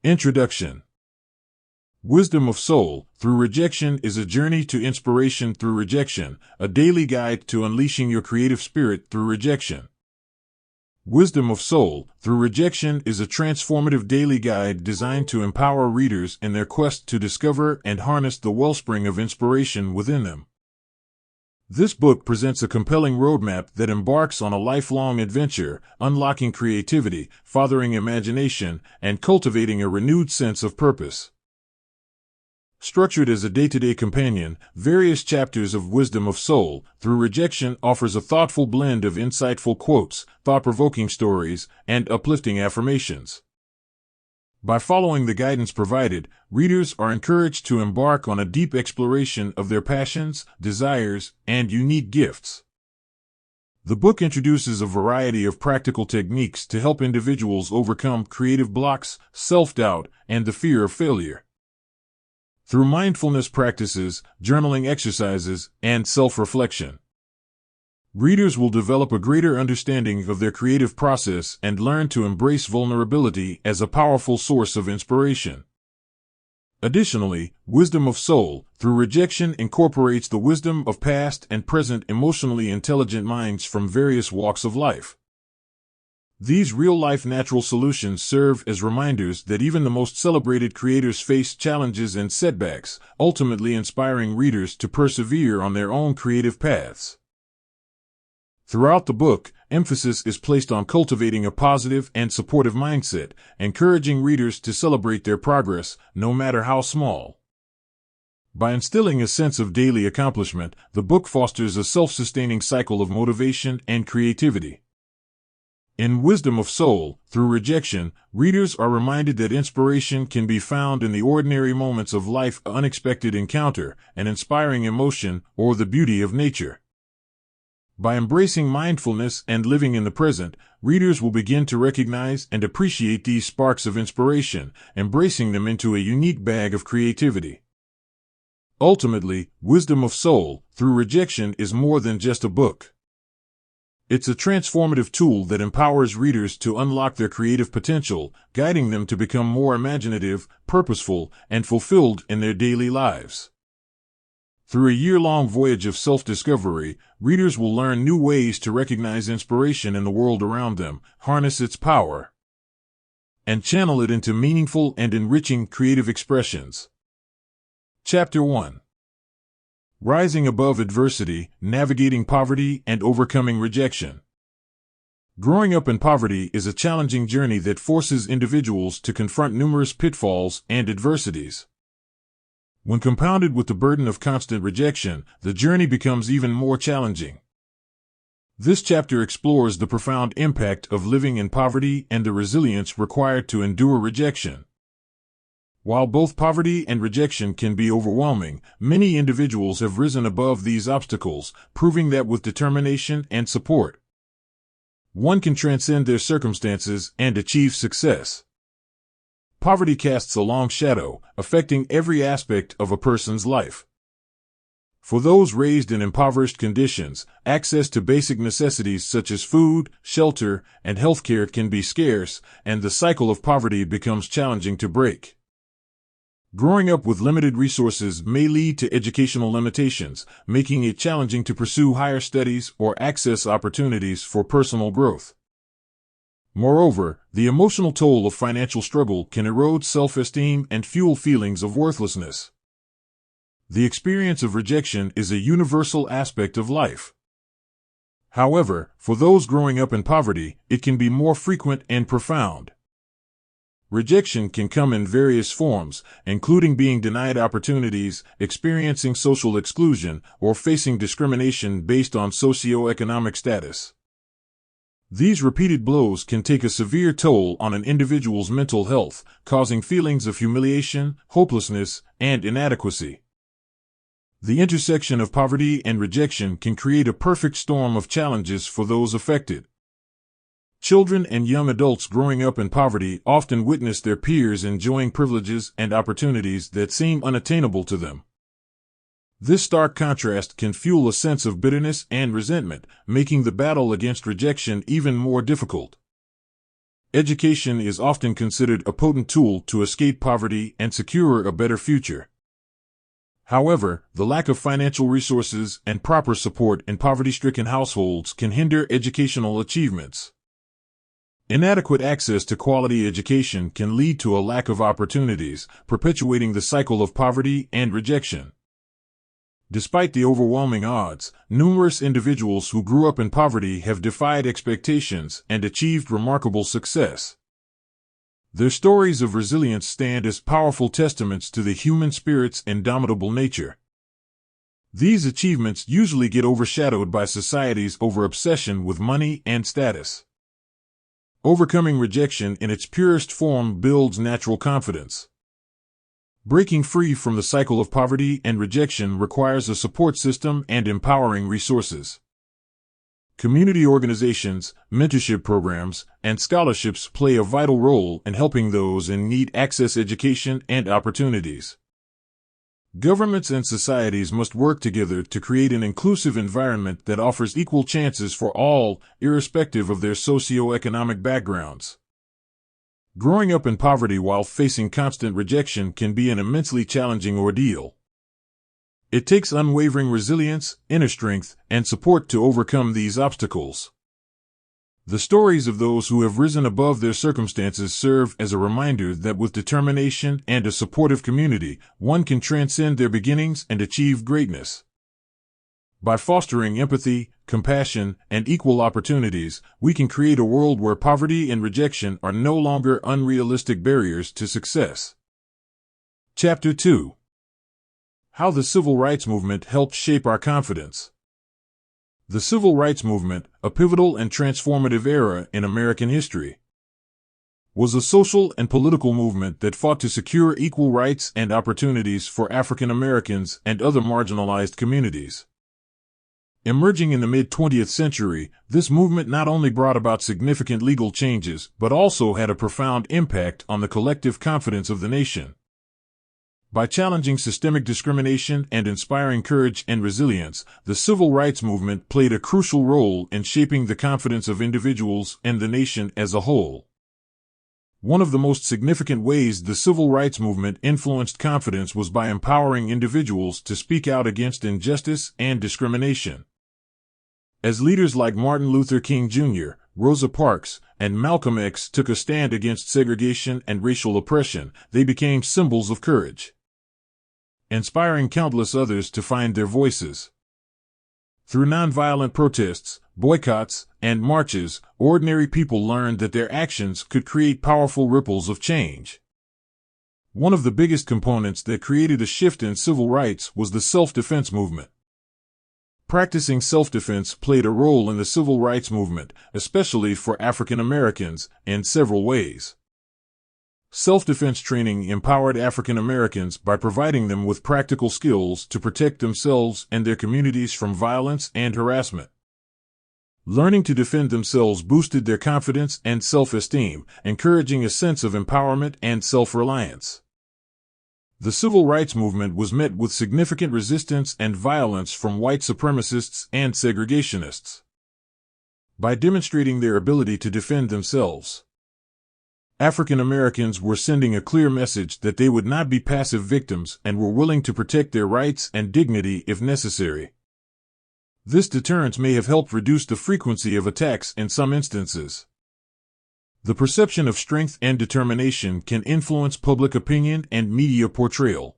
Introduction. Wisdom of Soul Through Rejection is a journey to inspiration through rejection, a daily guide to unleashing your creative spirit through rejection. Wisdom of Soul Through Rejection is a transformative daily guide designed to empower readers in their quest to discover and harness the wellspring of inspiration within them. This book presents a compelling roadmap that embarks on a lifelong adventure, unlocking creativity, fathering imagination, and cultivating a renewed sense of purpose. Structured as a day-to-day companion, various chapters of Wisdom of Soul Through Rejection offers a thoughtful blend of insightful quotes, thought-provoking stories, and uplifting affirmations. By following the guidance provided, readers are encouraged to embark on a deep exploration of their passions, desires, and unique gifts. The book introduces a variety of practical techniques to help individuals overcome creative blocks, self-doubt, and the fear of failure. Through mindfulness practices, journaling exercises, and self-reflection, readers will develop a greater understanding of their creative process and learn to embrace vulnerability as a powerful source of inspiration. Additionally, Wisdom of Soul Through Rejection incorporates the wisdom of past and present emotionally intelligent minds from various walks of life. These real-life natural solutions serve as reminders that even the most celebrated creators face challenges and setbacks, ultimately inspiring readers to persevere on their own creative paths. Throughout the book, emphasis is placed on cultivating a positive and supportive mindset, encouraging readers to celebrate their progress, no matter how small. By instilling a sense of daily accomplishment, the book fosters a self-sustaining cycle of motivation and creativity. In Wisdom of Soul Through Rejection, readers are reminded that inspiration can be found in the ordinary moments of life, an unexpected encounter, an inspiring emotion, or the beauty of nature. By embracing mindfulness and living in the present, readers will begin to recognize and appreciate these sparks of inspiration, embracing them into a unique bag of creativity. Ultimately, Wisdom of Soul Through Rejection is more than just a book. It's a transformative tool that empowers readers to unlock their creative potential, guiding them to become more imaginative, purposeful, and fulfilled in their daily lives. Through a year-long voyage of self-discovery, readers will learn new ways to recognize inspiration in the world around them, harness its power, and channel it into meaningful and enriching creative expressions. Chapter 1. Rising Above Adversity, Navigating Poverty and Overcoming Rejection. Growing up in poverty is a challenging journey that forces individuals to confront numerous pitfalls and adversities. When compounded with the burden of constant rejection, the journey becomes even more challenging. This chapter explores the profound impact of living in poverty and the resilience required to endure rejection. While both poverty and rejection can be overwhelming, many individuals have risen above these obstacles, proving that with determination and support, one can transcend their circumstances and achieve success. Poverty casts a long shadow, affecting every aspect of a person's life. For those raised in impoverished conditions, access to basic necessities such as food, shelter, and healthcare can be scarce, and the cycle of poverty becomes challenging to break. Growing up with limited resources may lead to educational limitations, making it challenging to pursue higher studies or access opportunities for personal growth. Moreover, the emotional toll of financial struggle can erode self-esteem and fuel feelings of worthlessness. The experience of rejection is a universal aspect of life. However, for those growing up in poverty, it can be more frequent and profound. Rejection can come in various forms, including being denied opportunities, experiencing social exclusion, or facing discrimination based on socioeconomic status. These repeated blows can take a severe toll on an individual's mental health, causing feelings of humiliation, hopelessness, and inadequacy. The intersection of poverty and rejection can create a perfect storm of challenges for those affected. Children and young adults growing up in poverty often witness their peers enjoying privileges and opportunities that seem unattainable to them. This stark contrast can fuel a sense of bitterness and resentment, making the battle against rejection even more difficult. Education is often considered a potent tool to escape poverty and secure a better future. However, the lack of financial resources and proper support in poverty-stricken households can hinder educational achievements. Inadequate access to quality education can lead to a lack of opportunities, perpetuating the cycle of poverty and rejection. Despite the overwhelming odds, numerous individuals who grew up in poverty have defied expectations and achieved remarkable success. Their stories of resilience stand as powerful testaments to the human spirit's indomitable nature. These achievements usually get overshadowed by society's over-obsession with money and status. Overcoming rejection in its purest form builds natural confidence. Breaking free from the cycle of poverty and rejection requires a support system and empowering resources. Community organizations, mentorship programs, and scholarships play a vital role in helping those in need access education and opportunities. Governments and societies must work together to create an inclusive environment that offers equal chances for all, irrespective of their socioeconomic backgrounds. Growing up in poverty while facing constant rejection can be an immensely challenging ordeal. It takes unwavering resilience, inner strength, and support to overcome these obstacles. The stories of those who have risen above their circumstances serve as a reminder that with determination and a supportive community, one can transcend their beginnings and achieve greatness. By fostering empathy, compassion, and equal opportunities, we can create a world where poverty and rejection are no longer unrealistic barriers to success. Chapter 2. How the Civil Rights Movement Helped Shape Our Confidence. The Civil Rights Movement, a pivotal and transformative era in American history, was a social and political movement that fought to secure equal rights and opportunities for African Americans and other marginalized communities. Emerging in the mid-20th century, this movement not only brought about significant legal changes, but also had a profound impact on the collective confidence of the nation. By challenging systemic discrimination and inspiring courage and resilience, the civil rights movement played a crucial role in shaping the confidence of individuals and the nation as a whole. One of the most significant ways the civil rights movement influenced confidence was by empowering individuals to speak out against injustice and discrimination. As leaders like Martin Luther King Jr., Rosa Parks, and Malcolm X took a stand against segregation and racial oppression, they became symbols of courage, inspiring countless others to find their voices. Through nonviolent protests, boycotts, and marches, ordinary people learned that their actions could create powerful ripples of change. One of the biggest components that created a shift in civil rights was the self-defense movement. Practicing self-defense played a role in the civil rights movement, especially for African Americans, in several ways. Self-defense training empowered African Americans by providing them with practical skills to protect themselves and their communities from violence and harassment. Learning to defend themselves boosted their confidence and self-esteem, encouraging a sense of empowerment and self-reliance. The civil rights movement was met with significant resistance and violence from white supremacists and segregationists. By demonstrating their ability to defend themselves, African Americans were sending a clear message that they would not be passive victims and were willing to protect their rights and dignity if necessary. This deterrence may have helped reduce the frequency of attacks in some instances. The perception of strength and determination can influence public opinion and media portrayal.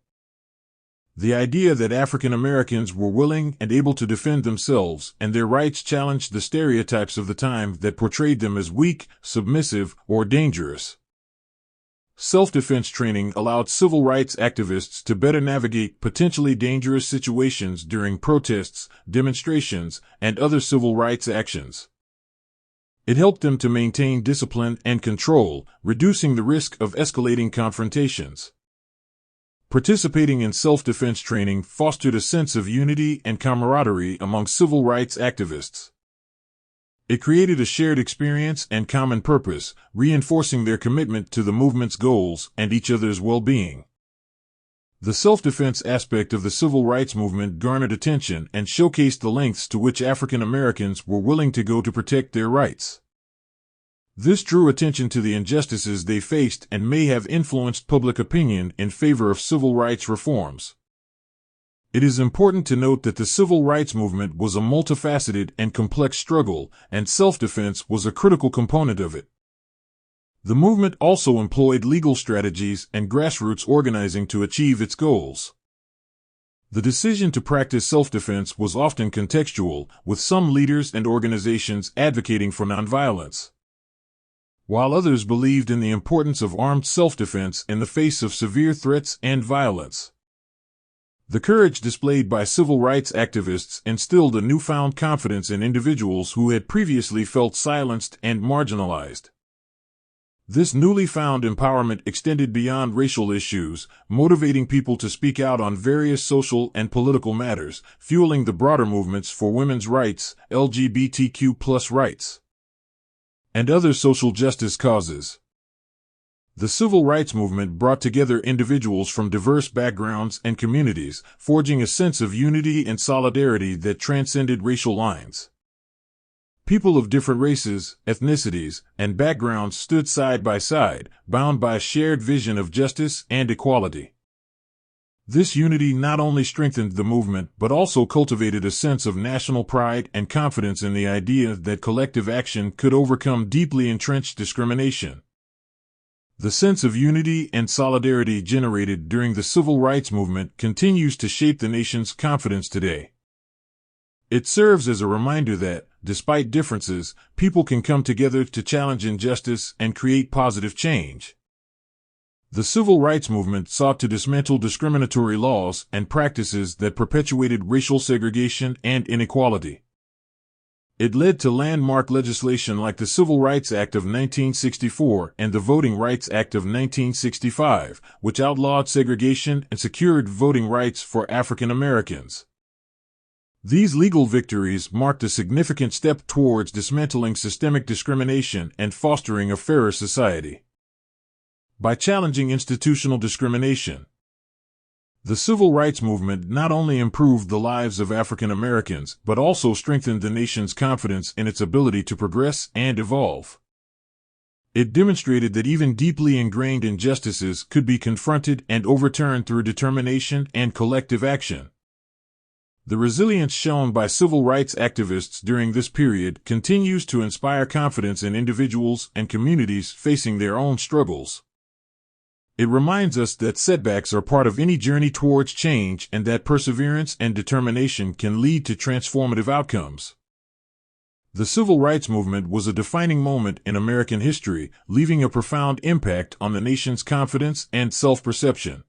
The idea that African Americans were willing and able to defend themselves and their rights challenged the stereotypes of the time that portrayed them as weak, submissive, or dangerous. Self-defense training allowed civil rights activists to better navigate potentially dangerous situations during protests, demonstrations, and other civil rights actions. It helped them to maintain discipline and control, reducing the risk of escalating confrontations. Participating in self-defense training fostered a sense of unity and camaraderie among civil rights activists. It created a shared experience and common purpose, reinforcing their commitment to the movement's goals and each other's well-being. The self-defense aspect of the civil rights movement garnered attention and showcased the lengths to which African Americans were willing to go to protect their rights. This drew attention to the injustices they faced and may have influenced public opinion in favor of civil rights reforms. It is important to note that the civil rights movement was a multifaceted and complex struggle, and self-defense was a critical component of it. The movement also employed legal strategies and grassroots organizing to achieve its goals. The decision to practice self-defense was often contextual, with some leaders and organizations advocating for nonviolence, while others believed in the importance of armed self-defense in the face of severe threats and violence. The courage displayed by civil rights activists instilled a newfound confidence in individuals who had previously felt silenced and marginalized. This newly found empowerment extended beyond racial issues, motivating people to speak out on various social and political matters, fueling the broader movements for women's rights, LGBTQ+ rights, and other social justice causes. The civil rights movement brought together individuals from diverse backgrounds and communities, forging a sense of unity and solidarity that transcended racial lines. People of different races, ethnicities, and backgrounds stood side by side, bound by a shared vision of justice and equality. This unity not only strengthened the movement but also cultivated a sense of national pride and confidence in the idea that collective action could overcome deeply entrenched discrimination. The sense of unity and solidarity generated during the civil rights movement continues to shape the nation's confidence today. It serves as a reminder that, despite differences, people can come together to challenge injustice and create positive change. The civil rights movement sought to dismantle discriminatory laws and practices that perpetuated racial segregation and inequality. It led to landmark legislation like the Civil Rights Act of 1964 and the Voting Rights Act of 1965, which outlawed segregation and secured voting rights for African Americans. These legal victories marked a significant step towards dismantling systemic discrimination and fostering a fairer society. By challenging institutional discrimination, the civil rights movement not only improved the lives of African Americans but also strengthened the nation's confidence in its ability to progress and evolve. It demonstrated that even deeply ingrained injustices could be confronted and overturned through determination and collective action. The resilience shown by civil rights activists during this period continues to inspire confidence in individuals and communities facing their own struggles. It reminds us that setbacks are part of any journey towards change and that perseverance and determination can lead to transformative outcomes. The civil rights movement was a defining moment in American history, leaving a profound impact on the nation's confidence and self-perception.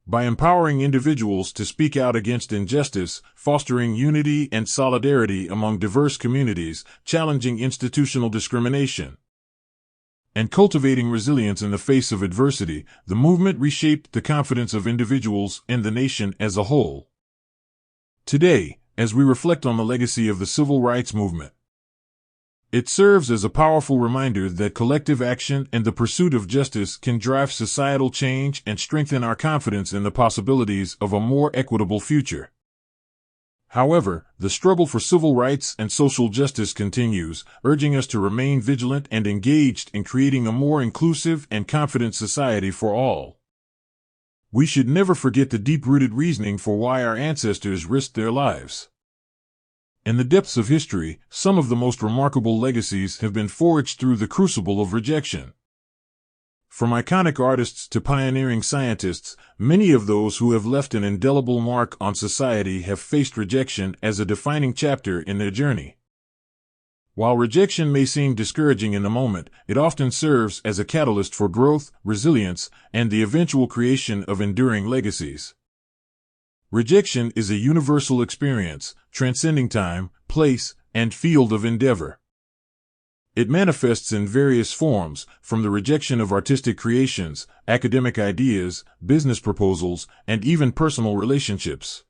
By empowering individuals to speak out against injustice, fostering unity and solidarity among diverse communities, challenging institutional discrimination, and cultivating resilience in the face of adversity, the movement reshaped the confidence of individuals and the nation as a whole. Today, as we reflect on the legacy of the civil rights movement, it serves as a powerful reminder that collective action and the pursuit of justice can drive societal change and strengthen our confidence in the possibilities of a more equitable future. However, the struggle for civil rights and social justice continues, urging us to remain vigilant and engaged in creating a more inclusive and confident society for all. We should never forget the deep-rooted reasoning for why our ancestors risked their lives. In the depths of history, some of the most remarkable legacies have been forged through the crucible of rejection. From iconic artists to pioneering scientists, many of those who have left an indelible mark on society have faced rejection as a defining chapter in their journey. While rejection may seem discouraging in the moment, it often serves as a catalyst for growth, resilience, and the eventual creation of enduring legacies. Rejection is a universal experience, transcending time, place, and field of endeavor. It manifests in various forms, from the rejection of artistic creations, academic ideas, business proposals, and even personal relationships.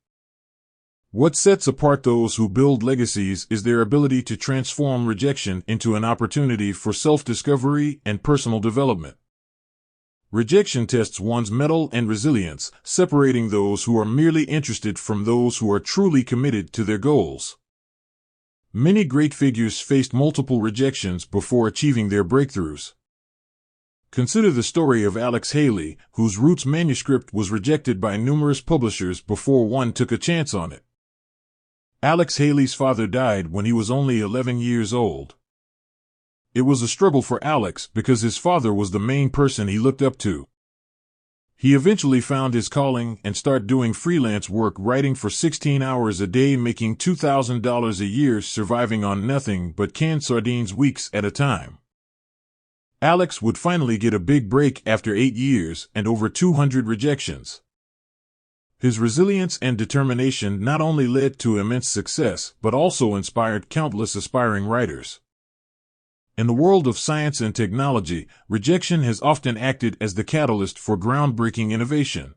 What sets apart those who build legacies is their ability to transform rejection into an opportunity for self-discovery and personal development. Rejection tests one's mettle and resilience, separating those who are merely interested from those who are truly committed to their goals. Many great figures faced multiple rejections before achieving their breakthroughs. Consider the story of Alex Haley, whose Roots manuscript was rejected by numerous publishers before one took a chance on it. Alex Haley's father died when he was only 11 years old. It was a struggle for Alex because his father was the main person he looked up to. He eventually found his calling and started doing freelance work, writing for 16 hours a day, making $2,000 a year, surviving on nothing but canned sardines weeks at a time. Alex would finally get a big break after 8 years and over 200 rejections. His resilience and determination not only led to immense success, but also inspired countless aspiring writers. In the world of science and technology, rejection has often acted as the catalyst for groundbreaking innovation.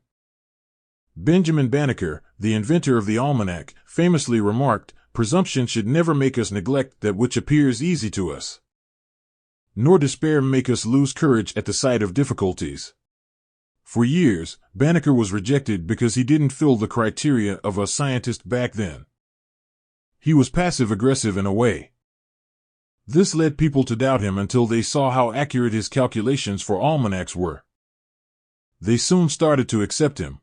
Benjamin Banneker, the inventor of the almanac, famously remarked, "Presumption should never make us neglect that which appears easy to us, nor despair make us lose courage at the sight of difficulties." For years, Banneker was rejected because he didn't fill the criteria of a scientist back then. He was passive-aggressive in a way. This led people to doubt him until they saw how accurate his calculations for almanacs were. They soon started to accept him.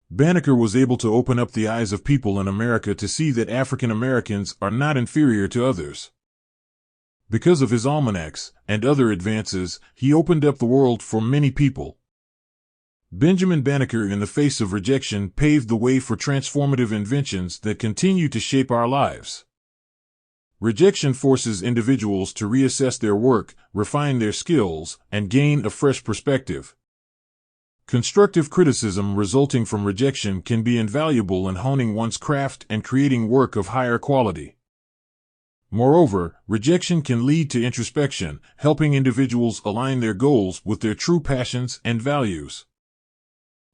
Banneker was able to open up the eyes of people in America to see that African Americans are not inferior to others. Because of his almanacs and other advances, he opened up the world for many people. Benjamin Banneker, in the face of rejection, paved the way for transformative inventions that continue to shape our lives. Rejection forces individuals to reassess their work, refine their skills, and gain a fresh perspective. Constructive criticism resulting from rejection can be invaluable in honing one's craft and creating work of higher quality. Moreover, rejection can lead to introspection, helping individuals align their goals with their true passions and values.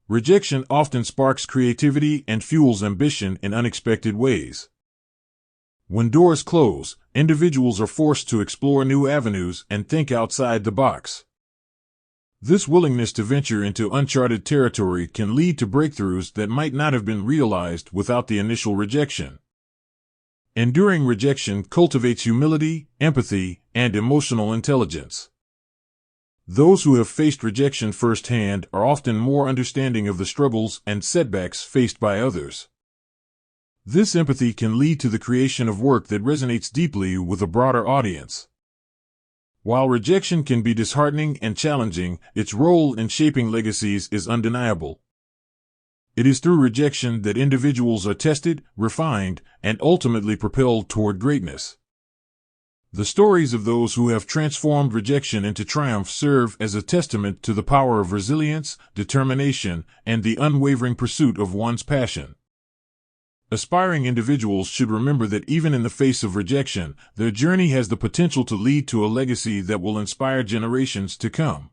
Rejection often sparks creativity and fuels ambition in unexpected ways. When doors close, individuals are forced to explore new avenues and think outside the box. This willingness to venture into uncharted territory can lead to breakthroughs that might not have been realized without the initial rejection. Enduring rejection cultivates humility, empathy, and emotional intelligence. Those who have faced rejection firsthand are often more understanding of the struggles and setbacks faced by others. This empathy can lead to the creation of work that resonates deeply with a broader audience. While rejection can be disheartening and challenging, its role in shaping legacies is undeniable. It is through rejection that individuals are tested, refined, and ultimately propelled toward greatness. The stories of those who have transformed rejection into triumph serve as a testament to the power of resilience, determination, and the unwavering pursuit of one's passion. Aspiring individuals should remember that even in the face of rejection, their journey has the potential to lead to a legacy that will inspire generations to come.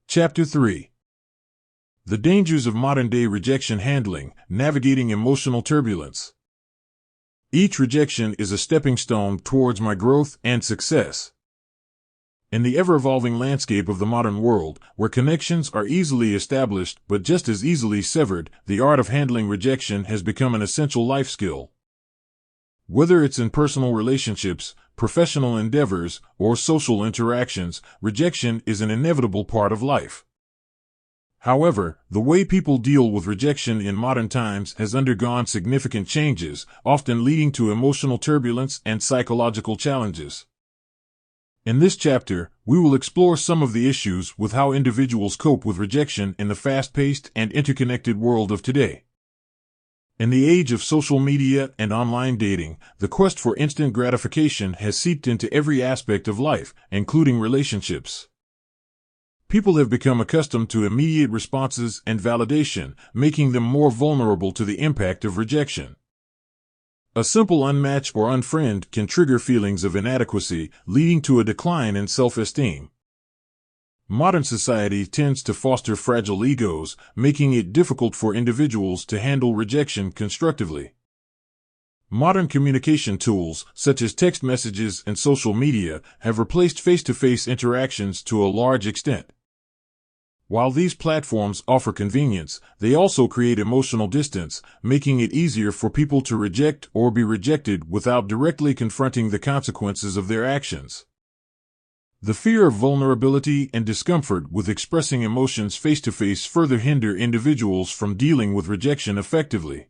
Chapter 3. The Dangers of Modern-Day Rejection Handling, Navigating Emotional Turbulence. Each rejection is a stepping stone towards my growth and success. In the ever-evolving landscape of the modern world, where connections are easily established but just as easily severed, the art of handling rejection has become an essential life skill. Whether it's in personal relationships, professional endeavors, or social interactions, rejection is an inevitable part of life. However, the way people deal with rejection in modern times has undergone significant changes, often leading to emotional turbulence and psychological challenges. In this chapter, we will explore some of the issues with how individuals cope with rejection in the fast-paced and interconnected world of today. In the age of social media and online dating, the quest for instant gratification has seeped into every aspect of life, including relationships. People have become accustomed to immediate responses and validation, making them more vulnerable to the impact of rejection. A simple unmatch or unfriend can trigger feelings of inadequacy, leading to a decline in self-esteem. Modern society tends to foster fragile egos, making it difficult for individuals to handle rejection constructively. Modern communication tools, such as text messages and social media, have replaced face-to-face interactions to a large extent. While these platforms offer convenience, they also create emotional distance, making it easier for people to reject or be rejected without directly confronting the consequences of their actions. The fear of vulnerability and discomfort with expressing emotions face-to-face further hinder individuals from dealing with rejection effectively.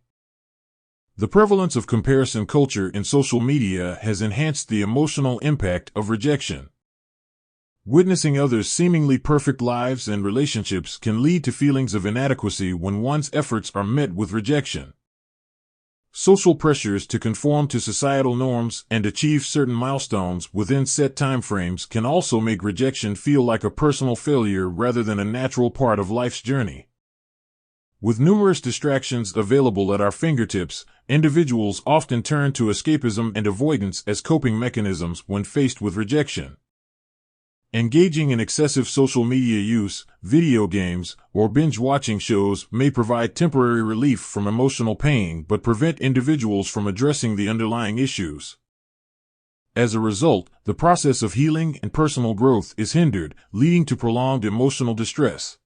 The prevalence of comparison culture in social media has enhanced the emotional impact of rejection. Witnessing others' seemingly perfect lives and relationships can lead to feelings of inadequacy when one's efforts are met with rejection. Social pressures to conform to societal norms and achieve certain milestones within set timeframes can also make rejection feel like a personal failure rather than a natural part of life's journey. With numerous distractions available at our fingertips, individuals often turn to escapism and avoidance as coping mechanisms when faced with rejection. Engaging in excessive social media use, video games, or binge-watching shows may provide temporary relief from emotional pain but prevent individuals from addressing the underlying issues. As a result, the process of healing and personal growth is hindered, leading to prolonged emotional distress.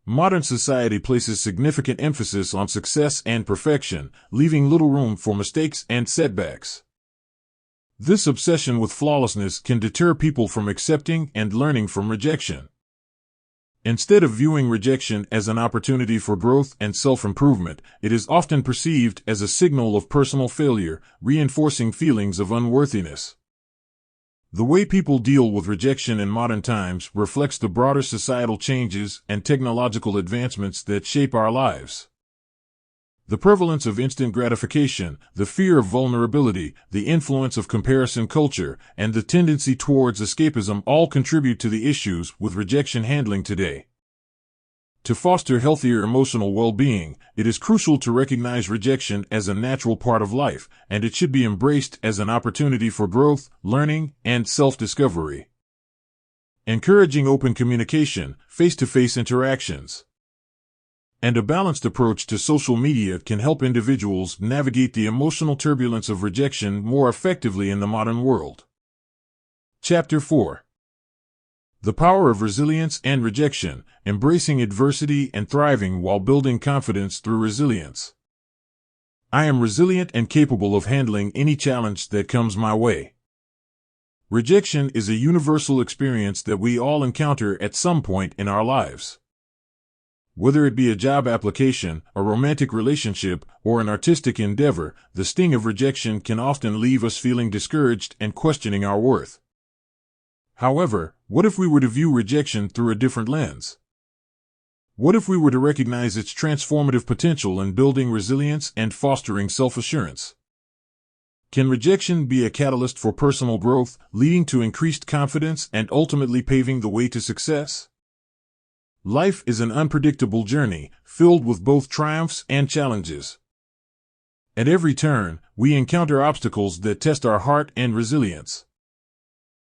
Modern society places significant emphasis on success and perfection, leaving little room for mistakes and setbacks. This obsession with flawlessness can deter people from accepting and learning from rejection. Instead of viewing rejection as an opportunity for growth and self-improvement, it is often perceived as a signal of personal failure, reinforcing feelings of unworthiness. The way people deal with rejection in modern times reflects the broader societal changes and technological advancements that shape our lives. The prevalence of instant gratification, the fear of vulnerability, the influence of comparison culture, and the tendency towards escapism all contribute to the issues with rejection handling today. To foster healthier emotional well-being, it is crucial to recognize rejection as a natural part of life, and it should be embraced as an opportunity for growth, learning, and self-discovery. Encouraging open communication, face-to-face interactions, and a balanced approach to social media can help individuals navigate the emotional turbulence of rejection more effectively in the modern world. Chapter 4. The Power of Resilience and Rejection, Embracing Adversity and Thriving While Building Confidence Through Resilience. I am resilient and capable of handling any challenge that comes my way. Rejection is a universal experience that we all encounter at some point in our lives. Whether it be a job application, a romantic relationship, or an artistic endeavor, the sting of rejection can often leave us feeling discouraged and questioning our worth. However, what if we were to view rejection through a different lens? What if we were to recognize its transformative potential in building resilience and fostering self-assurance? Can rejection be a catalyst for personal growth, leading to increased confidence and ultimately paving the way to success? Life is an unpredictable journey, filled with both triumphs and challenges. At every turn, we encounter obstacles that test our heart and resilience.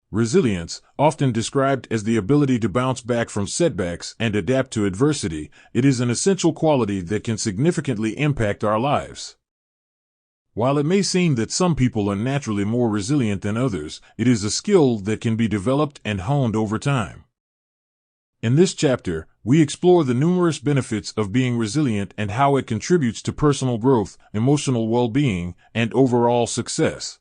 Resilience, often described as the ability to bounce back from setbacks and adapt to adversity, it is an essential quality that can significantly impact our lives. While it may seem that some people are naturally more resilient than others, it is a skill that can be developed and honed over time. In this chapter, we explore the numerous benefits of being resilient and how it contributes to personal growth, emotional well-being, and overall success.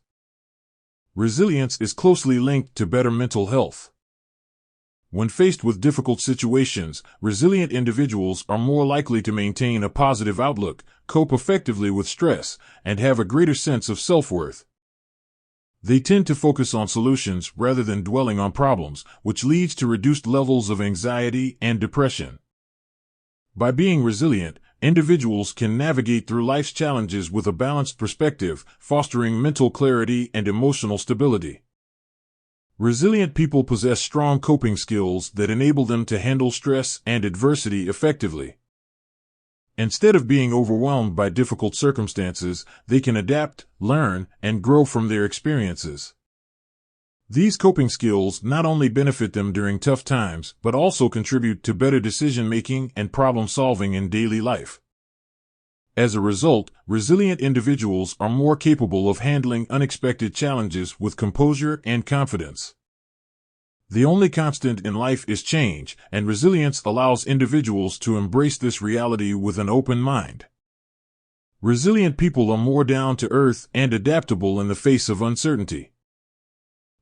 Resilience is closely linked to better mental health. When faced with difficult situations, resilient individuals are more likely to maintain a positive outlook, cope effectively with stress, and have a greater sense of self-worth. They tend to focus on solutions rather than dwelling on problems, which leads to reduced levels of anxiety and depression. By being resilient, individuals can navigate through life's challenges with a balanced perspective, fostering mental clarity and emotional stability. Resilient people possess strong coping skills that enable them to handle stress and adversity effectively. Instead of being overwhelmed by difficult circumstances, they can adapt, learn, and grow from their experiences. These coping skills not only benefit them during tough times, but also contribute to better decision-making and problem-solving in daily life. As a result, resilient individuals are more capable of handling unexpected challenges with composure and confidence. The only constant in life is change, and resilience allows individuals to embrace this reality with an open mind. Resilient people are more down to earth and adaptable in the face of uncertainty.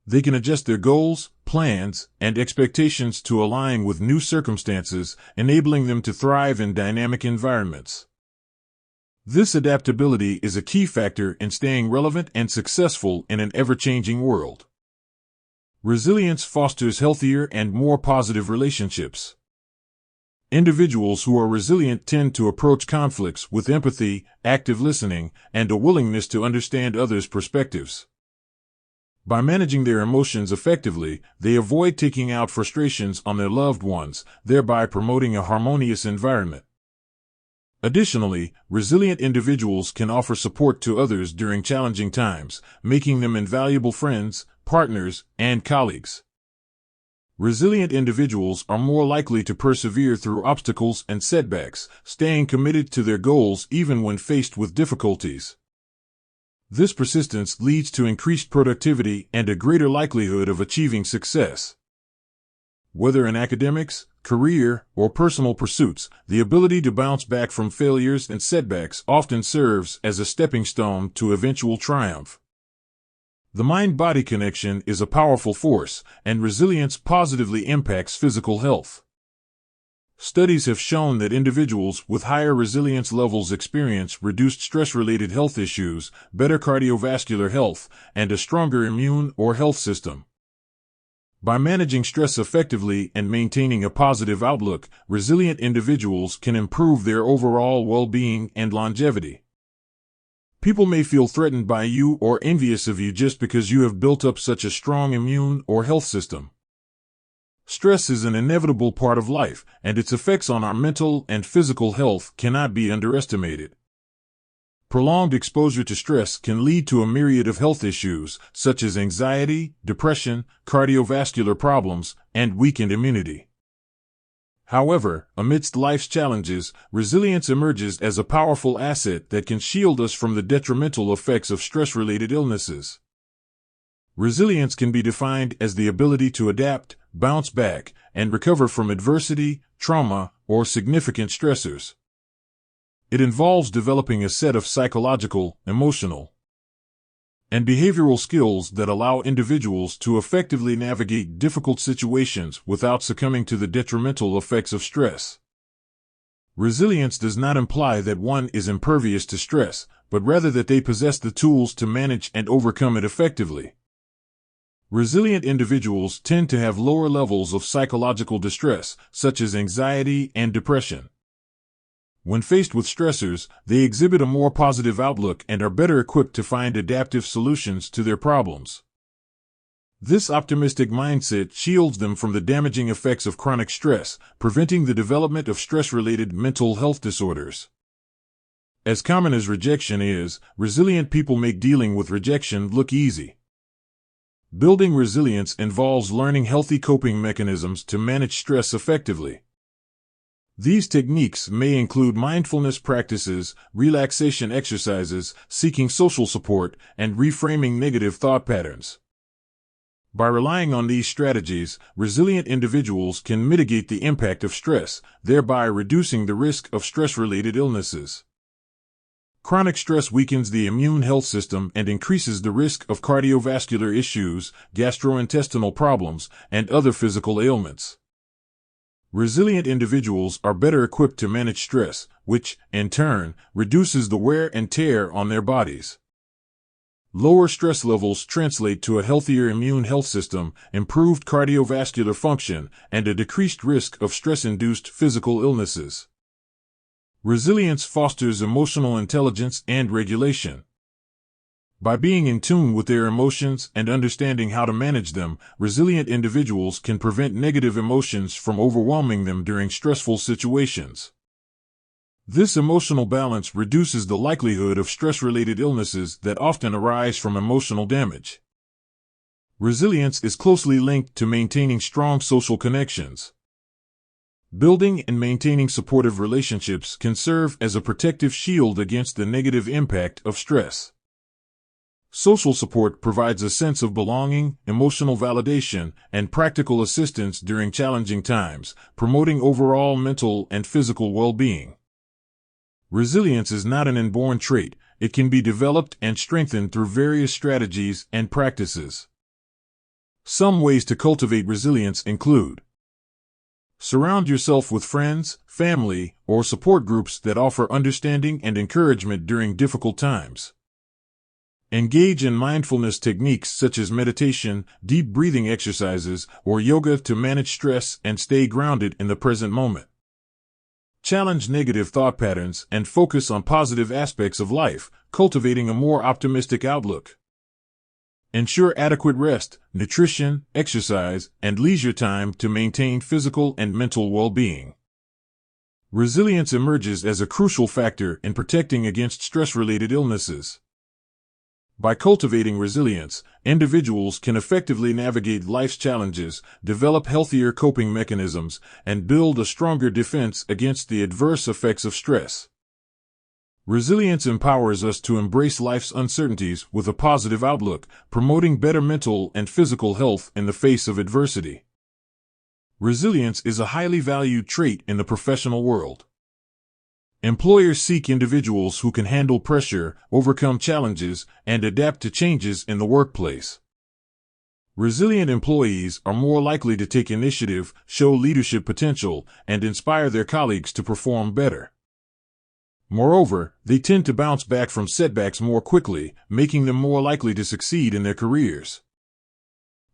They can adjust their goals, plans, and expectations to align with new circumstances, enabling them to thrive in dynamic environments. This adaptability is a key factor in staying relevant and successful in an ever-changing world. Resilience fosters healthier and more positive relationships. Individuals who are resilient tend to approach conflicts with empathy, active listening, and a willingness to understand others' perspectives. By managing their emotions effectively, they avoid taking out frustrations on their loved ones, thereby promoting a harmonious environment. Additionally, resilient individuals can offer support to others during challenging times, making them invaluable friends, partners, and colleagues. Resilient individuals are more likely to persevere through obstacles and setbacks, staying committed to their goals even when faced with difficulties. This persistence leads to increased productivity and a greater likelihood of achieving success. Whether in academics, career, or personal pursuits, the ability to bounce back from failures and setbacks often serves as a stepping stone to eventual triumph. The mind-body connection is a powerful force, and resilience positively impacts physical health. Studies have shown that individuals with higher resilience levels experience reduced stress-related health issues, better cardiovascular health, and a stronger immune or health system. By managing stress effectively and maintaining a positive outlook, resilient individuals can improve their overall well-being and longevity. People may feel threatened by you or envious of you just because you have built up such a strong immune or health system. Stress is an inevitable part of life, and its effects on our mental and physical health cannot be underestimated. Prolonged exposure to stress can lead to a myriad of health issues, such as anxiety, depression, cardiovascular problems, and weakened immunity. However, amidst life's challenges, resilience emerges as a powerful asset that can shield us from the detrimental effects of stress-related illnesses. Resilience can be defined as the ability to adapt, bounce back, and recover from adversity, trauma, or significant stressors. It involves developing a set of psychological, emotional, and behavioral skills that allow individuals to effectively navigate difficult situations without succumbing to the detrimental effects of stress. Resilience does not imply that one is impervious to stress, but rather that they possess the tools to manage and overcome it effectively. Resilient individuals tend to have lower levels of psychological distress, such as anxiety and depression. When faced with stressors, they exhibit a more positive outlook and are better equipped to find adaptive solutions to their problems. This optimistic mindset shields them from the damaging effects of chronic stress, preventing the development of stress-related mental health disorders. As common as rejection is, resilient people make dealing with rejection look easy. Building resilience involves learning healthy coping mechanisms to manage stress effectively. These techniques may include mindfulness practices, relaxation exercises, seeking social support, and reframing negative thought patterns. By relying on these strategies, resilient individuals can mitigate the impact of stress, thereby reducing the risk of stress-related illnesses. Chronic stress weakens the immune health system and increases the risk of cardiovascular issues, gastrointestinal problems, and other physical ailments. Resilient individuals are better equipped to manage stress, which, in turn, reduces the wear and tear on their bodies. Lower stress levels translate to a healthier immune health system, improved cardiovascular function, and a decreased risk of stress-induced physical illnesses. Resilience fosters emotional intelligence and regulation. By being in tune with their emotions and understanding how to manage them, resilient individuals can prevent negative emotions from overwhelming them during stressful situations. This emotional balance reduces the likelihood of stress-related illnesses that often arise from emotional damage. Resilience is closely linked to maintaining strong social connections. Building and maintaining supportive relationships can serve as a protective shield against the negative impact of stress. Social support provides a sense of belonging, emotional validation, and practical assistance during challenging times, promoting overall mental and physical well-being. Resilience is not an inborn trait. It can be developed and strengthened through various strategies and practices. Some ways to cultivate resilience include: surround yourself with friends, family, or support groups that offer understanding and encouragement during difficult times. Engage in mindfulness techniques such as meditation, deep breathing exercises, or yoga to manage stress and stay grounded in the present moment. Challenge negative thought patterns and focus on positive aspects of life, cultivating a more optimistic outlook. Ensure adequate rest, nutrition, exercise, and leisure time to maintain physical and mental well-being. Resilience emerges as a crucial factor in protecting against stress-related illnesses. By cultivating resilience, individuals can effectively navigate life's challenges, develop healthier coping mechanisms, and build a stronger defense against the adverse effects of stress. Resilience empowers us to embrace life's uncertainties with a positive outlook, promoting better mental and physical health in the face of adversity. Resilience is a highly valued trait in the professional world. Employers seek individuals who can handle pressure, overcome challenges, and adapt to changes in the workplace. Resilient employees are more likely to take initiative, show leadership potential, and inspire their colleagues to perform better. Moreover, they tend to bounce back from setbacks more quickly, making them more likely to succeed in their careers.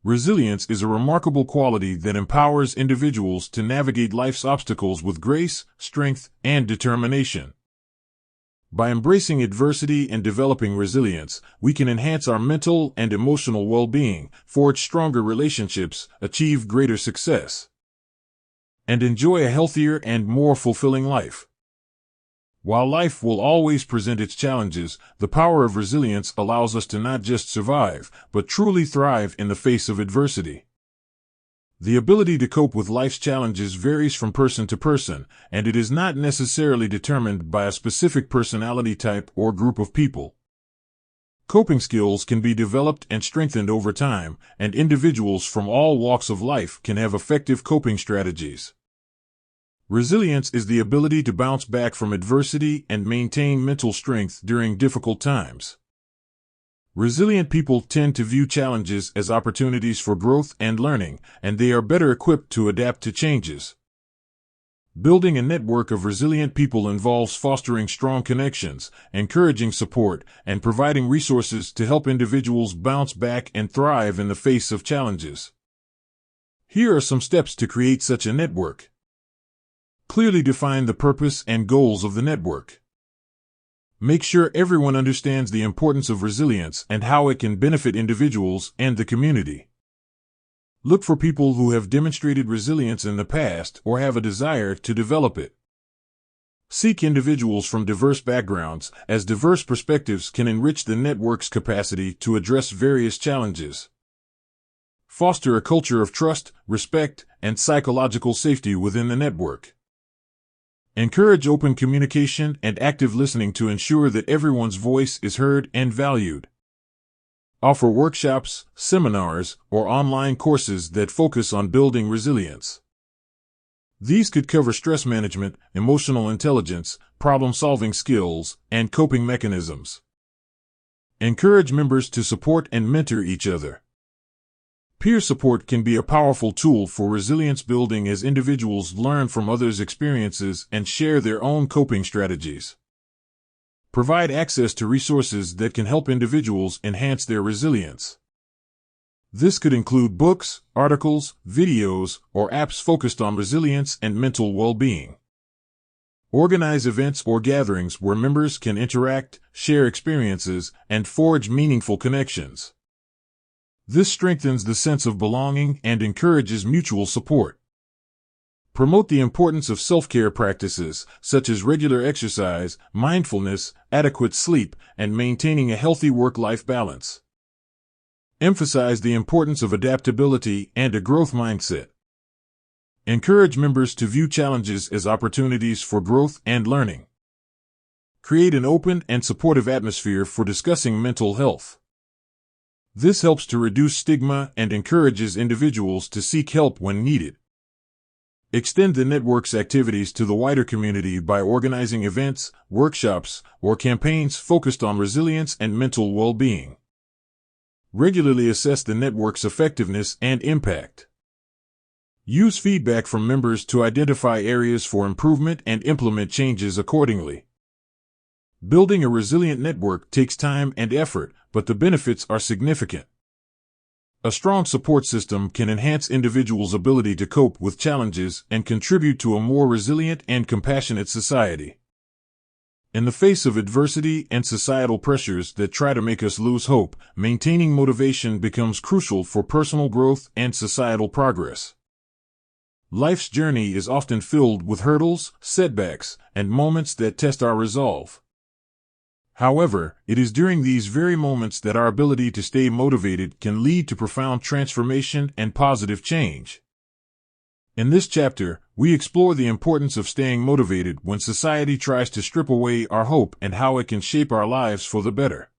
Resilience is a remarkable quality that empowers individuals to navigate life's obstacles with grace, strength, and determination. By embracing adversity and developing resilience, we can enhance our mental and emotional well-being, forge stronger relationships, achieve greater success, and enjoy a healthier and more fulfilling life. While life will always present its challenges, the power of resilience allows us to not just survive, but truly thrive in the face of adversity. The ability to cope with life's challenges varies from person to person, and it is not necessarily determined by a specific personality type or group of people. Coping skills can be developed and strengthened over time, and individuals from all walks of life can have effective coping strategies. Resilience is the ability to bounce back from adversity and maintain mental strength during difficult times. Resilient people tend to view challenges as opportunities for growth and learning, and they are better equipped to adapt to changes. Building a network of resilient people involves fostering strong connections, encouraging support, and providing resources to help individuals bounce back and thrive in the face of challenges. Here are some steps to create such a network. Clearly define the purpose and goals of the network. Make sure everyone understands the importance of resilience and how it can benefit individuals and the community. Look for people who have demonstrated resilience in the past or have a desire to develop it. Seek individuals from diverse backgrounds, as diverse perspectives can enrich the network's capacity to address various challenges. Foster a culture of trust, respect, and psychological safety within the network. Encourage open communication and active listening to ensure that everyone's voice is heard and valued. Offer workshops, seminars, or online courses that focus on building resilience. These could cover stress management, emotional intelligence, problem-solving skills, and coping mechanisms. Encourage members to support and mentor each other. Peer support can be a powerful tool for resilience building as individuals learn from others' experiences and share their own coping strategies. Provide access to resources that can help individuals enhance their resilience. This could include books, articles, videos, or apps focused on resilience and mental well-being. Organize events or gatherings where members can interact, share experiences, and forge meaningful connections. This strengthens the sense of belonging and encourages mutual support. Promote the importance of self-care practices, such as regular exercise, mindfulness, adequate sleep, and maintaining a healthy work-life balance. Emphasize the importance of adaptability and a growth mindset. Encourage members to view challenges as opportunities for growth and learning. Create an open and supportive atmosphere for discussing mental health. This helps to reduce stigma and encourages individuals to seek help when needed. Extend the network's activities to the wider community by organizing events, workshops, or campaigns focused on resilience and mental well-being. Regularly assess the network's effectiveness and impact. Use feedback from members to identify areas for improvement and implement changes accordingly. Building a resilient network takes time and effort, but the benefits are significant. A strong support system can enhance individuals' ability to cope with challenges and contribute to a more resilient and compassionate society. In the face of adversity and societal pressures that try to make us lose hope, maintaining motivation becomes crucial for personal growth and societal progress. Life's journey is often filled with hurdles, setbacks, and moments that test our resolve. However, it is during these very moments that our ability to stay motivated can lead to profound transformation and positive change. In this chapter, we explore the importance of staying motivated when society tries to strip away our hope and how it can shape our lives for the better.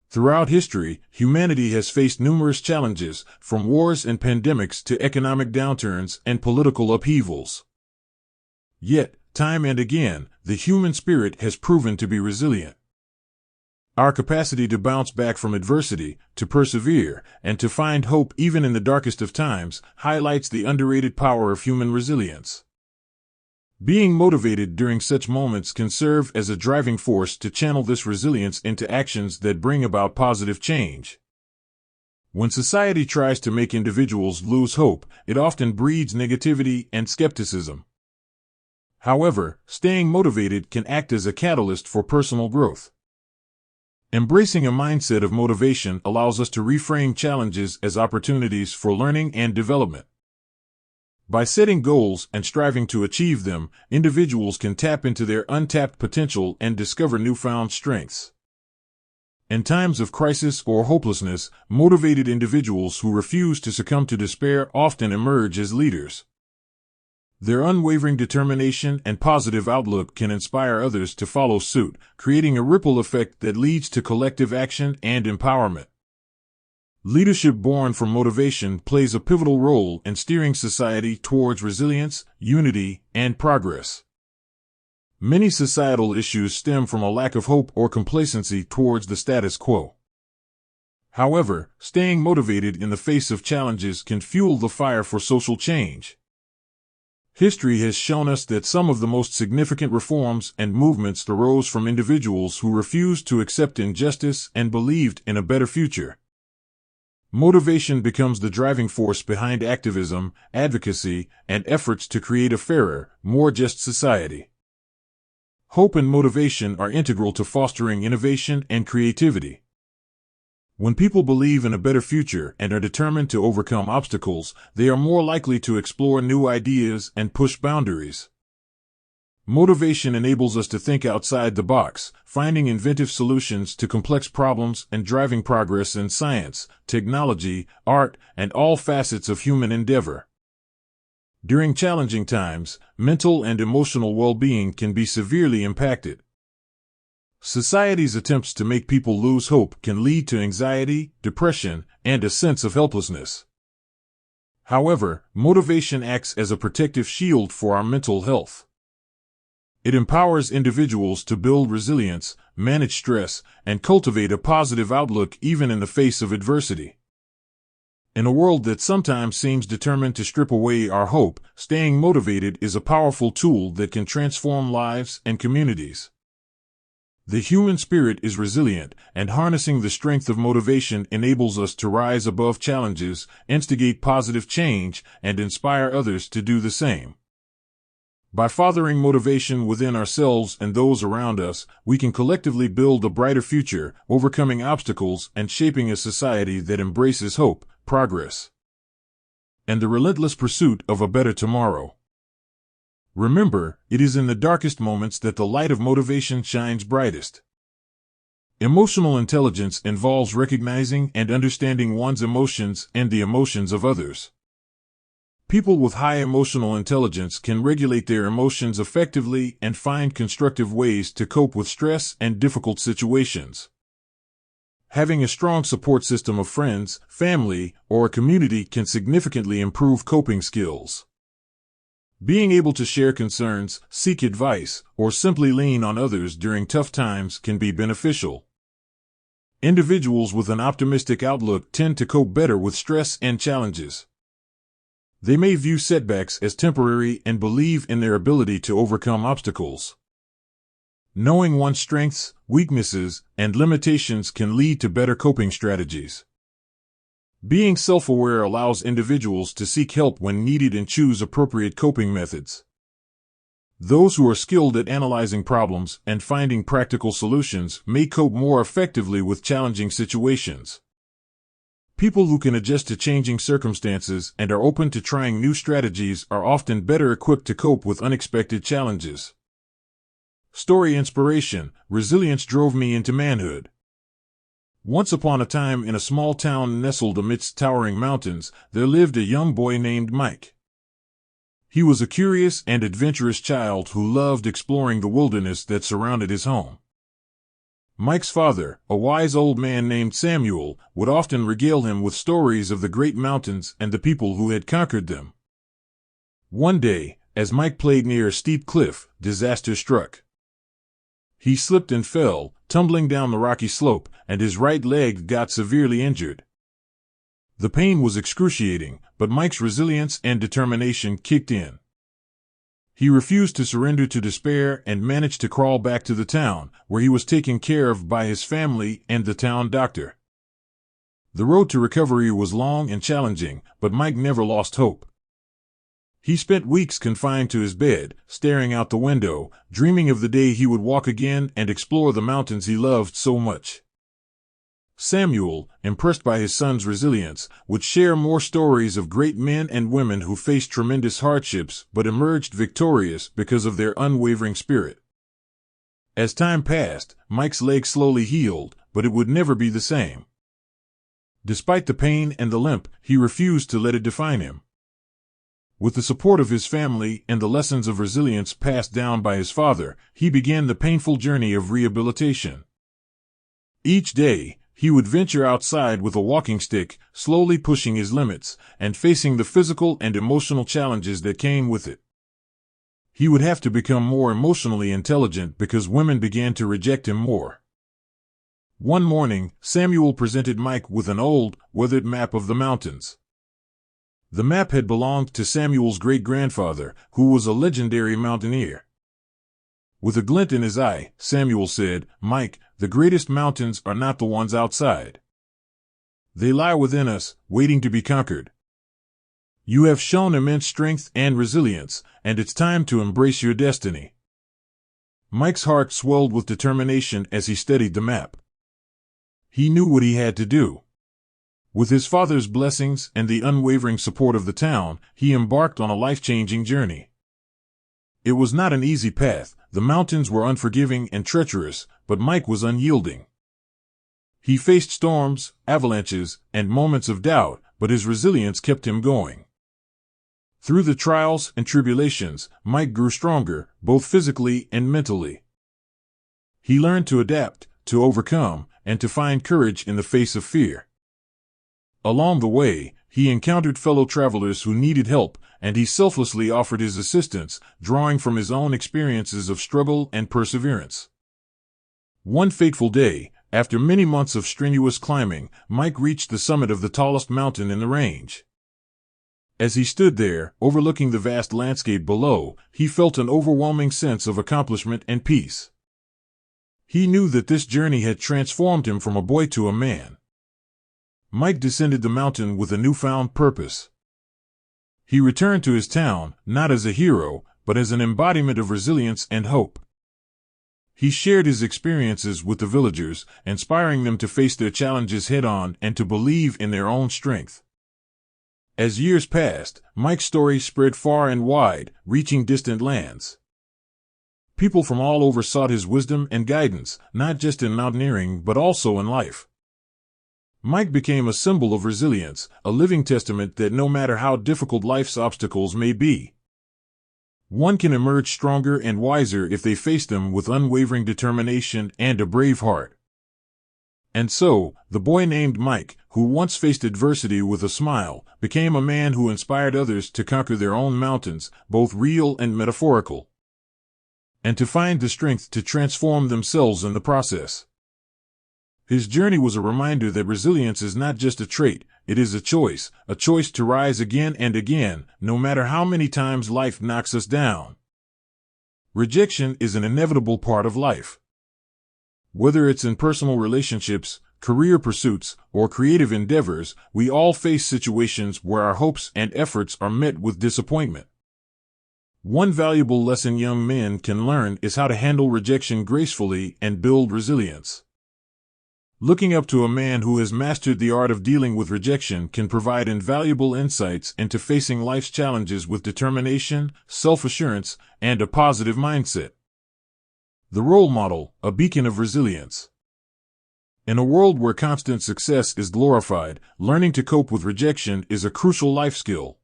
Throughout history, humanity has faced numerous challenges, from wars and pandemics to economic downturns and political upheavals. Yet, time and again, the human spirit has proven to be resilient. Our capacity to bounce back from adversity, to persevere, and to find hope even in the darkest of times highlights the underrated power of human resilience. Being motivated during such moments can serve as a driving force to channel this resilience into actions that bring about positive change. When society tries to make individuals lose hope, it often breeds negativity and skepticism. However, staying motivated can act as a catalyst for personal growth. Embracing a mindset of motivation allows us to reframe challenges as opportunities for learning and development. By setting goals and striving to achieve them, individuals can tap into their untapped potential and discover newfound strengths. In times of crisis or hopelessness, motivated individuals who refuse to succumb to despair often emerge as leaders. Their unwavering determination and positive outlook can inspire others to follow suit, creating a ripple effect that leads to collective action and empowerment. Leadership born from motivation plays a pivotal role in steering society towards resilience, unity, and progress. Many societal issues stem from a lack of hope or complacency towards the status quo. However, staying motivated in the face of challenges can fuel the fire for social change. History has shown us that some of the most significant reforms and movements arose from individuals who refused to accept injustice and believed in a better future. Motivation becomes the driving force behind activism, advocacy, and efforts to create a fairer, more just society. Hope and motivation are integral to fostering innovation and creativity. When people believe in a better future and are determined to overcome obstacles, they are more likely to explore new ideas and push boundaries. Motivation enables us to think outside the box, finding inventive solutions to complex problems and driving progress in science, technology, art, and all facets of human endeavor. During challenging times, mental and emotional well-being can be severely impacted. Society's attempts to make people lose hope can lead to anxiety, depression, and a sense of helplessness. However, motivation acts as a protective shield for our mental health. It empowers individuals to build resilience, manage stress, and cultivate a positive outlook even in the face of adversity. In a world that sometimes seems determined to strip away our hope, staying motivated is a powerful tool that can transform lives and communities. The human spirit is resilient, and harnessing the strength of motivation enables us to rise above challenges, instigate positive change, and inspire others to do the same. By fostering motivation within ourselves and those around us, we can collectively build a brighter future, overcoming obstacles and shaping a society that embraces hope, progress, and the relentless pursuit of a better tomorrow. Remember, it is in the darkest moments that the light of motivation shines brightest. Emotional intelligence involves recognizing and understanding one's emotions and the emotions of others. People with high emotional intelligence can regulate their emotions effectively and find constructive ways to cope with stress and difficult situations. Having a strong support system of friends, family, or a community can significantly improve coping skills. Being able to share concerns, seek advice, or simply lean on others during tough times can be beneficial. Individuals with an optimistic outlook tend to cope better with stress and challenges. They may view setbacks as temporary and believe in their ability to overcome obstacles. Knowing one's strengths, weaknesses, and limitations can lead to better coping strategies. Being self-aware allows individuals to seek help when needed and choose appropriate coping methods. Those who are skilled at analyzing problems and finding practical solutions may cope more effectively with challenging situations. People who can adjust to changing circumstances and are open to trying new strategies are often better equipped to cope with unexpected challenges. Story inspiration: resilience drove me into manhood. Once upon a time, in a small town nestled amidst towering mountains, there lived a young boy named Mike. He was a curious and adventurous child who loved exploring the wilderness that surrounded his home. Mike's father, a wise old man named Samuel, would often regale him with stories of the great mountains and the people who had conquered them. One day, as Mike played near a steep cliff, disaster struck. He slipped and fell, tumbling down the rocky slope, and his right leg got severely injured. The pain was excruciating, but Mike's resilience and determination kicked in. He refused to surrender to despair and managed to crawl back to the town, where he was taken care of by his family and the town doctor. The road to recovery was long and challenging, but Mike never lost hope. He spent weeks confined to his bed, staring out the window, dreaming of the day he would walk again and explore the mountains he loved so much. Samuel, impressed by his son's resilience, would share more stories of great men and women who faced tremendous hardships but emerged victorious because of their unwavering spirit. As time passed, Mike's leg slowly healed, but it would never be the same. Despite the pain and the limp, he refused to let it define him. With the support of his family and the lessons of resilience passed down by his father, he began the painful journey of rehabilitation. Each day, he would venture outside with a walking stick, slowly pushing his limits and facing the physical and emotional challenges that came with it. He would have to become more emotionally intelligent because women began to reject him more. One morning, Samuel presented Mike with an old, weathered map of the mountains. The map had belonged to Samuel's great-grandfather, who was a legendary mountaineer. With a glint in his eye, Samuel said, "Mike, the greatest mountains are not the ones outside. They lie within us, waiting to be conquered. You have shown immense strength and resilience, and it's time to embrace your destiny." Mike's heart swelled with determination as he studied the map. He knew what he had to do. With his father's blessings and the unwavering support of the town, he embarked on a life-changing journey. It was not an easy path. The mountains were unforgiving and treacherous, but Mike was unyielding. He faced storms, avalanches, and moments of doubt, but his resilience kept him going. Through the trials and tribulations, Mike grew stronger, both physically and mentally. He learned to adapt, to overcome, and to find courage in the face of fear. Along the way, he encountered fellow travelers who needed help, and he selflessly offered his assistance, drawing from his own experiences of struggle and perseverance. One fateful day, after many months of strenuous climbing, Mike reached the summit of the tallest mountain in the range. As he stood there, overlooking the vast landscape below, he felt an overwhelming sense of accomplishment and peace. He knew that this journey had transformed him from a boy to a man. Mike descended the mountain with a newfound purpose. He returned to his town, not as a hero, but as an embodiment of resilience and hope. He shared his experiences with the villagers, inspiring them to face their challenges head-on and to believe in their own strength. As years passed, Mike's story spread far and wide, reaching distant lands. People from all over sought his wisdom and guidance, not just in mountaineering but also in life. Mike became a symbol of resilience, a living testament that no matter how difficult life's obstacles may be, one can emerge stronger and wiser if they face them with unwavering determination and a brave heart. And so, the boy named Mike, who once faced adversity with a smile, became a man who inspired others to conquer their own mountains, both real and metaphorical, and to find the strength to transform themselves in the process. His journey was a reminder that resilience is not just a trait, it is a choice to rise again and again, no matter how many times life knocks us down. Rejection is an inevitable part of life. Whether it's in personal relationships, career pursuits, or creative endeavors, we all face situations where our hopes and efforts are met with disappointment. One valuable lesson young men can learn is how to handle rejection gracefully and build resilience. Looking up to a man who has mastered the art of dealing with rejection can provide invaluable insights into facing life's challenges with determination, self-assurance, and a positive mindset. The role model, a beacon of resilience. In a world where constant success is glorified, learning to cope with rejection is a crucial life skill.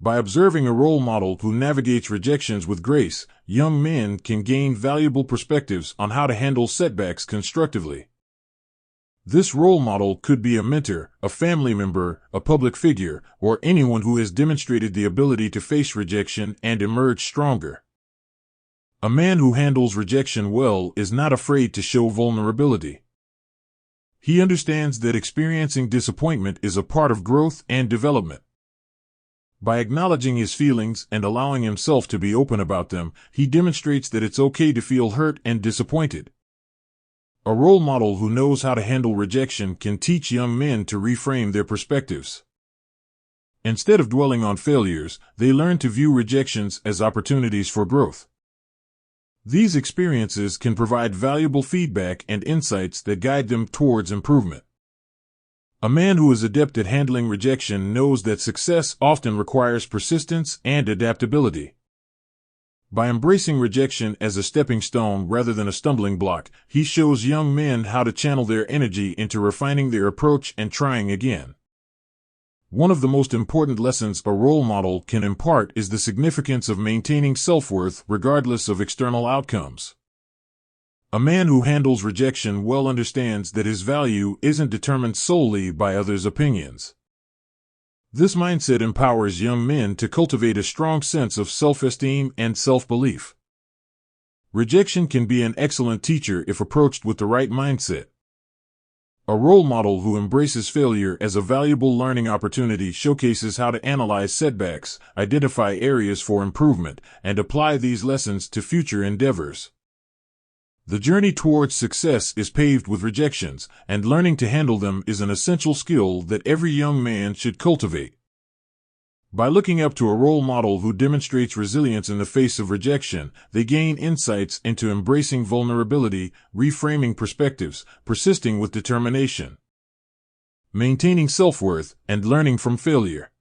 By observing a role model who navigates rejections with grace, young men can gain valuable perspectives on how to handle setbacks constructively. This role model could be a mentor, a family member, a public figure, or anyone who has demonstrated the ability to face rejection and emerge stronger. A man who handles rejection well is not afraid to show vulnerability. He understands that experiencing disappointment is a part of growth and development. By acknowledging his feelings and allowing himself to be open about them, he demonstrates that it's okay to feel hurt and disappointed. A role model who knows how to handle rejection can teach young men to reframe their perspectives. Instead of dwelling on failures, they learn to view rejections as opportunities for growth. These experiences can provide valuable feedback and insights that guide them towards improvement. A man who is adept at handling rejection knows that success often requires persistence and adaptability. By embracing rejection as a stepping stone rather than a stumbling block, he shows young men how to channel their energy into refining their approach and trying again. One of the most important lessons a role model can impart is the significance of maintaining self-worth regardless of external outcomes. A man who handles rejection well understands that his value isn't determined solely by others' opinions. This mindset empowers young men to cultivate a strong sense of self-esteem and self-belief. Rejection can be an excellent teacher if approached with the right mindset. A role model who embraces failure as a valuable learning opportunity showcases how to analyze setbacks, identify areas for improvement, and apply these lessons to future endeavors. The journey towards success is paved with rejections, and learning to handle them is an essential skill that every young man should cultivate. By looking up to a role model who demonstrates resilience in the face of rejection, they gain insights into embracing vulnerability, reframing perspectives, persisting with determination, maintaining self-worth, and learning from failure.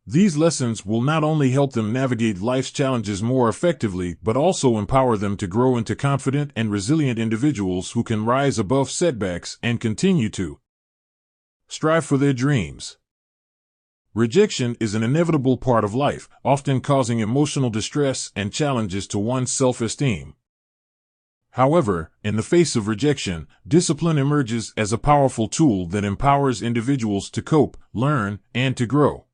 These lessons will not only help them navigate life's challenges more effectively, but also empower them to grow into confident and resilient individuals who can rise above setbacks and continue to strive for their dreams. Rejection is an inevitable part of life, often causing emotional distress and challenges to one's self-esteem. However, in the face of rejection, discipline emerges as a powerful tool that empowers individuals to cope, learn, and to grow.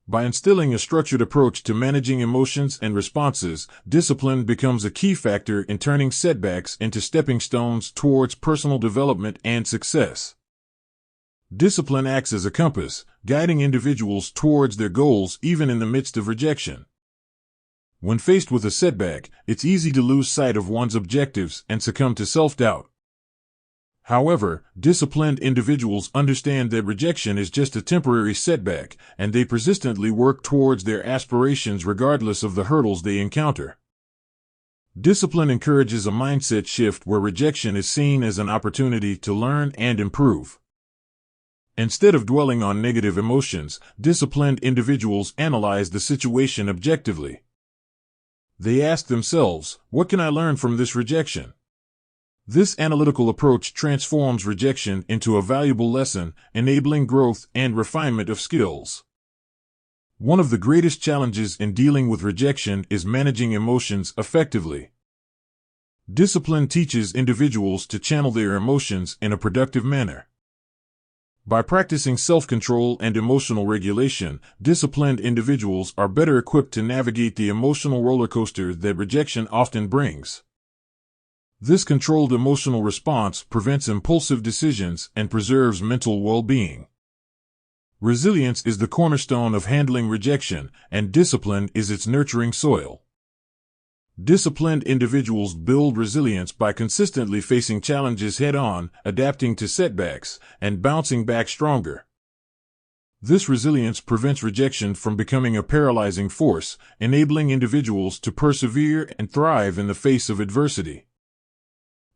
By instilling a structured approach to managing emotions and responses, discipline becomes a key factor in turning setbacks into stepping stones towards personal development and success. Discipline acts as a compass, guiding individuals towards their goals even in the midst of rejection. When faced with a setback, it's easy to lose sight of one's objectives and succumb to self-doubt. However, disciplined individuals understand that rejection is just a temporary setback, and they persistently work towards their aspirations regardless of the hurdles they encounter. Discipline encourages a mindset shift where rejection is seen as an opportunity to learn and improve. Instead of dwelling on negative emotions, disciplined individuals analyze the situation objectively. They ask themselves, what can I learn from this rejection? This analytical approach transforms rejection into a valuable lesson, enabling growth and refinement of skills. One of the greatest challenges in dealing with rejection is managing emotions effectively. Discipline teaches individuals to channel their emotions in a productive manner. By practicing self-control and emotional regulation, disciplined individuals are better equipped to navigate the emotional roller coaster that rejection often brings. This controlled emotional response prevents impulsive decisions and preserves mental well-being. Resilience is the cornerstone of handling rejection, and discipline is its nurturing soil. Disciplined individuals build resilience by consistently facing challenges head-on, adapting to setbacks, and bouncing back stronger. This resilience prevents rejection from becoming a paralyzing force, enabling individuals to persevere and thrive in the face of adversity.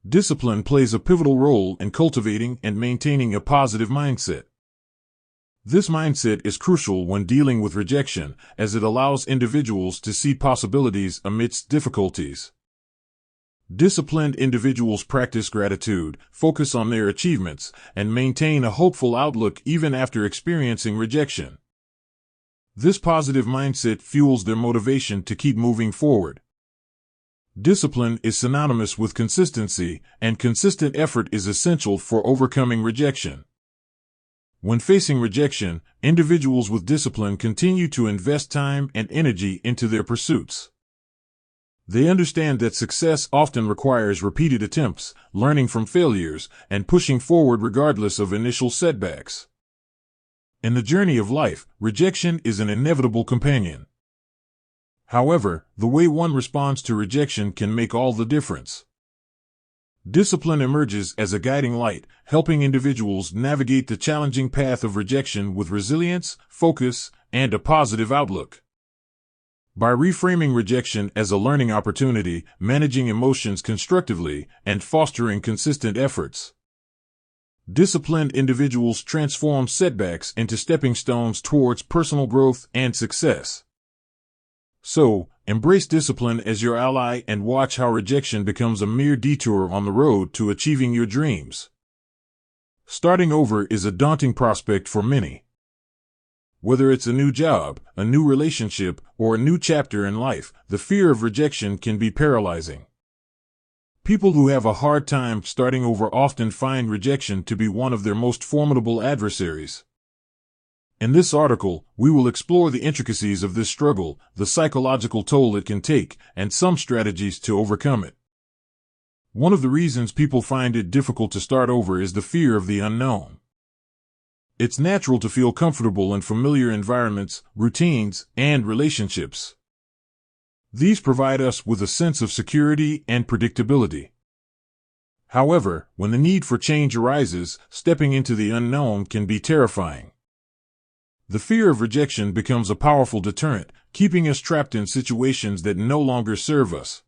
Discipline plays a pivotal role in cultivating and maintaining a positive mindset. This mindset is crucial when dealing with rejection, as it allows individuals to see possibilities amidst difficulties. Disciplined individuals practice gratitude, focus on their achievements, and maintain a hopeful outlook even after experiencing rejection. This positive mindset fuels their motivation to keep moving forward. Discipline is synonymous with consistency, and consistent effort is essential for overcoming rejection. When facing rejection, individuals with discipline continue to invest time and energy into their pursuits. They understand that success often requires repeated attempts, learning from failures, and pushing forward regardless of initial setbacks. In the journey of life, rejection is an inevitable companion. However, the way one responds to rejection can make all the difference. Discipline emerges as a guiding light, helping individuals navigate the challenging path of rejection with resilience, focus, and a positive outlook. By reframing rejection as a learning opportunity, managing emotions constructively, and fostering consistent efforts, disciplined individuals transform setbacks into stepping stones towards personal growth and success. So, embrace discipline as your ally and watch how rejection becomes a mere detour on the road to achieving your dreams. Starting over is a daunting prospect for many. Whether it's a new job, a new relationship, or a new chapter in life, the fear of rejection can be paralyzing. People who have a hard time starting over often find rejection to be one of their most formidable adversaries. In this article, we will explore the intricacies of this struggle, the psychological toll it can take, and some strategies to overcome it. One of the reasons people find it difficult to start over is the fear of the unknown. It's natural to feel comfortable in familiar environments, routines, and relationships. These provide us with a sense of security and predictability. However, when the need for change arises, stepping into the unknown can be terrifying. The fear of rejection becomes a powerful deterrent, keeping us trapped in situations that no longer serve us.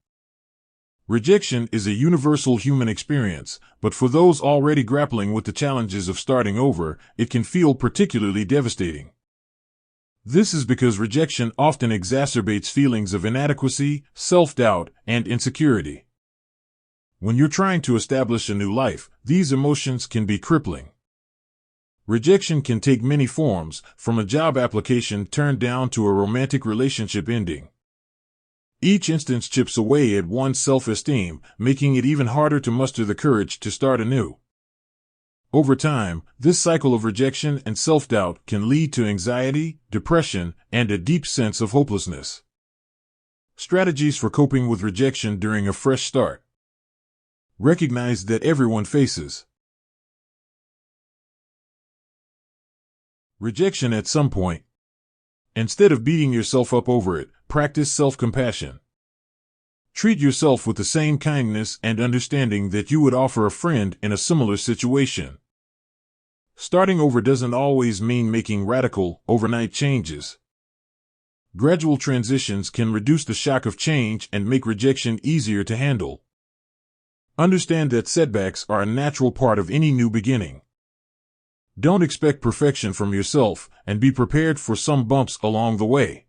Rejection is a universal human experience, but for those already grappling with the challenges of starting over, it can feel particularly devastating. This is because rejection often exacerbates feelings of inadequacy, self-doubt, and insecurity. When you're trying to establish a new life, these emotions can be crippling. Rejection can take many forms, from a job application turned down to a romantic relationship ending. Each instance chips away at one's self-esteem, making it even harder to muster the courage to start anew. Over time, this cycle of rejection and self-doubt can lead to anxiety, depression, and a deep sense of hopelessness. Strategies for coping with rejection during a fresh start. Recognize that everyone faces rejection at some point. Instead of beating yourself up over it, practice self-compassion. Treat yourself with the same kindness and understanding that you would offer a friend in a similar situation. Starting over doesn't always mean making radical, overnight changes. Gradual transitions can reduce the shock of change and make rejection easier to handle. Understand that setbacks are a natural part of any new beginning. Don't expect perfection from yourself, and be prepared for some bumps along the way.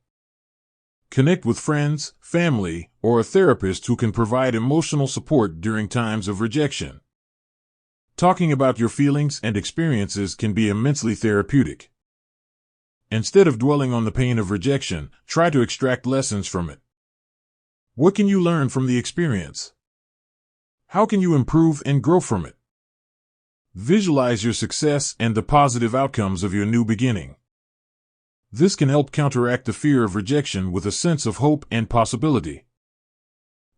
Connect with friends, family, or a therapist who can provide emotional support during times of rejection. Talking about your feelings and experiences can be immensely therapeutic. Instead of dwelling on the pain of rejection, try to extract lessons from it. What can you learn from the experience? How can you improve and grow from it? Visualize your success and the positive outcomes of your new beginning. This can help counteract the fear of rejection with a sense of hope and possibility.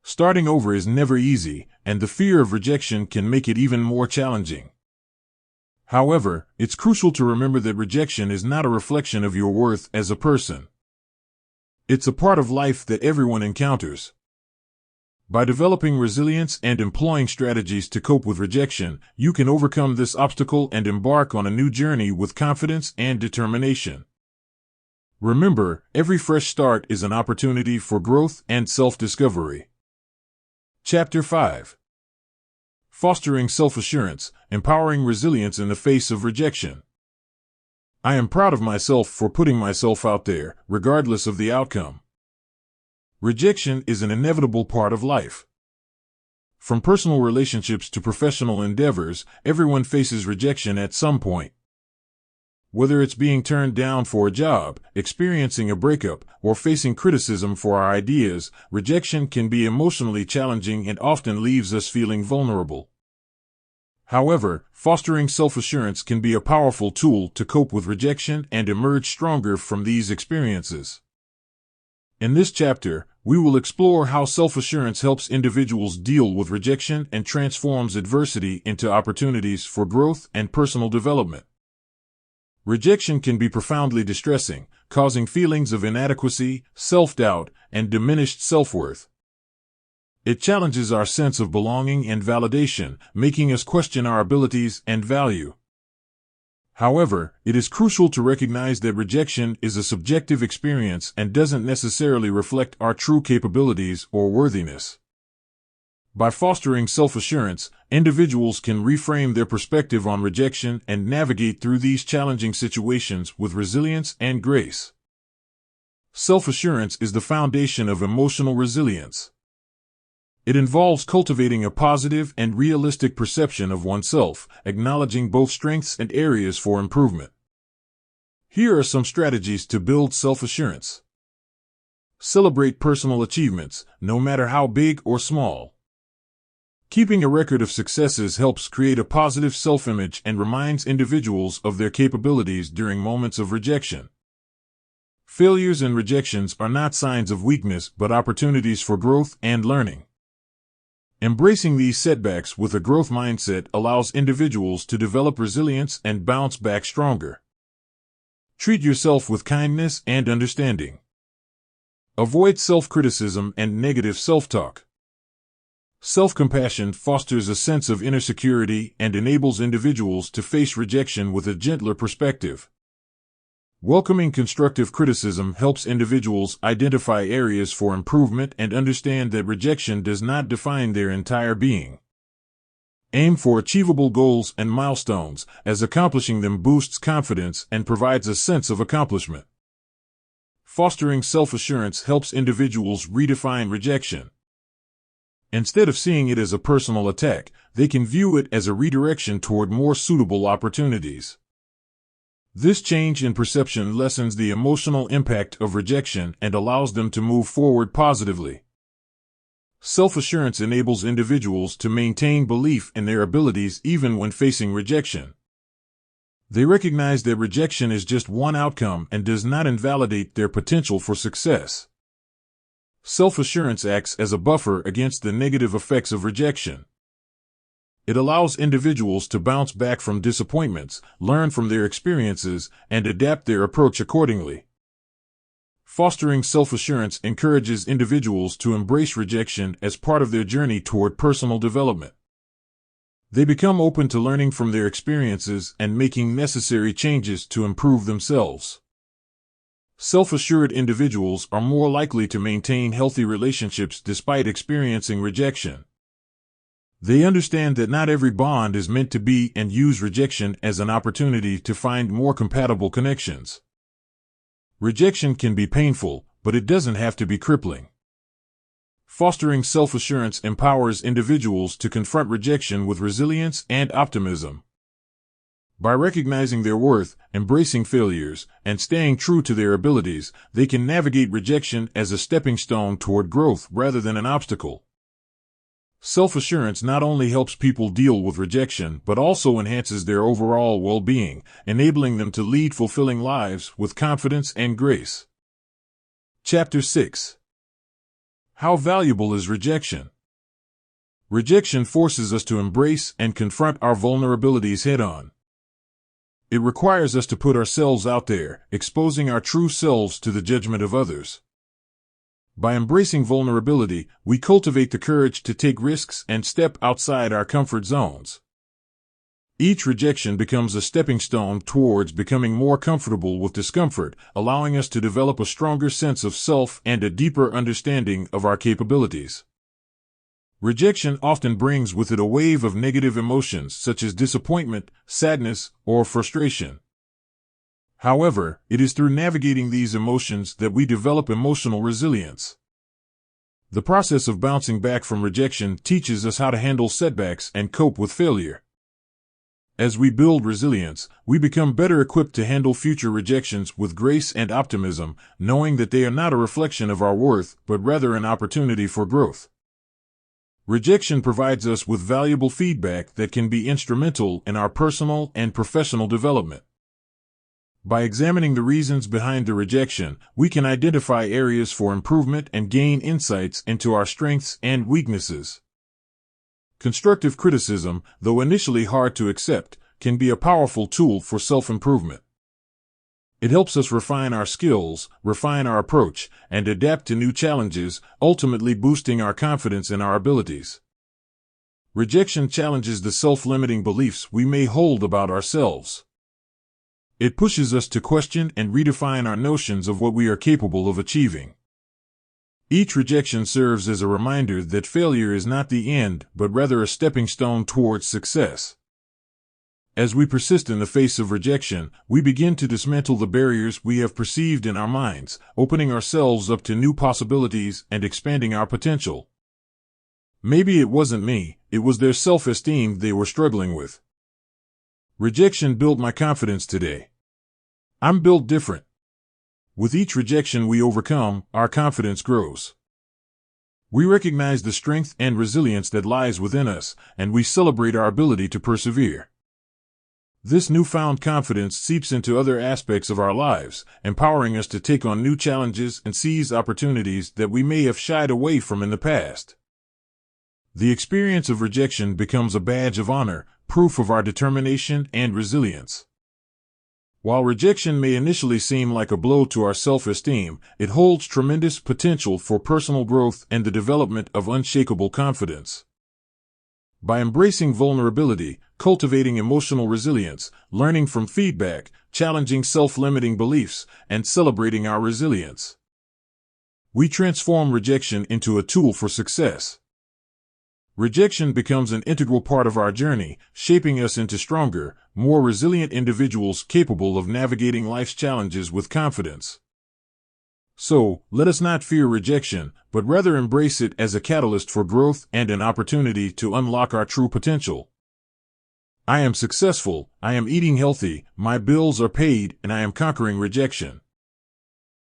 Starting over is never easy, and the fear of rejection can make it even more challenging. However, it's crucial to remember that rejection is not a reflection of your worth as a person. It's a part of life that everyone encounters. By developing resilience and employing strategies to cope with rejection, you can overcome this obstacle and embark on a new journey with confidence and determination. Remember, every fresh start is an opportunity for growth and self-discovery. Chapter 5. Fostering Self-Assurance, Empowering Resilience in the Face of Rejection. I am proud of myself for putting myself out there, regardless of the outcome. Rejection is an inevitable part of life. From personal relationships to professional endeavors, everyone faces rejection at some point. Whether it's being turned down for a job, experiencing a breakup, or facing criticism for our ideas, rejection can be emotionally challenging and often leaves us feeling vulnerable. However, fostering self-assurance can be a powerful tool to cope with rejection and emerge stronger from these experiences. In this chapter, we will explore how self-assurance helps individuals deal with rejection and transforms adversity into opportunities for growth and personal development. Rejection can be profoundly distressing, causing feelings of inadequacy, self-doubt, and diminished self-worth. It challenges our sense of belonging and validation, making us question our abilities and value. However, it is crucial to recognize that rejection is a subjective experience and doesn't necessarily reflect our true capabilities or worthiness. By fostering self-assurance, individuals can reframe their perspective on rejection and navigate through these challenging situations with resilience and grace. Self-assurance is the foundation of emotional resilience. It involves cultivating a positive and realistic perception of oneself, acknowledging both strengths and areas for improvement. Here are some strategies to build self-assurance. Celebrate personal achievements, no matter how big or small. Keeping a record of successes helps create a positive self-image and reminds individuals of their capabilities during moments of rejection. Failures and rejections are not signs of weakness but opportunities for growth and learning. Embracing these setbacks with a growth mindset allows individuals to develop resilience and bounce back stronger. Treat yourself with kindness and understanding. Avoid self-criticism and negative self-talk. Self-compassion fosters a sense of inner security and enables individuals to face rejection with a gentler perspective. Welcoming constructive criticism helps individuals identify areas for improvement and understand that rejection does not define their entire being. Aim for achievable goals and milestones, as accomplishing them boosts confidence and provides a sense of accomplishment. Fostering self-assurance helps individuals redefine rejection. Instead of seeing it as a personal attack, they can view it as a redirection toward more suitable opportunities. This change in perception lessens the emotional impact of rejection and allows them to move forward positively. Self-assurance enables individuals to maintain belief in their abilities even when facing rejection. They recognize that rejection is just one outcome and does not invalidate their potential for success. Self-assurance acts as a buffer against the negative effects of rejection. It allows individuals to bounce back from disappointments, learn from their experiences, and adapt their approach accordingly. Fostering self-assurance encourages individuals to embrace rejection as part of their journey toward personal development. They become open to learning from their experiences and making necessary changes to improve themselves. Self-assured individuals are more likely to maintain healthy relationships despite experiencing rejection. They understand that not every bond is meant to be and use rejection as an opportunity to find more compatible connections. Rejection can be painful, but it doesn't have to be crippling. Fostering self-assurance empowers individuals to confront rejection with resilience and optimism. By recognizing their worth, embracing failures, and staying true to their abilities, they can navigate rejection as a stepping stone toward growth rather than an obstacle. Self-assurance not only helps people deal with rejection, but also enhances their overall well-being, enabling them to lead fulfilling lives with confidence and grace. Chapter 6. How valuable is rejection? Rejection forces us to embrace and confront our vulnerabilities head-on. It requires us to put ourselves out there, exposing our true selves to the judgment of others. By embracing vulnerability, we cultivate the courage to take risks and step outside our comfort zones. Each rejection becomes a stepping stone towards becoming more comfortable with discomfort, allowing us to develop a stronger sense of self and a deeper understanding of our capabilities. Rejection often brings with it a wave of negative emotions such as disappointment, sadness, or frustration. However, it is through navigating these emotions that we develop emotional resilience. The process of bouncing back from rejection teaches us how to handle setbacks and cope with failure. As we build resilience, we become better equipped to handle future rejections with grace and optimism, knowing that they are not a reflection of our worth, but rather an opportunity for growth. Rejection provides us with valuable feedback that can be instrumental in our personal and professional development. By examining the reasons behind the rejection, we can identify areas for improvement and gain insights into our strengths and weaknesses. Constructive criticism, though initially hard to accept, can be a powerful tool for self-improvement. It helps us refine our skills, refine our approach, and adapt to new challenges, ultimately boosting our confidence in our abilities. Rejection challenges the self-limiting beliefs we may hold about ourselves. It pushes us to question and redefine our notions of what we are capable of achieving. Each rejection serves as a reminder that failure is not the end, but rather a stepping stone towards success. As we persist in the face of rejection, we begin to dismantle the barriers we have perceived in our minds, opening ourselves up to new possibilities and expanding our potential. Maybe it wasn't me, it was their self-esteem they were struggling with. Rejection built my confidence today. I'm built different. With each rejection we overcome, our confidence grows. We recognize the strength and resilience that lies within us, and we celebrate our ability to persevere. This newfound confidence seeps into other aspects of our lives, empowering us to take on new challenges and seize opportunities that we may have shied away from in the past. The experience of rejection becomes a badge of honor, proof of our determination and resilience. While rejection may initially seem like a blow to our self-esteem, it holds tremendous potential for personal growth and the development of unshakable confidence. By embracing vulnerability, cultivating emotional resilience, learning from feedback, challenging self-limiting beliefs, and celebrating our resilience, we transform rejection into a tool for success. Rejection becomes an integral part of our journey, shaping us into stronger, more resilient individuals capable of navigating life's challenges with confidence. So, let us not fear rejection, but rather embrace it as a catalyst for growth and an opportunity to unlock our true potential. I am successful, I am eating healthy, my bills are paid, and I am conquering rejection.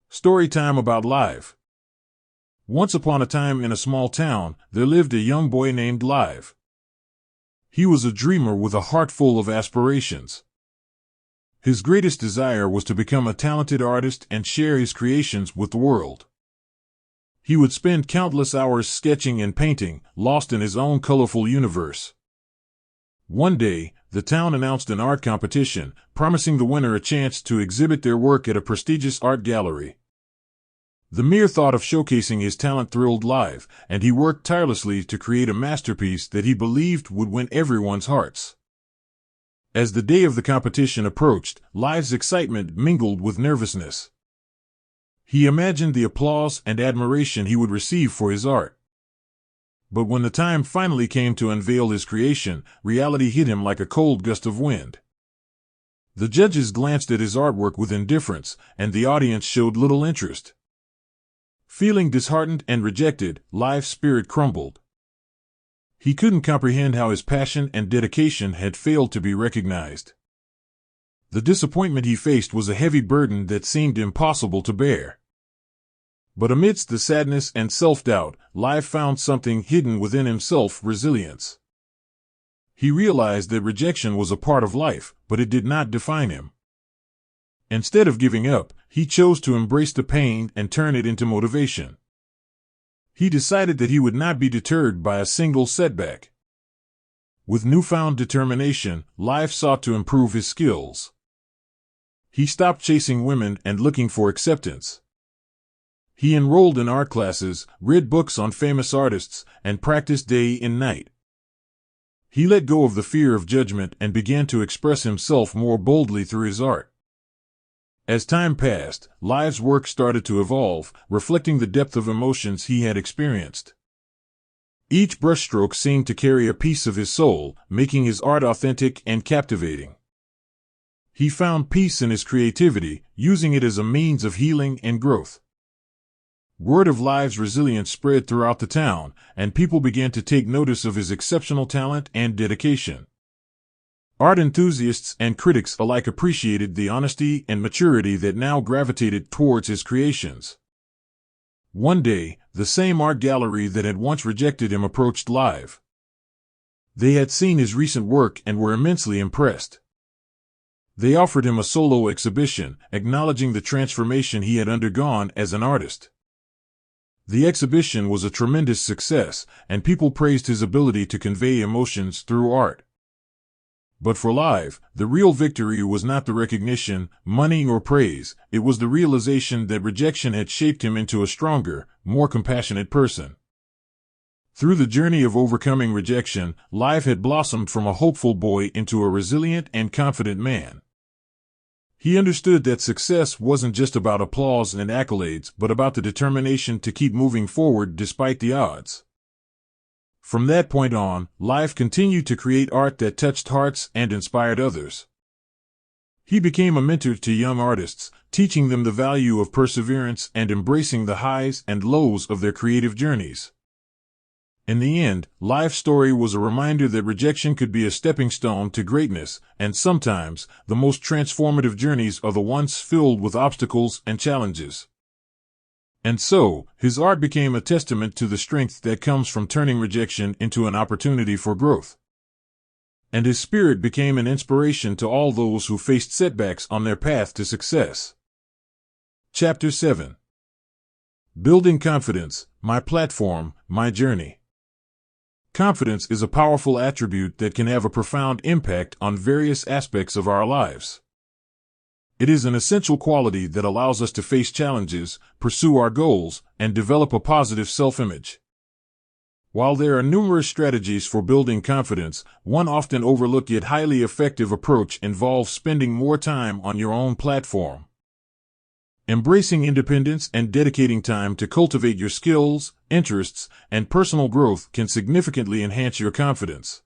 Story time about Live. Once upon a time in a small town, there lived a young boy named Live. He was a dreamer with a heart full of aspirations. His greatest desire was to become a talented artist and share his creations with the world. He would spend countless hours sketching and painting, lost in his own colorful universe. One day, the town announced an art competition, promising the winner a chance to exhibit their work at a prestigious art gallery. The mere thought of showcasing his talent thrilled Live, and he worked tirelessly to create a masterpiece that he believed would win everyone's hearts. As the day of the competition approached, Live's excitement mingled with nervousness. He imagined the applause and admiration he would receive for his art. But when the time finally came to unveil his creation, reality hit him like a cold gust of wind. The judges glanced at his artwork with indifference, and the audience showed little interest. Feeling disheartened and rejected, Live's spirit crumbled. He couldn't comprehend how his passion and dedication had failed to be recognized. The disappointment he faced was a heavy burden that seemed impossible to bear. But amidst the sadness and self-doubt, Live found something hidden within himself: resilience. He realized that rejection was a part of life, but it did not define him. Instead of giving up, he chose to embrace the pain and turn it into motivation. He decided that he would not be deterred by a single setback. With newfound determination, Live sought to improve his skills. He stopped chasing women and looking for acceptance. He enrolled in art classes, read books on famous artists, and practiced day and night. He let go of the fear of judgment and began to express himself more boldly through his art. As time passed, Live's work started to evolve, reflecting the depth of emotions he had experienced. Each brushstroke seemed to carry a piece of his soul, making his art authentic and captivating. He found peace in his creativity, using it as a means of healing and growth. Word of Live's resilience spread throughout the town, and people began to take notice of his exceptional talent and dedication. Art enthusiasts and critics alike appreciated the honesty and maturity that now gravitated towards his creations. One day, the same art gallery that had once rejected him approached Live. They had seen his recent work and were immensely impressed. They offered him a solo exhibition, acknowledging the transformation he had undergone as an artist. The exhibition was a tremendous success, and people praised his ability to convey emotions through art. But for Live, the real victory was not the recognition, money, or praise. It was the realization that rejection had shaped him into a stronger, more compassionate person. Through the journey of overcoming rejection, Live had blossomed from a hopeful boy into a resilient and confident man. He understood that success wasn't just about applause and accolades, but about the determination to keep moving forward despite the odds. From that point on, Live continued to create art that touched hearts and inspired others. He became a mentor to young artists, teaching them the value of perseverance and embracing the highs and lows of their creative journeys. In the end, Live's story was a reminder that rejection could be a stepping stone to greatness, and sometimes, the most transformative journeys are the ones filled with obstacles and challenges. And so, his art became a testament to the strength that comes from turning rejection into an opportunity for growth. And his spirit became an inspiration to all those who faced setbacks on their path to success. Chapter 7. Building Confidence, My Platform, My Journey. Confidence is a powerful attribute that can have a profound impact on various aspects of our lives. It is an essential quality that allows us to face challenges, pursue our goals, and develop a positive self-image. While there are numerous strategies for building confidence, one often overlooked yet highly effective approach involves spending more time on your own platform. Embracing independence and dedicating time to cultivate your skills, interests, and personal growth can significantly enhance your confidence.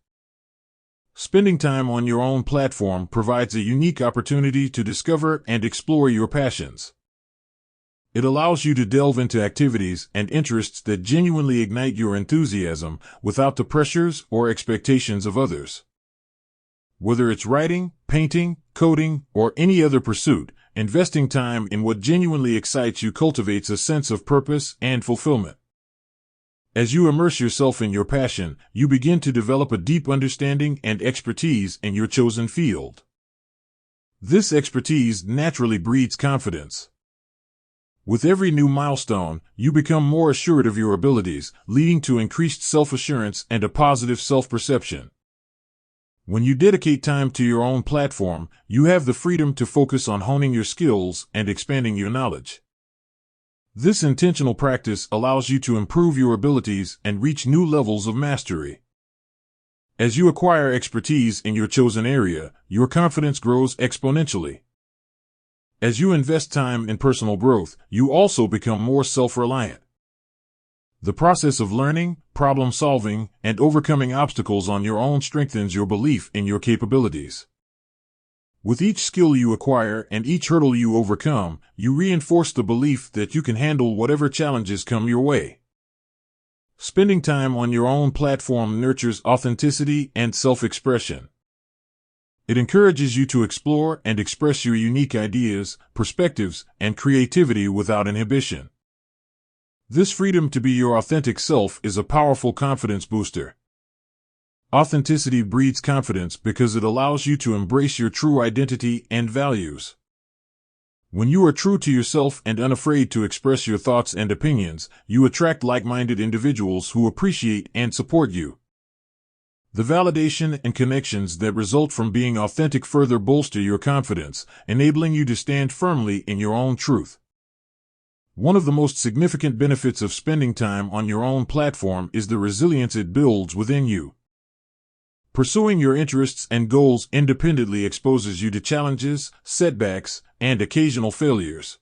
Spending time on your own platform provides a unique opportunity to discover and explore your passions. It allows you to delve into activities and interests that genuinely ignite your enthusiasm without the pressures or expectations of others. Whether it's writing, painting, coding, or any other pursuit, investing time in what genuinely excites you cultivates a sense of purpose and fulfillment. As you immerse yourself in your passion, you begin to develop a deep understanding and expertise in your chosen field. This expertise naturally breeds confidence. With every new milestone, you become more assured of your abilities, leading to increased self-assurance and a positive self-perception. When you dedicate time to your own platform, you have the freedom to focus on honing your skills and expanding your knowledge. This intentional practice allows you to improve your abilities and reach new levels of mastery. As you acquire expertise in your chosen area, your confidence grows exponentially. As you invest time in personal growth, you also become more self-reliant. The process of learning, problem-solving, and overcoming obstacles on your own strengthens your belief in your capabilities. With each skill you acquire and each hurdle you overcome, you reinforce the belief that you can handle whatever challenges come your way. Spending time on your own platform nurtures authenticity and self-expression. It encourages you to explore and express your unique ideas, perspectives, and creativity without inhibition. This freedom to be your authentic self is a powerful confidence booster. Authenticity breeds confidence because it allows you to embrace your true identity and values. When you are true to yourself and unafraid to express your thoughts and opinions, you attract like-minded individuals who appreciate and support you. The validation and connections that result from being authentic further bolster your confidence, enabling you to stand firmly in your own truth. One of the most significant benefits of spending time on your own platform is the resilience it builds within you. Pursuing your interests and goals independently exposes you to challenges, setbacks, and occasional failures.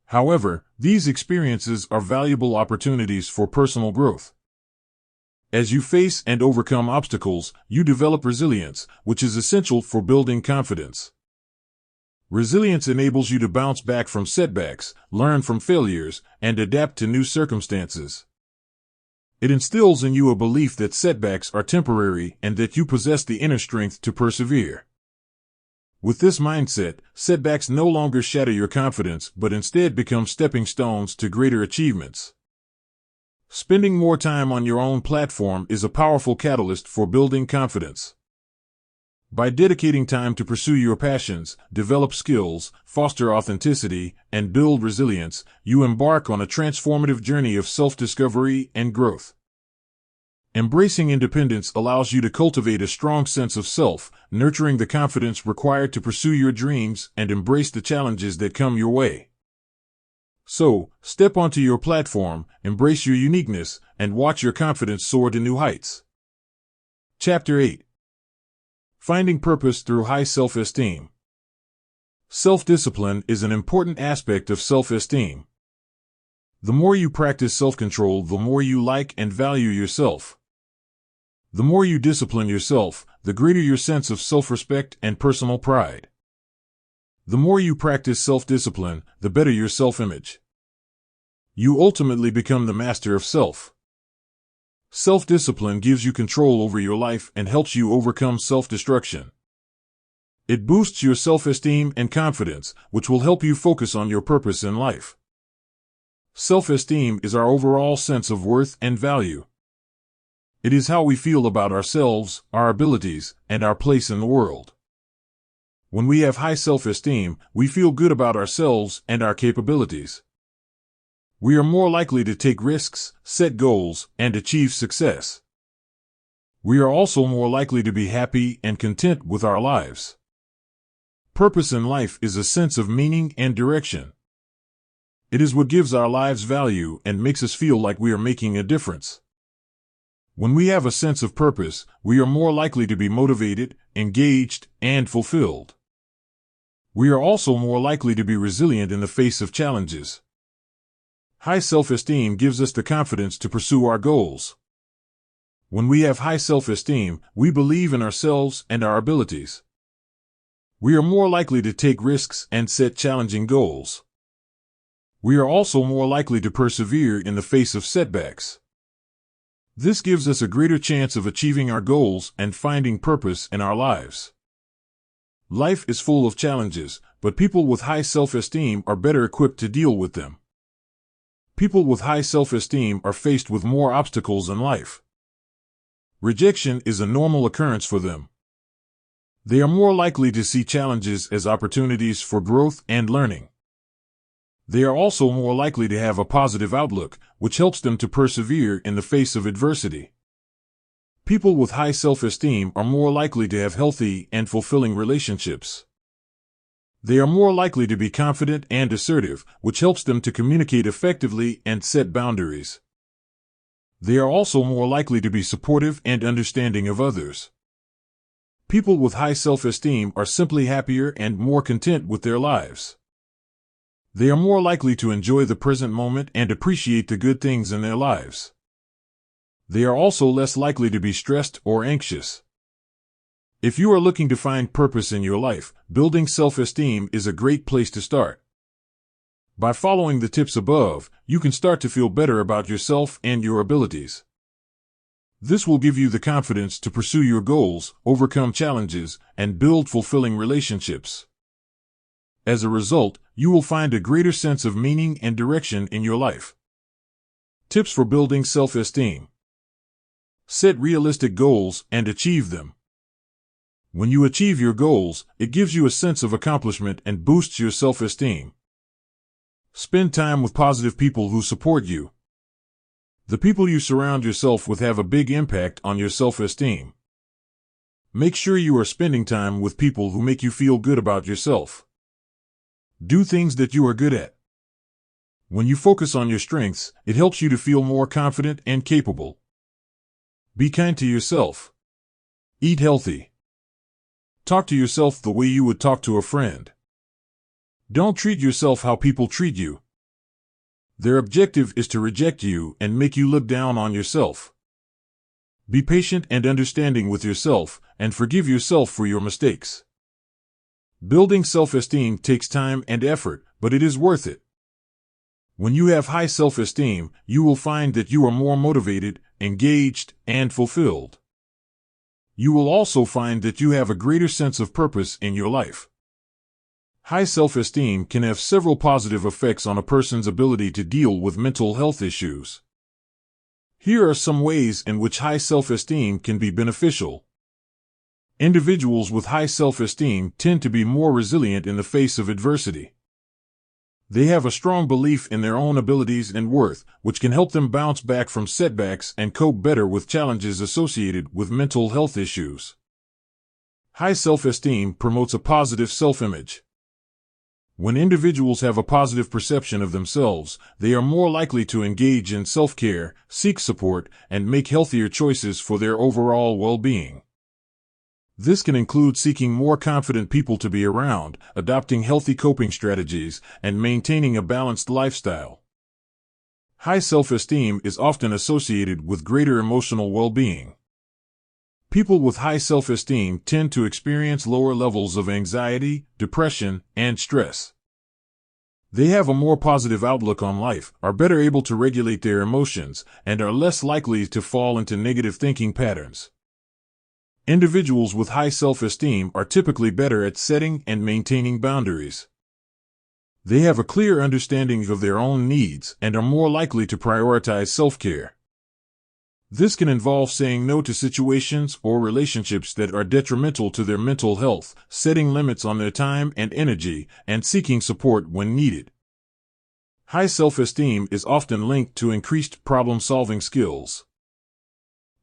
However, these experiences are valuable opportunities for personal growth. As you face and overcome obstacles, you develop resilience, which is essential for building confidence. Resilience enables you to bounce back from setbacks, learn from failures, and adapt to new circumstances. It instills in you a belief that setbacks are temporary and that you possess the inner strength to persevere. With this mindset, setbacks no longer shatter your confidence but instead become stepping stones to greater achievements. Spending more time on your own platform is a powerful catalyst for building confidence. By dedicating time to pursue your passions, develop skills, foster authenticity, and build resilience, you embark on a transformative journey of self-discovery and growth. Embracing independence allows you to cultivate a strong sense of self, nurturing the confidence required to pursue your dreams and embrace the challenges that come your way. So, step onto your platform, embrace your uniqueness, and watch your confidence soar to new heights. Chapter 8. Finding purpose through high self-esteem. Self-discipline is an important aspect of self-esteem. The more you practice self-control, the more you like and value yourself. The more you discipline yourself, the greater your sense of self-respect and personal pride. The more you practice self-discipline, the better your self-image. You ultimately become the master of self. Self-discipline gives you control over your life and helps you overcome self-destruction. It boosts your self-esteem and confidence, which will help you focus on your purpose in life. Self-esteem is our overall sense of worth and value. It is how we feel about ourselves, our abilities, and our place in the world. When we have high self-esteem, we feel good about ourselves and our capabilities. We are more likely to take risks, set goals, and achieve success. We are also more likely to be happy and content with our lives. Purpose in life is a sense of meaning and direction. It is what gives our lives value and makes us feel like we are making a difference. When we have a sense of purpose, we are more likely to be motivated, engaged, and fulfilled. We are also more likely to be resilient in the face of challenges. High self-esteem gives us the confidence to pursue our goals. When we have high self-esteem, we believe in ourselves and our abilities. We are more likely to take risks and set challenging goals. We are also more likely to persevere in the face of setbacks. This gives us a greater chance of achieving our goals and finding purpose in our lives. Life is full of challenges, but people with high self-esteem are better equipped to deal with them. People with high self-esteem are faced with more obstacles in life. Rejection is a normal occurrence for them. They are more likely to see challenges as opportunities for growth and learning. They are also more likely to have a positive outlook, which helps them to persevere in the face of adversity. People with high self-esteem are more likely to have healthy and fulfilling relationships. They are more likely to be confident and assertive, which helps them to communicate effectively and set boundaries. They are also more likely to be supportive and understanding of others. People with high self-esteem are simply happier and more content with their lives. They are more likely to enjoy the present moment and appreciate the good things in their lives. They are also less likely to be stressed or anxious. If you are looking to find purpose in your life, building self-esteem is a great place to start. By following the tips above, you can start to feel better about yourself and your abilities. This will give you the confidence to pursue your goals, overcome challenges, and build fulfilling relationships. As a result, you will find a greater sense of meaning and direction in your life. Tips for building self-esteem. Set realistic goals and achieve them. When you achieve your goals, it gives you a sense of accomplishment and boosts your self-esteem. Spend time with positive people who support you. The people you surround yourself with have a big impact on your self-esteem. Make sure you are spending time with people who make you feel good about yourself. Do things that you are good at. When you focus on your strengths, it helps you to feel more confident and capable. Be kind to yourself. Eat healthy. Talk to yourself the way you would talk to a friend. Don't treat yourself how people treat you. Their objective is to reject you and make you look down on yourself. Be patient and understanding with yourself, and forgive yourself for your mistakes. Building self-esteem takes time and effort, but it is worth it. When you have high self-esteem, you will find that you are more motivated, engaged, and fulfilled. You will also find that you have a greater sense of purpose in your life. High self-esteem can have several positive effects on a person's ability to deal with mental health issues. Here are some ways in which high self-esteem can be beneficial. Individuals with high self-esteem tend to be more resilient in the face of adversity. They have a strong belief in their own abilities and worth, which can help them bounce back from setbacks and cope better with challenges associated with mental health issues. High self-esteem promotes a positive self-image. When individuals have a positive perception of themselves, they are more likely to engage in self-care, seek support, and make healthier choices for their overall well-being. This can include seeking more confident people to be around, adopting healthy coping strategies, and maintaining a balanced lifestyle. High self-esteem is often associated with greater emotional well-being. People with high self-esteem tend to experience lower levels of anxiety, depression, and stress. They have a more positive outlook on life, are better able to regulate their emotions, and are less likely to fall into negative thinking patterns. Individuals with high self-esteem are typically better at setting and maintaining boundaries. They have a clear understanding of their own needs and are more likely to prioritize self-care. This can involve saying no to situations or relationships that are detrimental to their mental health, setting limits on their time and energy, and seeking support when needed. High self-esteem is often linked to increased problem-solving skills.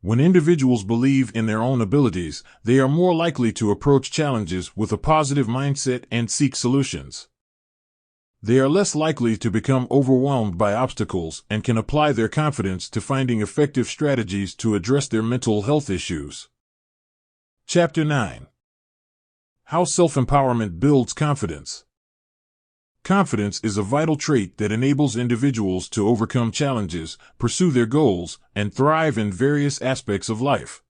When individuals believe in their own abilities, they are more likely to approach challenges with a positive mindset and seek solutions. They are less likely to become overwhelmed by obstacles and can apply their confidence to finding effective strategies to address their mental health issues. Chapter 9. How Self-Empowerment Builds Confidence. Confidence is a vital trait that enables individuals to overcome challenges, pursue their goals, and thrive in various aspects of life.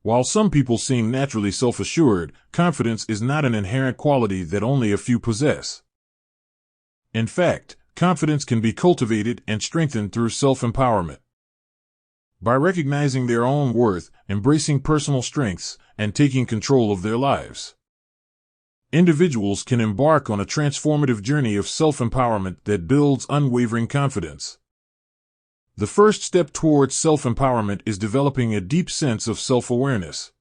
While some people seem naturally self-assured, confidence is not an inherent quality that only a few possess. In fact, confidence can be cultivated and strengthened through self-empowerment. By recognizing their own worth, embracing personal strengths, and taking control of their lives, individuals can embark on a transformative journey of self-empowerment that builds unwavering confidence. The first step towards self-empowerment is developing a deep sense of self-awareness.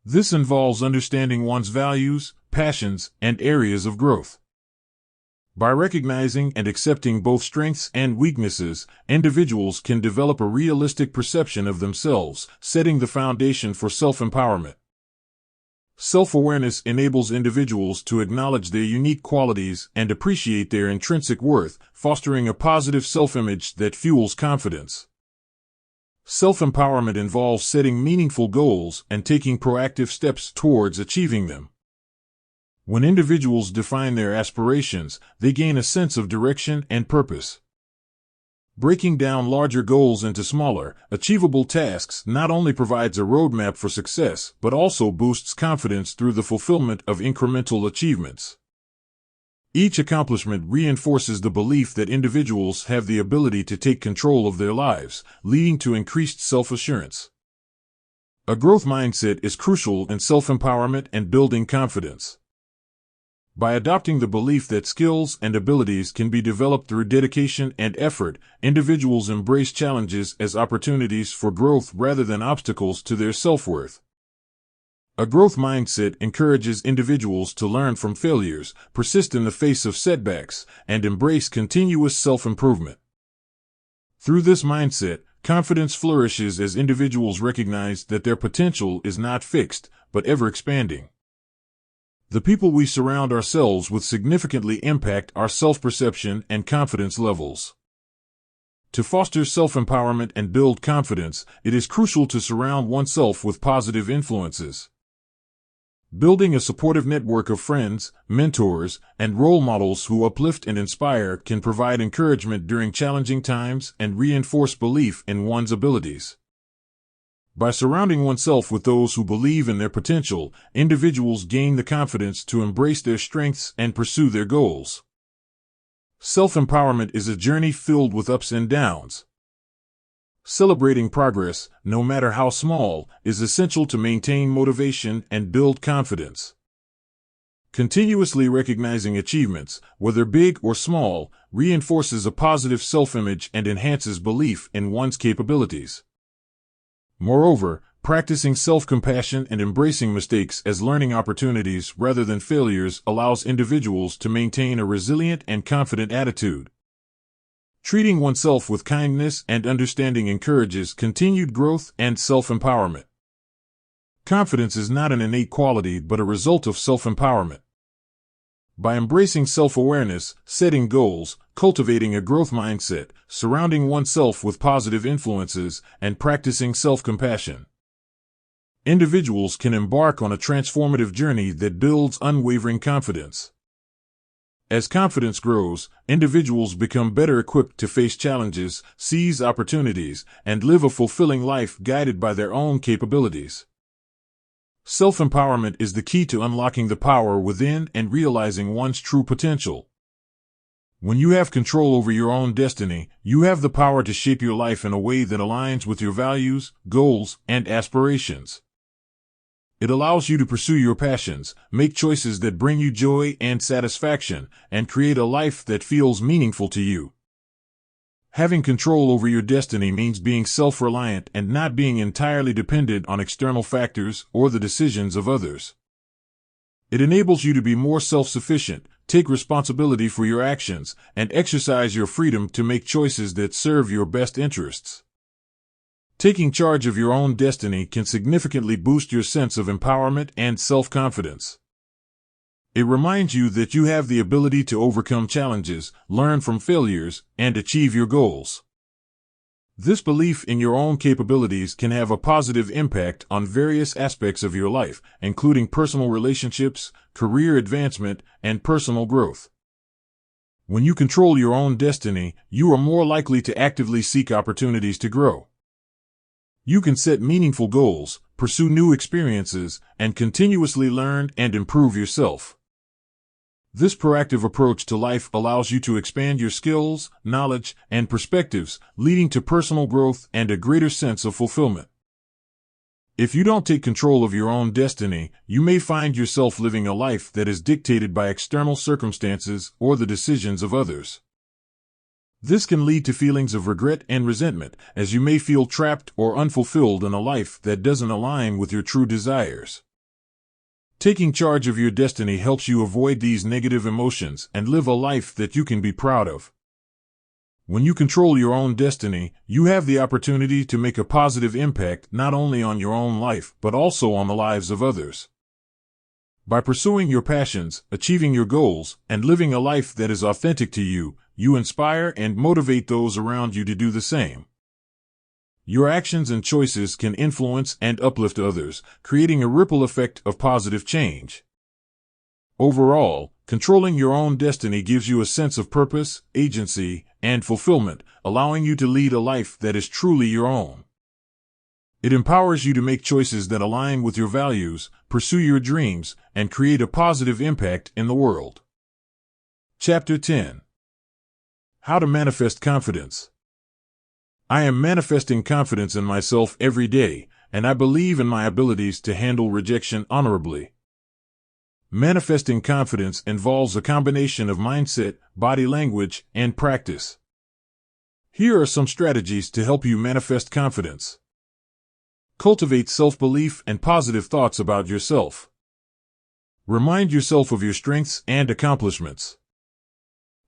This involves understanding one's values, passions, and areas of growth. By recognizing and accepting both strengths and weaknesses, individuals can develop a realistic perception of themselves, setting the foundation for self-empowerment. Self-awareness enables individuals to acknowledge their unique qualities and appreciate their intrinsic worth, fostering a positive self-image that fuels confidence. Self-empowerment involves setting meaningful goals and taking proactive steps towards achieving them. When individuals define their aspirations, they gain a sense of direction and purpose. Breaking down larger goals into smaller, achievable tasks not only provides a roadmap for success, but also boosts confidence through the fulfillment of incremental achievements. Each accomplishment reinforces the belief that individuals have the ability to take control of their lives, leading to increased self-assurance. A growth mindset is crucial in self-empowerment and building confidence. By adopting the belief that skills and abilities can be developed through dedication and effort, individuals embrace challenges as opportunities for growth rather than obstacles to their self-worth. A growth mindset encourages individuals to learn from failures, persist in the face of setbacks, and embrace continuous self-improvement. Through this mindset, confidence flourishes as individuals recognize that their potential is not fixed, but ever expanding. The people we surround ourselves with significantly impact our self-perception and confidence levels. To foster self-empowerment and build confidence, it is crucial to surround oneself with positive influences. Building a supportive network of friends, mentors, and role models who uplift and inspire can provide encouragement during challenging times and reinforce belief in one's abilities. By surrounding oneself with those who believe in their potential, individuals gain the confidence to embrace their strengths and pursue their goals. Self-empowerment is a journey filled with ups and downs. Celebrating progress, no matter how small, is essential to maintain motivation and build confidence. Continuously recognizing achievements, whether big or small, reinforces a positive self-image and enhances belief in one's capabilities. Moreover, practicing self-compassion and embracing mistakes as learning opportunities rather than failures allows individuals to maintain a resilient and confident attitude. Treating oneself with kindness and understanding encourages continued growth and self-empowerment. Confidence is not an innate quality but a result of self-empowerment. By embracing self-awareness, setting goals, cultivating a growth mindset, surrounding oneself with positive influences, and practicing self-compassion, individuals can embark on a transformative journey that builds unwavering confidence. As confidence grows, individuals become better equipped to face challenges, seize opportunities, and live a fulfilling life guided by their own capabilities. Self-empowerment is the key to unlocking the power within and realizing one's true potential. When you have control over your own destiny, you have the power to shape your life in a way that aligns with your values, goals, and aspirations. It allows you to pursue your passions, make choices that bring you joy and satisfaction, and create a life that feels meaningful to you. Having control over your destiny means being self-reliant and not being entirely dependent on external factors or the decisions of others. It enables you to be more self-sufficient, take responsibility for your actions, and exercise your freedom to make choices that serve your best interests. Taking charge of your own destiny can significantly boost your sense of empowerment and self-confidence. It reminds you that you have the ability to overcome challenges, learn from failures, and achieve your goals. This belief in your own capabilities can have a positive impact on various aspects of your life, including personal relationships, career advancement, and personal growth. When you control your own destiny, you are more likely to actively seek opportunities to grow. You can set meaningful goals, pursue new experiences, and continuously learn and improve yourself. This proactive approach to life allows you to expand your skills, knowledge, and perspectives, leading to personal growth and a greater sense of fulfillment. If you don't take control of your own destiny, you may find yourself living a life that is dictated by external circumstances or the decisions of others. This can lead to feelings of regret and resentment, as you may feel trapped or unfulfilled in a life that doesn't align with your true desires. Taking charge of your destiny helps you avoid these negative emotions and live a life that you can be proud of. When you control your own destiny, you have the opportunity to make a positive impact not only on your own life, but also on the lives of others. By pursuing your passions, achieving your goals, and living a life that is authentic to you, you inspire and motivate those around you to do the same. Your actions and choices can influence and uplift others, creating a ripple effect of positive change. Overall, controlling your own destiny gives you a sense of purpose, agency, and fulfillment, allowing you to lead a life that is truly your own. It empowers you to make choices that align with your values, pursue your dreams, and create a positive impact in the world. Chapter 10. How to manifest confidence. I am manifesting confidence in myself every day, and I believe in my abilities to handle rejection honorably. Manifesting confidence involves a combination of mindset, body language, and practice. Here are some strategies to help you manifest confidence. Cultivate self-belief and positive thoughts about yourself. Remind yourself of your strengths and accomplishments.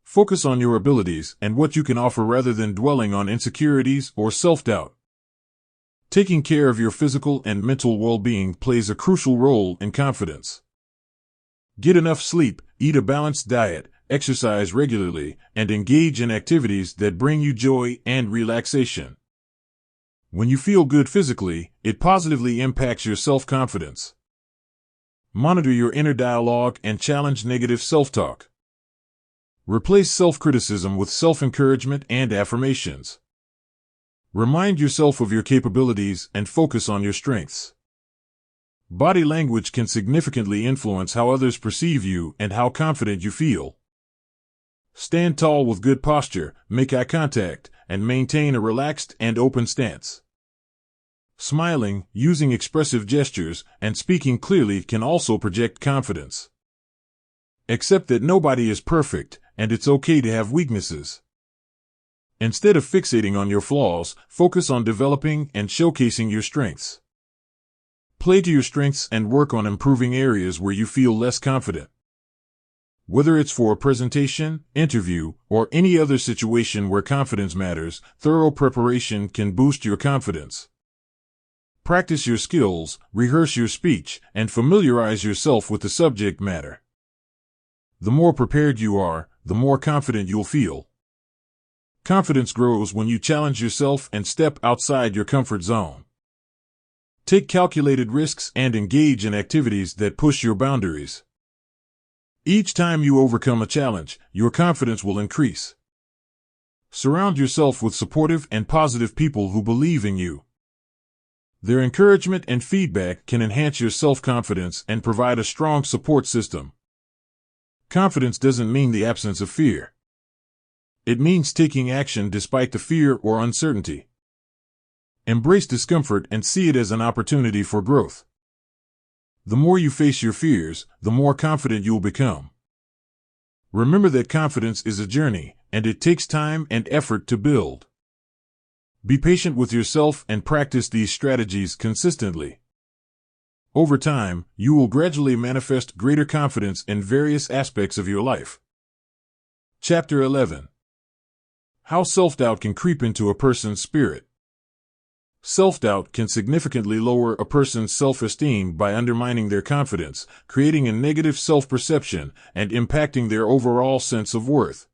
Focus on your abilities and what you can offer rather than dwelling on insecurities or self-doubt. Taking care of your physical and mental well-being plays a crucial role in confidence. Get enough sleep, eat a balanced diet, exercise regularly, and engage in activities that bring you joy and relaxation. When you feel good physically, it positively impacts your self-confidence. Monitor your inner dialogue and challenge negative self-talk. Replace self-criticism with self-encouragement and affirmations. Remind yourself of your capabilities and focus on your strengths. Body language can significantly influence how others perceive you and how confident you feel. Stand tall with good posture, make eye contact, and maintain a relaxed and open stance. Smiling, using expressive gestures, and speaking clearly can also project confidence. Accept that nobody is perfect, and it's okay to have weaknesses. Instead of fixating on your flaws, focus on developing and showcasing your strengths. Play to your strengths and work on improving areas where you feel less confident. Whether it's for a presentation, interview, or any other situation where confidence matters, thorough preparation can boost your confidence. Practice your skills, rehearse your speech, and familiarize yourself with the subject matter. The more prepared you are, the more confident you'll feel. Confidence grows when you challenge yourself and step outside your comfort zone. Take calculated risks and engage in activities that push your boundaries. Each time you overcome a challenge, your confidence will increase. Surround yourself with supportive and positive people who believe in you. Their encouragement and feedback can enhance your self-confidence and provide a strong support system. Confidence doesn't mean the absence of fear. It means taking action despite the fear or uncertainty. Embrace discomfort and see it as an opportunity for growth. The more you face your fears, the more confident you'll become. Remember that confidence is a journey, and it takes time and effort to build. Be patient with yourself and practice these strategies consistently. Over time, you will gradually manifest greater confidence in various aspects of your life. Chapter 11. How self-doubt can creep into a person's spirit. Self-doubt can significantly lower a person's self-esteem by undermining their confidence, creating a negative self-perception, and impacting their overall sense of worth.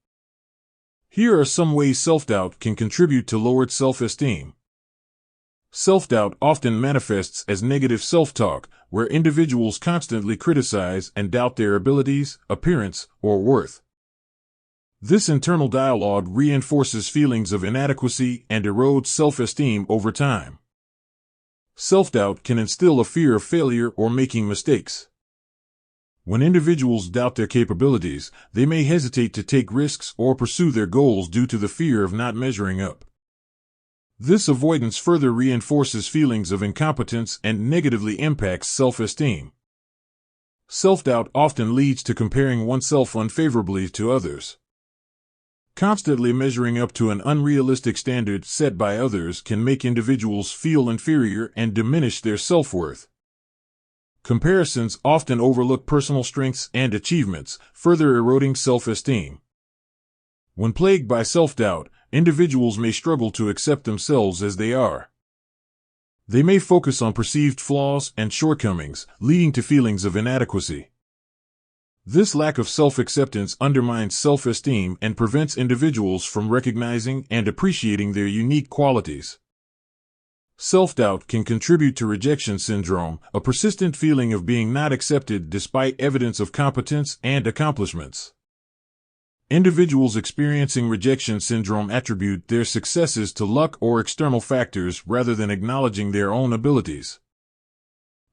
Here are some ways self-doubt can contribute to lowered self-esteem. Self-doubt often manifests as negative self-talk, where individuals constantly criticize and doubt their abilities, appearance, or worth. This internal dialogue reinforces feelings of inadequacy and erodes self-esteem over time. Self-doubt can instill a fear of failure or making mistakes. When individuals doubt their capabilities, they may hesitate to take risks or pursue their goals due to the fear of not measuring up. This avoidance further reinforces feelings of incompetence and negatively impacts self-esteem. Self-doubt often leads to comparing oneself unfavorably to others. Constantly measuring up to an unrealistic standard set by others can make individuals feel inferior and diminish their self-worth. Comparisons often overlook personal strengths and achievements, further eroding self-esteem. When plagued by self-doubt, individuals may struggle to accept themselves as they are. They may focus on perceived flaws and shortcomings, leading to feelings of inadequacy. This lack of self-acceptance undermines self-esteem and prevents individuals from recognizing and appreciating their unique qualities. Self-doubt can contribute to rejection syndrome, a persistent feeling of being not accepted despite evidence of competence and accomplishments. Individuals experiencing rejection syndrome attribute their successes to luck or external factors rather than acknowledging their own abilities.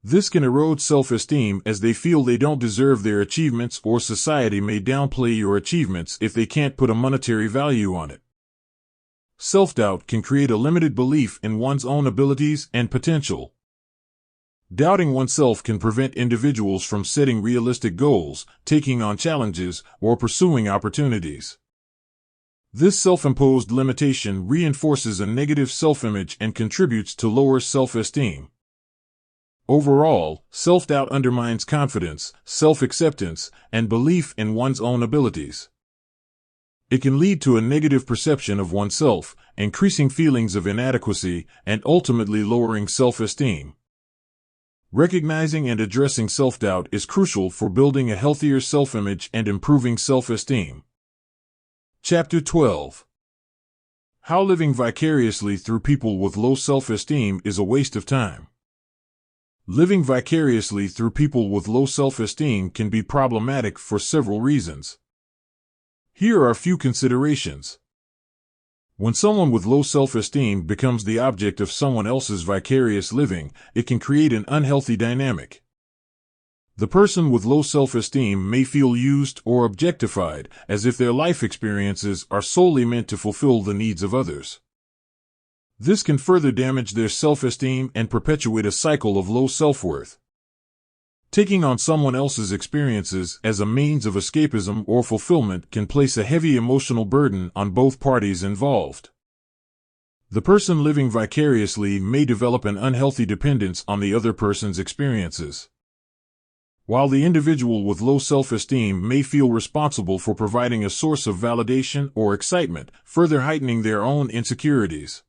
This can erode self-esteem as they feel they don't deserve their achievements, or society may downplay your achievements if they can't put a monetary value on it. Self-doubt can create a limited belief in one's own abilities and potential. Doubting oneself can prevent individuals from setting realistic goals, taking on challenges, or pursuing opportunities. This self-imposed limitation reinforces a negative self-image and contributes to lower self-esteem. Overall, self-doubt undermines confidence, self-acceptance, and belief in one's own abilities. It can lead to a negative perception of oneself, increasing feelings of inadequacy, and ultimately lowering self-esteem. Recognizing and addressing self-doubt is crucial for building a healthier self-image and improving self-esteem. Chapter 12. How living vicariously through people with low self-esteem is a waste of time. Living vicariously through people with low self-esteem can be problematic for several reasons. Here are a few considerations. When someone with low self-esteem becomes the object of someone else's vicarious living, it can create an unhealthy dynamic. The person with low self-esteem may feel used or objectified, as if their life experiences are solely meant to fulfill the needs of others. This can further damage their self-esteem and perpetuate a cycle of low self-worth. Taking on someone else's experiences as a means of escapism or fulfillment can place a heavy emotional burden on both parties involved. The person living vicariously may develop an unhealthy dependence on the other person's experiences. While the individual with low self-esteem may feel responsible for providing a source of validation or excitement, further heightening their own insecurities.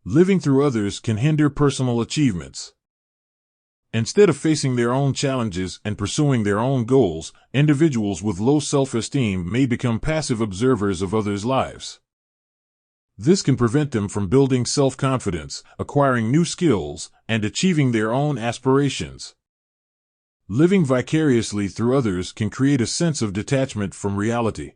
Living through others can hinder personal achievements. Instead of facing their own challenges and pursuing their own goals, individuals with low self-esteem may become passive observers of others' lives. This can prevent them from building self-confidence, acquiring new skills, and achieving their own aspirations. Living vicariously through others can create a sense of detachment from reality.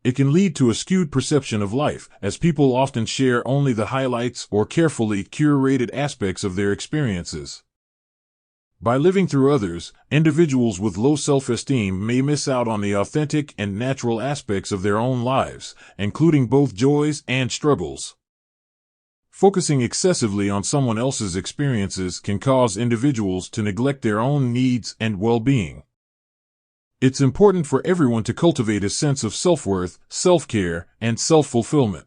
It can lead to a skewed perception of life, as people often share only the highlights or carefully curated aspects of their experiences. By living through others, individuals with low self-esteem may miss out on the authentic and natural aspects of their own lives, including both joys and struggles. Focusing excessively on someone else's experiences can cause individuals to neglect their own needs and well-being. It's important for everyone to cultivate a sense of self-worth, self-care, and self-fulfillment.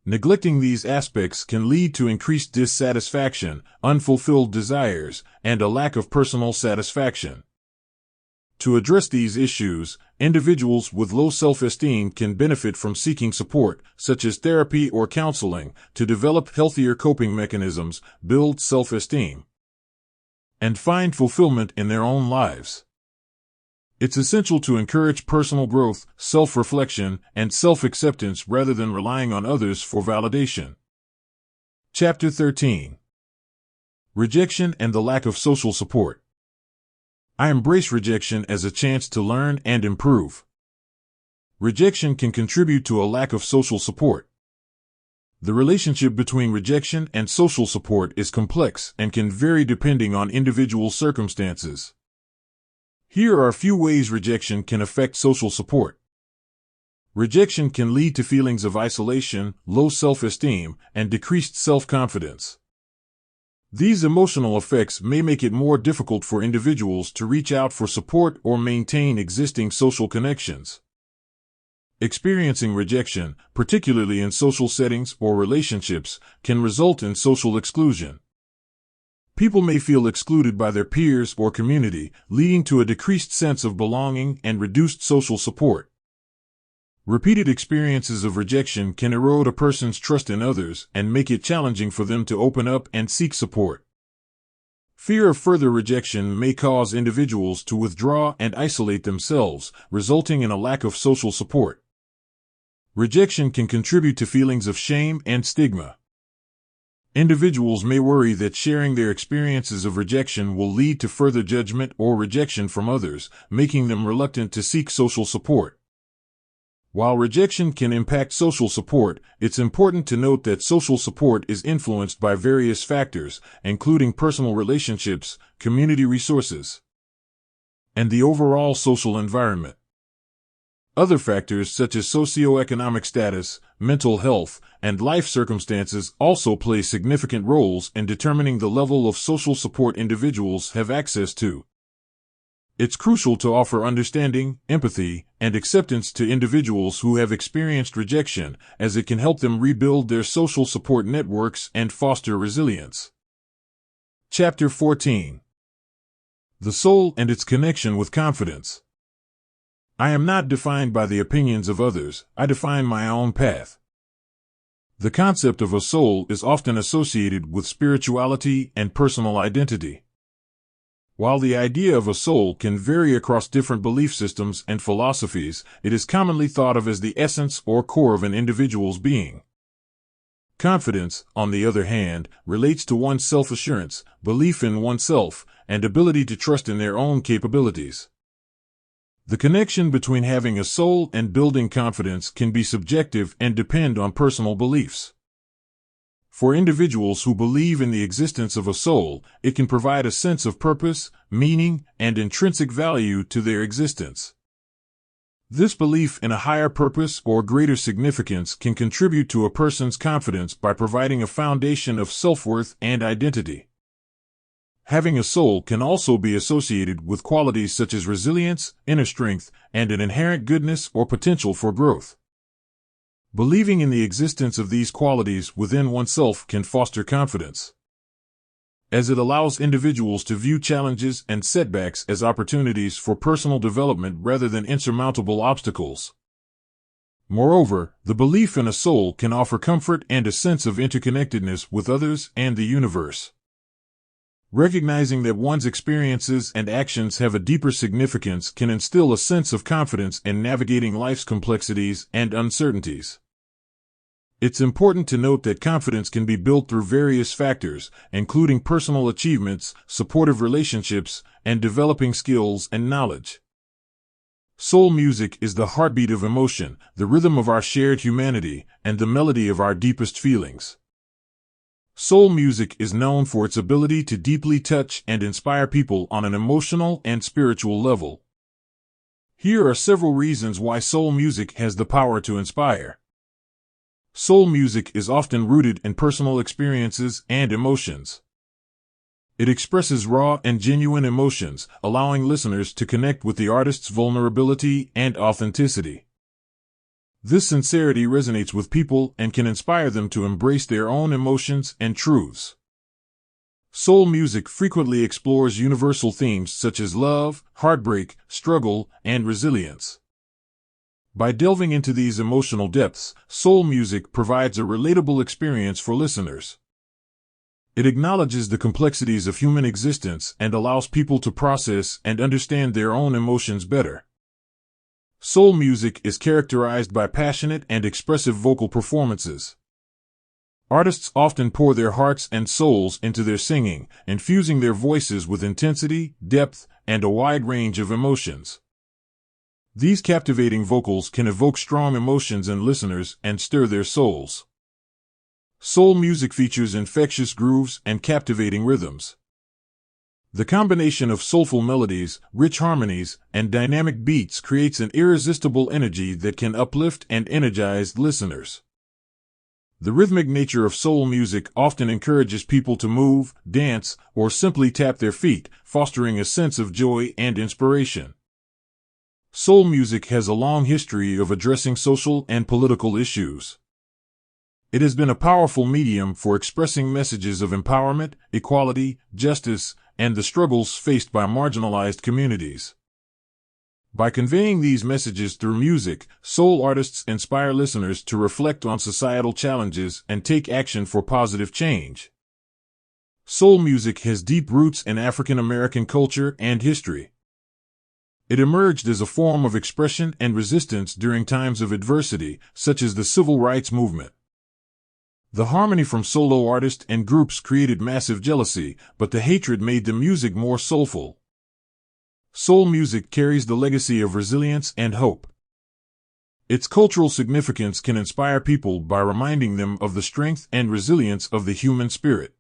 Neglecting these aspects can lead to increased dissatisfaction, unfulfilled desires, and a lack of personal satisfaction. To address these issues, individuals with low self-esteem can benefit from seeking support, such as therapy or counseling, to develop healthier coping mechanisms, build self-esteem, and find fulfillment in their own lives. It's essential to encourage personal growth, self-reflection, and self-acceptance rather than relying on others for validation. Chapter 13. Rejection and the lack of social support. I embrace rejection as a chance to learn and improve. Rejection can contribute to a lack of social support. The relationship between rejection and social support is complex and can vary depending on individual circumstances. Here are a few ways rejection can affect social support. Rejection can lead to feelings of isolation, low self-esteem, and decreased self-confidence. These emotional effects may make it more difficult for individuals to reach out for support or maintain existing social connections. Experiencing rejection, particularly in social settings or relationships, can result in social exclusion. People may feel excluded by their peers or community, leading to a decreased sense of belonging and reduced social support. Repeated experiences of rejection can erode a person's trust in others and make it challenging for them to open up and seek support. Fear of further rejection may cause individuals to withdraw and isolate themselves, resulting in a lack of social support. Rejection can contribute to feelings of shame and stigma. Individuals may worry that sharing their experiences of rejection will lead to further judgment or rejection from others, making them reluctant to seek social support. While rejection can impact social support, it's important to note that social support is influenced by various factors, including personal relationships, community resources, and the overall social environment. Other factors such as socioeconomic status, mental health, and life circumstances also play significant roles in determining the level of social support individuals have access to. It's crucial to offer understanding, empathy, and acceptance to individuals who have experienced rejection, as it can help them rebuild their social support networks and foster resilience. Chapter 14. The Soul and its Connection with Confidence. I am not defined by the opinions of others, I define my own path. The concept of a soul is often associated with spirituality and personal identity. While the idea of a soul can vary across different belief systems and philosophies, it is commonly thought of as the essence or core of an individual's being. Confidence, on the other hand, relates to one's self-assurance, belief in oneself, and ability to trust in their own capabilities. The connection between having a soul and building confidence can be subjective and depend on personal beliefs. For individuals who believe in the existence of a soul, it can provide a sense of purpose, meaning, and intrinsic value to their existence. This belief in a higher purpose or greater significance can contribute to a person's confidence by providing a foundation of self-worth and identity. Having a soul can also be associated with qualities such as resilience, inner strength, and an inherent goodness or potential for growth. Believing in the existence of these qualities within oneself can foster confidence, as it allows individuals to view challenges and setbacks as opportunities for personal development rather than insurmountable obstacles. Moreover, the belief in a soul can offer comfort and a sense of interconnectedness with others and the universe. Recognizing that one's experiences and actions have a deeper significance can instill a sense of confidence in navigating life's complexities and uncertainties. It's important to note that confidence can be built through various factors, including personal achievements, supportive relationships, and developing skills and knowledge. Soul music is the heartbeat of emotion, the rhythm of our shared humanity, and the melody of our deepest feelings. Soul music is known for its ability to deeply touch and inspire people on an emotional and spiritual level. Here are several reasons why soul music has the power to inspire. Soul music is often rooted in personal experiences and emotions. It expresses raw and genuine emotions, allowing listeners to connect with the artist's vulnerability and authenticity. This sincerity resonates with people and can inspire them to embrace their own emotions and truths. Soul music frequently explores universal themes such as love, heartbreak, struggle, and resilience. By delving into these emotional depths, soul music provides a relatable experience for listeners. It acknowledges the complexities of human existence and allows people to process and understand their own emotions better. Soul music is characterized by passionate and expressive vocal performances. Artists often pour their hearts and souls into their singing, infusing their voices with intensity, depth, and a wide range of emotions. These captivating vocals can evoke strong emotions in listeners and stir their souls. Soul music features infectious grooves and captivating rhythms. The combination of soulful melodies, rich harmonies, and dynamic beats creates an irresistible energy that can uplift and energize listeners. The rhythmic nature of soul music often encourages people to move, dance, or simply tap their feet, fostering a sense of joy and inspiration. Soul music has a long history of addressing social and political issues. It has been a powerful medium for expressing messages of empowerment, equality, justice, and the struggles faced by marginalized communities. By conveying these messages through music, soul artists inspire listeners to reflect on societal challenges and take action for positive change. Soul music has deep roots in African American culture and history. It emerged as a form of expression and resistance during times of adversity, such as the Civil Rights Movement. The harmony from solo artists and groups created massive jealousy, but the hatred made the music more soulful. Soul music carries the legacy of resilience and hope. Its cultural significance can inspire people by reminding them of the strength and resilience of the human spirit.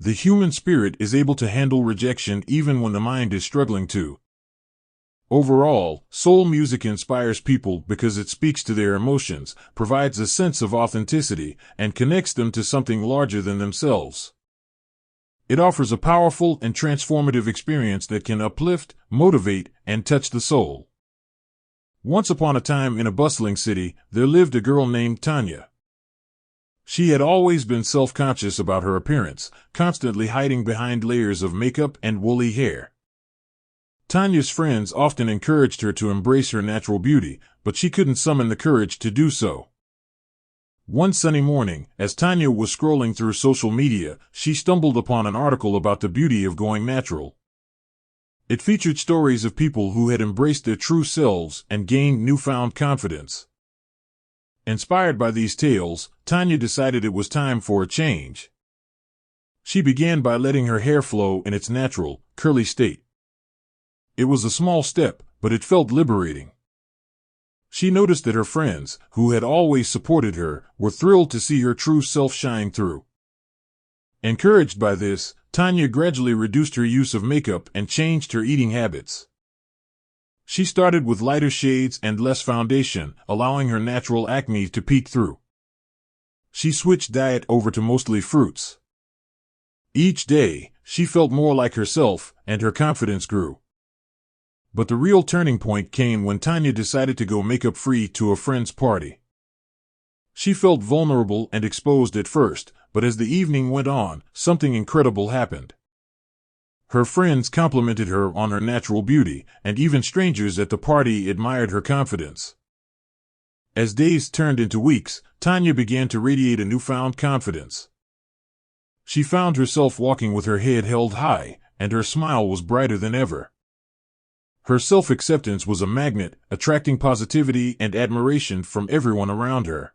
The human spirit is able to handle rejection even when the mind is struggling to. Overall, soul music inspires people because it speaks to their emotions, provides a sense of authenticity, and connects them to something larger than themselves. It offers a powerful and transformative experience that can uplift, motivate, and touch the soul. Once upon a time in a bustling city, there lived a girl named Tanya. She had always been self-conscious about her appearance, constantly hiding behind layers of makeup and woolly hair. Tanya's friends often encouraged her to embrace her natural beauty, but she couldn't summon the courage to do so. One sunny morning, as Tanya was scrolling through social media, she stumbled upon an article about the beauty of going natural. It featured stories of people who had embraced their true selves and gained newfound confidence. Inspired by these tales, Tanya decided it was time for a change. She began by letting her hair flow in its natural, curly state. It was a small step, but it felt liberating. She noticed that her friends, who had always supported her, were thrilled to see her true self shine through. Encouraged by this, Tanya gradually reduced her use of makeup and changed her eating habits. She started with lighter shades and less foundation, allowing her natural acne to peek through. She switched diet over to mostly fruits. Each day, she felt more like herself, and her confidence grew. But the real turning point came when Tanya decided to go makeup-free to a friend's party. She felt vulnerable and exposed at first, but as the evening went on, something incredible happened. Her friends complimented her on her natural beauty, and even strangers at the party admired her confidence. As days turned into weeks, Tanya began to radiate a newfound confidence. She found herself walking with her head held high, and her smile was brighter than ever. Her self-acceptance was a magnet, attracting positivity and admiration from everyone around her.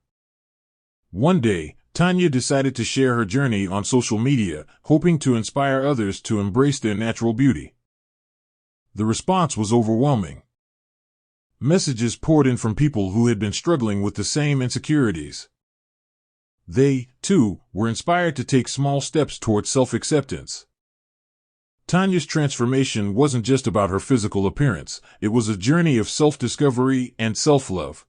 One day, Tanya decided to share her journey on social media, hoping to inspire others to embrace their natural beauty. The response was overwhelming. Messages poured in from people who had been struggling with the same insecurities. They, too, were inspired to take small steps towards self-acceptance. Tanya's transformation wasn't just about her physical appearance, it was a journey of self-discovery and self-love.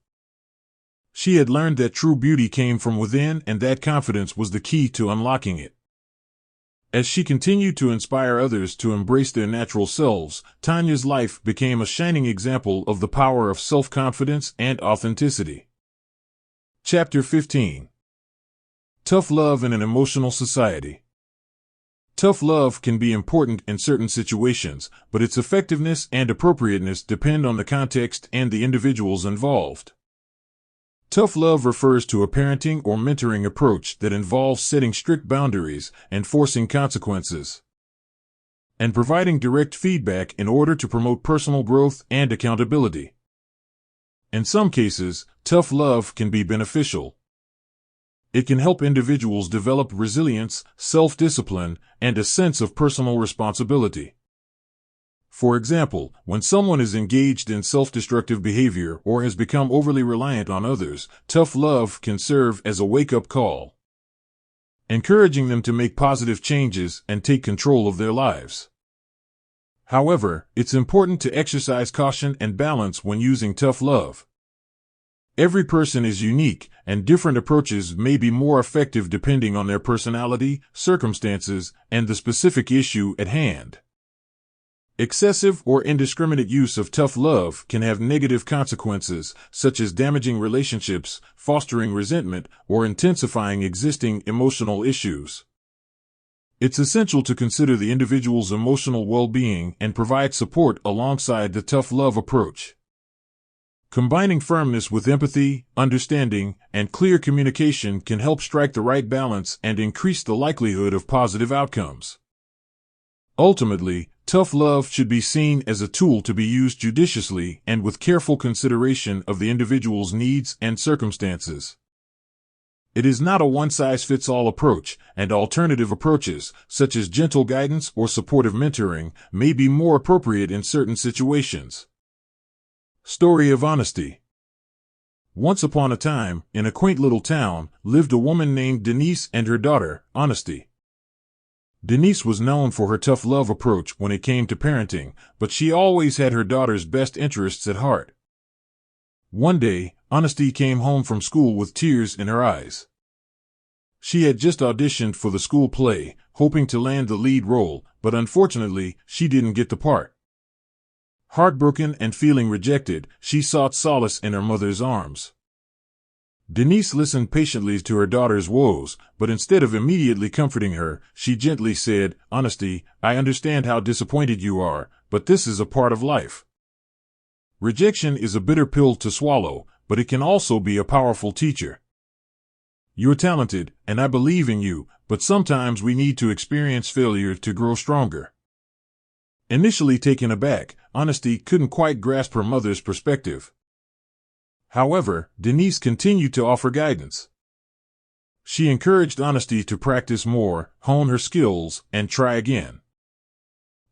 She had learned that true beauty came from within and that confidence was the key to unlocking it. As she continued to inspire others to embrace their natural selves, Tanya's life became a shining example of the power of self-confidence and authenticity. Chapter 15. Tough Love in an Emotional Society. Tough love can be important in certain situations, but its effectiveness and appropriateness depend on the context and the individuals involved. Tough love refers to a parenting or mentoring approach that involves setting strict boundaries, enforcing consequences, and providing direct feedback in order to promote personal growth and accountability. In some cases, tough love can be beneficial. It can help individuals develop resilience, self-discipline, and a sense of personal responsibility. For example, when someone is engaged in self-destructive behavior or has become overly reliant on others, tough love can serve as a wake-up call, encouraging them to make positive changes and take control of their lives. However, it's important to exercise caution and balance when using tough love. Every person is unique, and different approaches may be more effective depending on their personality, circumstances, and the specific issue at hand. Excessive or indiscriminate use of tough love can have negative consequences, such as damaging relationships, fostering resentment, or intensifying existing emotional issues. It's essential to consider the individual's emotional well-being and provide support alongside the tough love approach. Combining firmness with empathy, understanding, and clear communication can help strike the right balance and increase the likelihood of positive outcomes. Ultimately, tough love should be seen as a tool to be used judiciously and with careful consideration of the individual's needs and circumstances. It is not a one-size-fits-all approach, and alternative approaches, such as gentle guidance or supportive mentoring, may be more appropriate in certain situations. Story of Honesty. Once upon a time, in a quaint little town, lived a woman named Denise and her daughter, Honesty. Denise was known for her tough love approach when it came to parenting, but she always had her daughter's best interests at heart. One day, Honesty came home from school with tears in her eyes. She had just auditioned for the school play, hoping to land the lead role, but unfortunately, she didn't get the part. Heartbroken and feeling rejected, she sought solace in her mother's arms. Denise listened patiently to her daughter's woes, but instead of immediately comforting her, she gently said, "Honesty, I understand how disappointed you are, but this is a part of life. Rejection is a bitter pill to swallow, but it can also be a powerful teacher. You're talented, and I believe in you, but sometimes we need to experience failure to grow stronger." Initially taken aback, Honesty couldn't quite grasp her mother's perspective. However, Denise continued to offer guidance. She encouraged Honesty to practice more, hone her skills, and try again.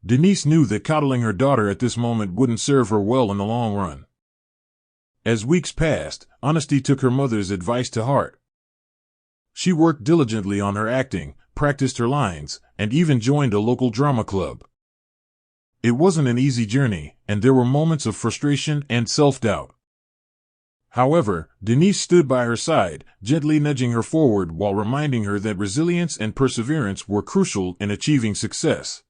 Denise knew that coddling her daughter at this moment wouldn't serve her well in the long run. As weeks passed, Honesty took her mother's advice to heart. She worked diligently on her acting, practiced her lines, and even joined a local drama club. It wasn't an easy journey, and there were moments of frustration and self-doubt. However, Denise stood by her side, gently nudging her forward while reminding her that resilience and perseverance were crucial in achieving success.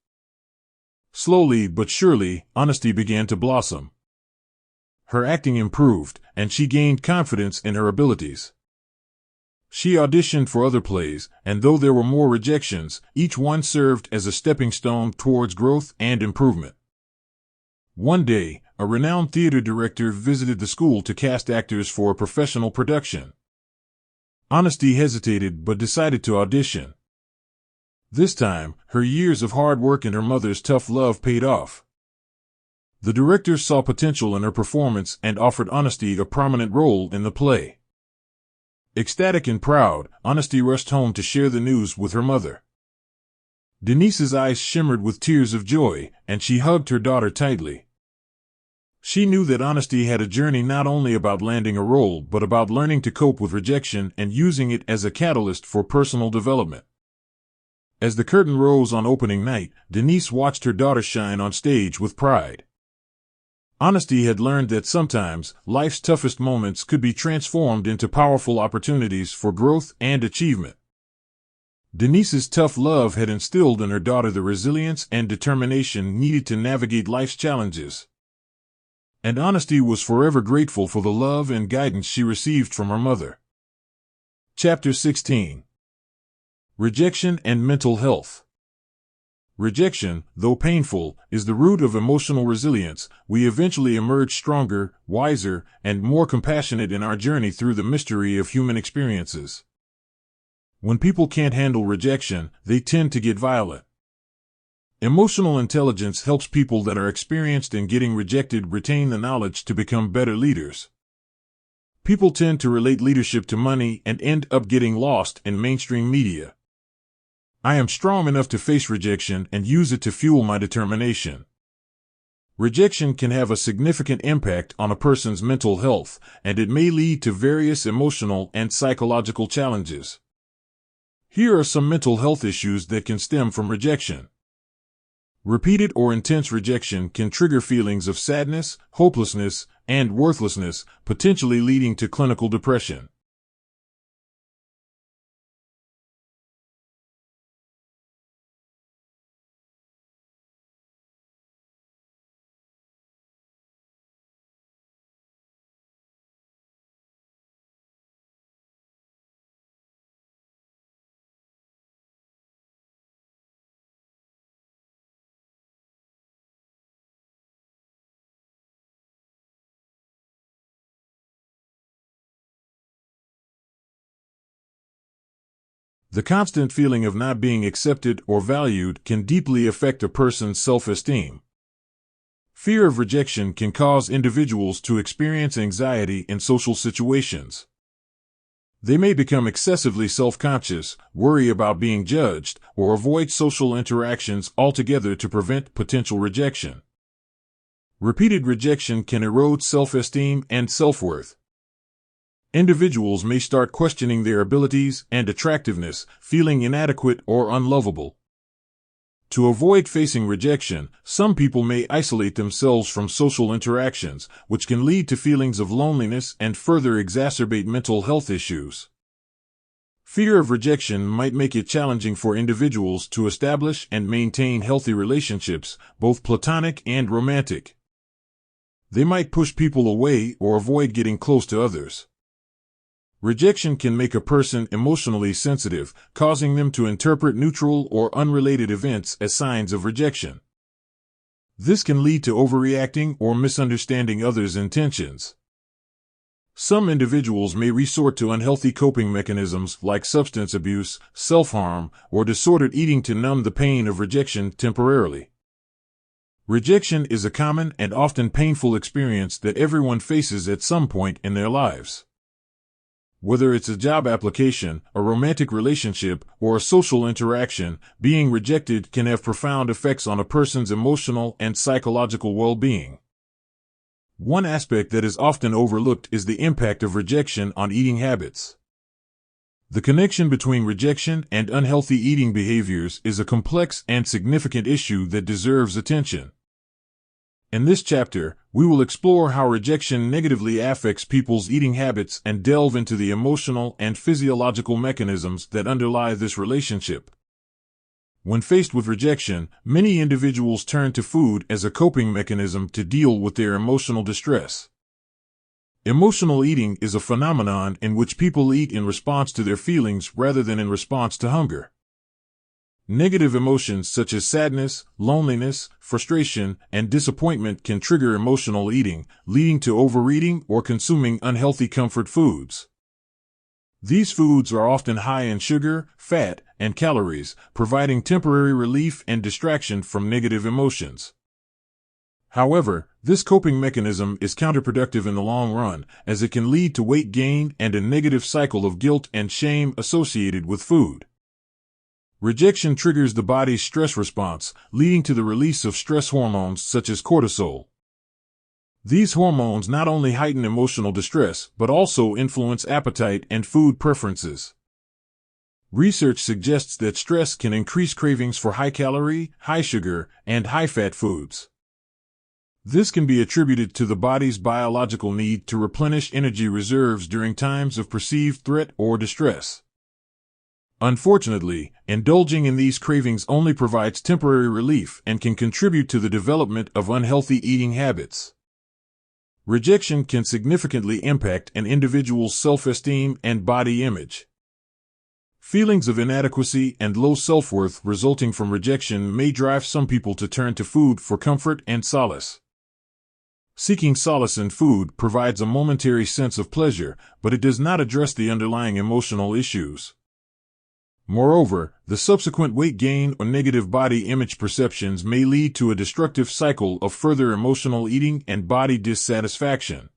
Slowly but surely, Honesty began to blossom. Her acting improved, and she gained confidence in her abilities. She auditioned for other plays, and though there were more rejections, each one served as a stepping stone towards growth and improvement. One day, a renowned theater director visited the school to cast actors for a professional production. Honesty hesitated but decided to audition. This time, her years of hard work and her mother's tough love paid off. The director saw potential in her performance and offered Honesty a prominent role in the play. Ecstatic and proud, Honesty rushed home to share the news with her mother. Denise's eyes shimmered with tears of joy, and she hugged her daughter tightly. She knew that Honesty had a journey not only about landing a role but about learning to cope with rejection and using it as a catalyst for personal development. As the curtain rose on opening night, Denise watched her daughter shine on stage with pride. Honesty had learned that sometimes, life's toughest moments could be transformed into powerful opportunities for growth and achievement. Denise's tough love had instilled in her daughter the resilience and determination needed to navigate life's challenges. And Honesty was forever grateful for the love and guidance she received from her mother. Chapter 16. Rejection and Mental Health. Rejection, though painful, is the root of emotional resilience. We eventually emerge stronger, wiser, and more compassionate in our journey through the mystery of human experiences. When people can't handle rejection, they tend to get violent. Emotional intelligence helps people that are experienced in getting rejected retain the knowledge to become better leaders. People tend to relate leadership to money and end up getting lost in mainstream media. I am strong enough to face rejection and use it to fuel my determination. Rejection can have a significant impact on a person's mental health, and it may lead to various emotional and psychological challenges. Here are some mental health issues that can stem from rejection. Repeated or intense rejection can trigger feelings of sadness, hopelessness, and worthlessness, potentially leading to clinical depression. The constant feeling of not being accepted or valued can deeply affect a person's self-esteem. Fear of rejection can cause individuals to experience anxiety in social situations. They may become excessively self-conscious, worry about being judged, or avoid social interactions altogether to prevent potential rejection. Repeated rejection can erode self-esteem and self-worth. Individuals may start questioning their abilities and attractiveness, feeling inadequate or unlovable. To avoid facing rejection, some people may isolate themselves from social interactions, which can lead to feelings of loneliness and further exacerbate mental health issues. Fear of rejection might make it challenging for individuals to establish and maintain healthy relationships, both platonic and romantic. They might push people away or avoid getting close to others. Rejection can make a person emotionally sensitive, causing them to interpret neutral or unrelated events as signs of rejection. This can lead to overreacting or misunderstanding others' intentions. Some individuals may resort to unhealthy coping mechanisms like substance abuse, self-harm, or disordered eating to numb the pain of rejection temporarily. Rejection is a common and often painful experience that everyone faces at some point in their lives. Whether it's a job application, a romantic relationship, or a social interaction, being rejected can have profound effects on a person's emotional and psychological well-being. One aspect that is often overlooked is the impact of rejection on eating habits. The connection between rejection and unhealthy eating behaviors is a complex and significant issue that deserves attention. In this chapter, we will explore how rejection negatively affects people's eating habits and delve into the emotional and physiological mechanisms that underlie this relationship. When faced with rejection, many individuals turn to food as a coping mechanism to deal with their emotional distress. Emotional eating is a phenomenon in which people eat in response to their feelings rather than in response to hunger. Negative emotions such as sadness, loneliness, frustration, and disappointment can trigger emotional eating, leading to overeating or consuming unhealthy comfort foods. These foods are often high in sugar, fat, and calories, providing temporary relief and distraction from negative emotions. However, this coping mechanism is counterproductive in the long run, as it can lead to weight gain and a negative cycle of guilt and shame associated with food. Rejection triggers the body's stress response, leading to the release of stress hormones such as cortisol. These hormones not only heighten emotional distress, but also influence appetite and food preferences. Research suggests that stress can increase cravings for high-calorie, high-sugar, and high-fat foods. This can be attributed to the body's biological need to replenish energy reserves during times of perceived threat or distress. Unfortunately, indulging in these cravings only provides temporary relief and can contribute to the development of unhealthy eating habits. Rejection can significantly impact an individual's self-esteem and body image. Feelings of inadequacy and low self-worth resulting from rejection may drive some people to turn to food for comfort and solace. Seeking solace in food provides a momentary sense of pleasure, but it does not address the underlying emotional issues. Moreover, the subsequent weight gain or negative body image perceptions may lead to a destructive cycle of further emotional eating and body dissatisfaction.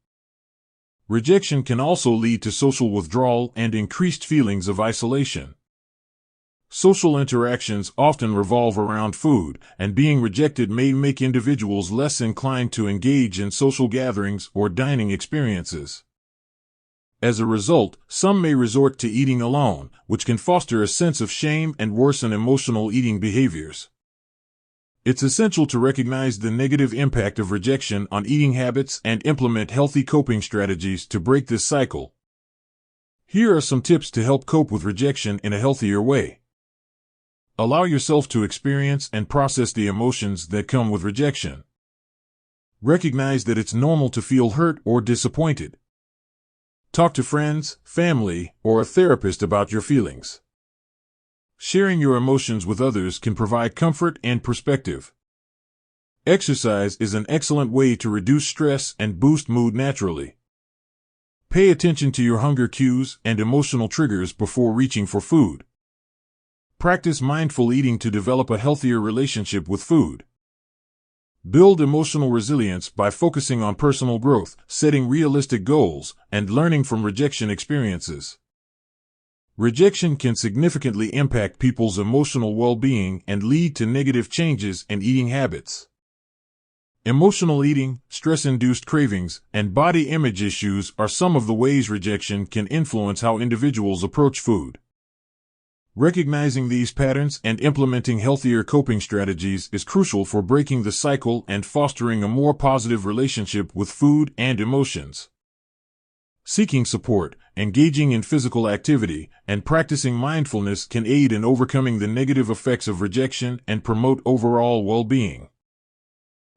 Rejection can also lead to social withdrawal and increased feelings of isolation. Social interactions often revolve around food, and being rejected may make individuals less inclined to engage in social gatherings or dining experiences. As a result, some may resort to eating alone, which can foster a sense of shame and worsen emotional eating behaviors. It's essential to recognize the negative impact of rejection on eating habits and implement healthy coping strategies to break this cycle. Here are some tips to help cope with rejection in a healthier way. Allow yourself to experience and process the emotions that come with rejection. Recognize that it's normal to feel hurt or disappointed. Talk to friends, family, or a therapist about your feelings. Sharing your emotions with others can provide comfort and perspective. Exercise is an excellent way to reduce stress and boost mood naturally. Pay attention to your hunger cues and emotional triggers before reaching for food. Practice mindful eating to develop a healthier relationship with food. Build emotional resilience by focusing on personal growth, setting realistic goals, and learning from rejection experiences. Rejection can significantly impact people's emotional well-being and lead to negative changes in eating habits. Emotional eating, stress-induced cravings, and body image issues are some of the ways rejection can influence how individuals approach food. Recognizing these patterns and implementing healthier coping strategies is crucial for breaking the cycle and fostering a more positive relationship with food and emotions. Seeking support, engaging in physical activity, and practicing mindfulness can aid in overcoming the negative effects of rejection and promote overall well-being.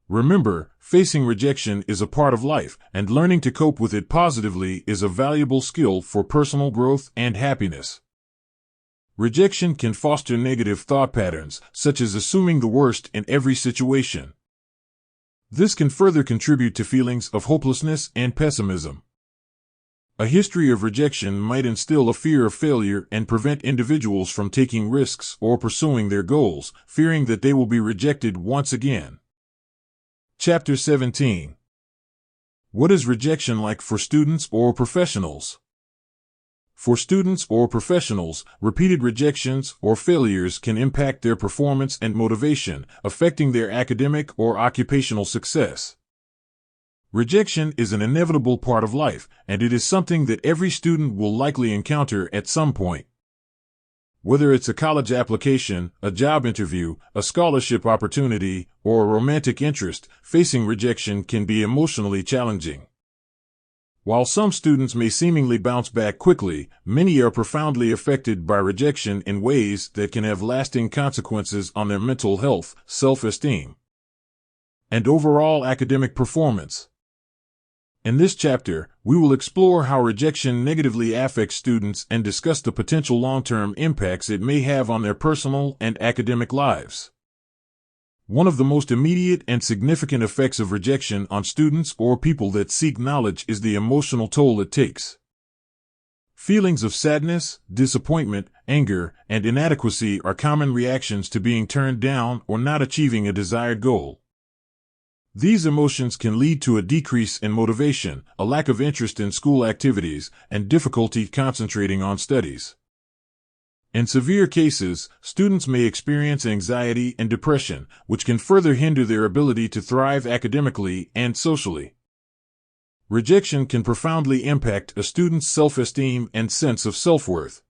Remember, facing rejection is a part of life, and learning to cope with it positively is a valuable skill for personal growth and happiness. Rejection can foster negative thought patterns, such as assuming the worst in every situation. This can further contribute to feelings of hopelessness and pessimism. A history of rejection might instill a fear of failure and prevent individuals from taking risks or pursuing their goals, fearing that they will be rejected once again. Chapter 17. What is rejection like for students or professionals? For students or professionals, repeated rejections or failures can impact their performance and motivation, affecting their academic or occupational success. Rejection is an inevitable part of life, and it is something that every student will likely encounter at some point. Whether it's a college application, a job interview, a scholarship opportunity, or a romantic interest, facing rejection can be emotionally challenging. While some students may seemingly bounce back quickly, many are profoundly affected by rejection in ways that can have lasting consequences on their mental health, self-esteem, and overall academic performance. In this chapter, we will explore how rejection negatively affects students and discuss the potential long-term impacts it may have on their personal and academic lives. One of the most immediate and significant effects of rejection on students or people that seek knowledge is the emotional toll it takes. Feelings of sadness, disappointment, anger, and inadequacy are common reactions to being turned down or not achieving a desired goal. These emotions can lead to a decrease in motivation, a lack of interest in school activities, and difficulty concentrating on studies. In severe cases, students may experience anxiety and depression, which can further hinder their ability to thrive academically and socially. Rejection can profoundly impact a student's self-esteem and sense of self-worth.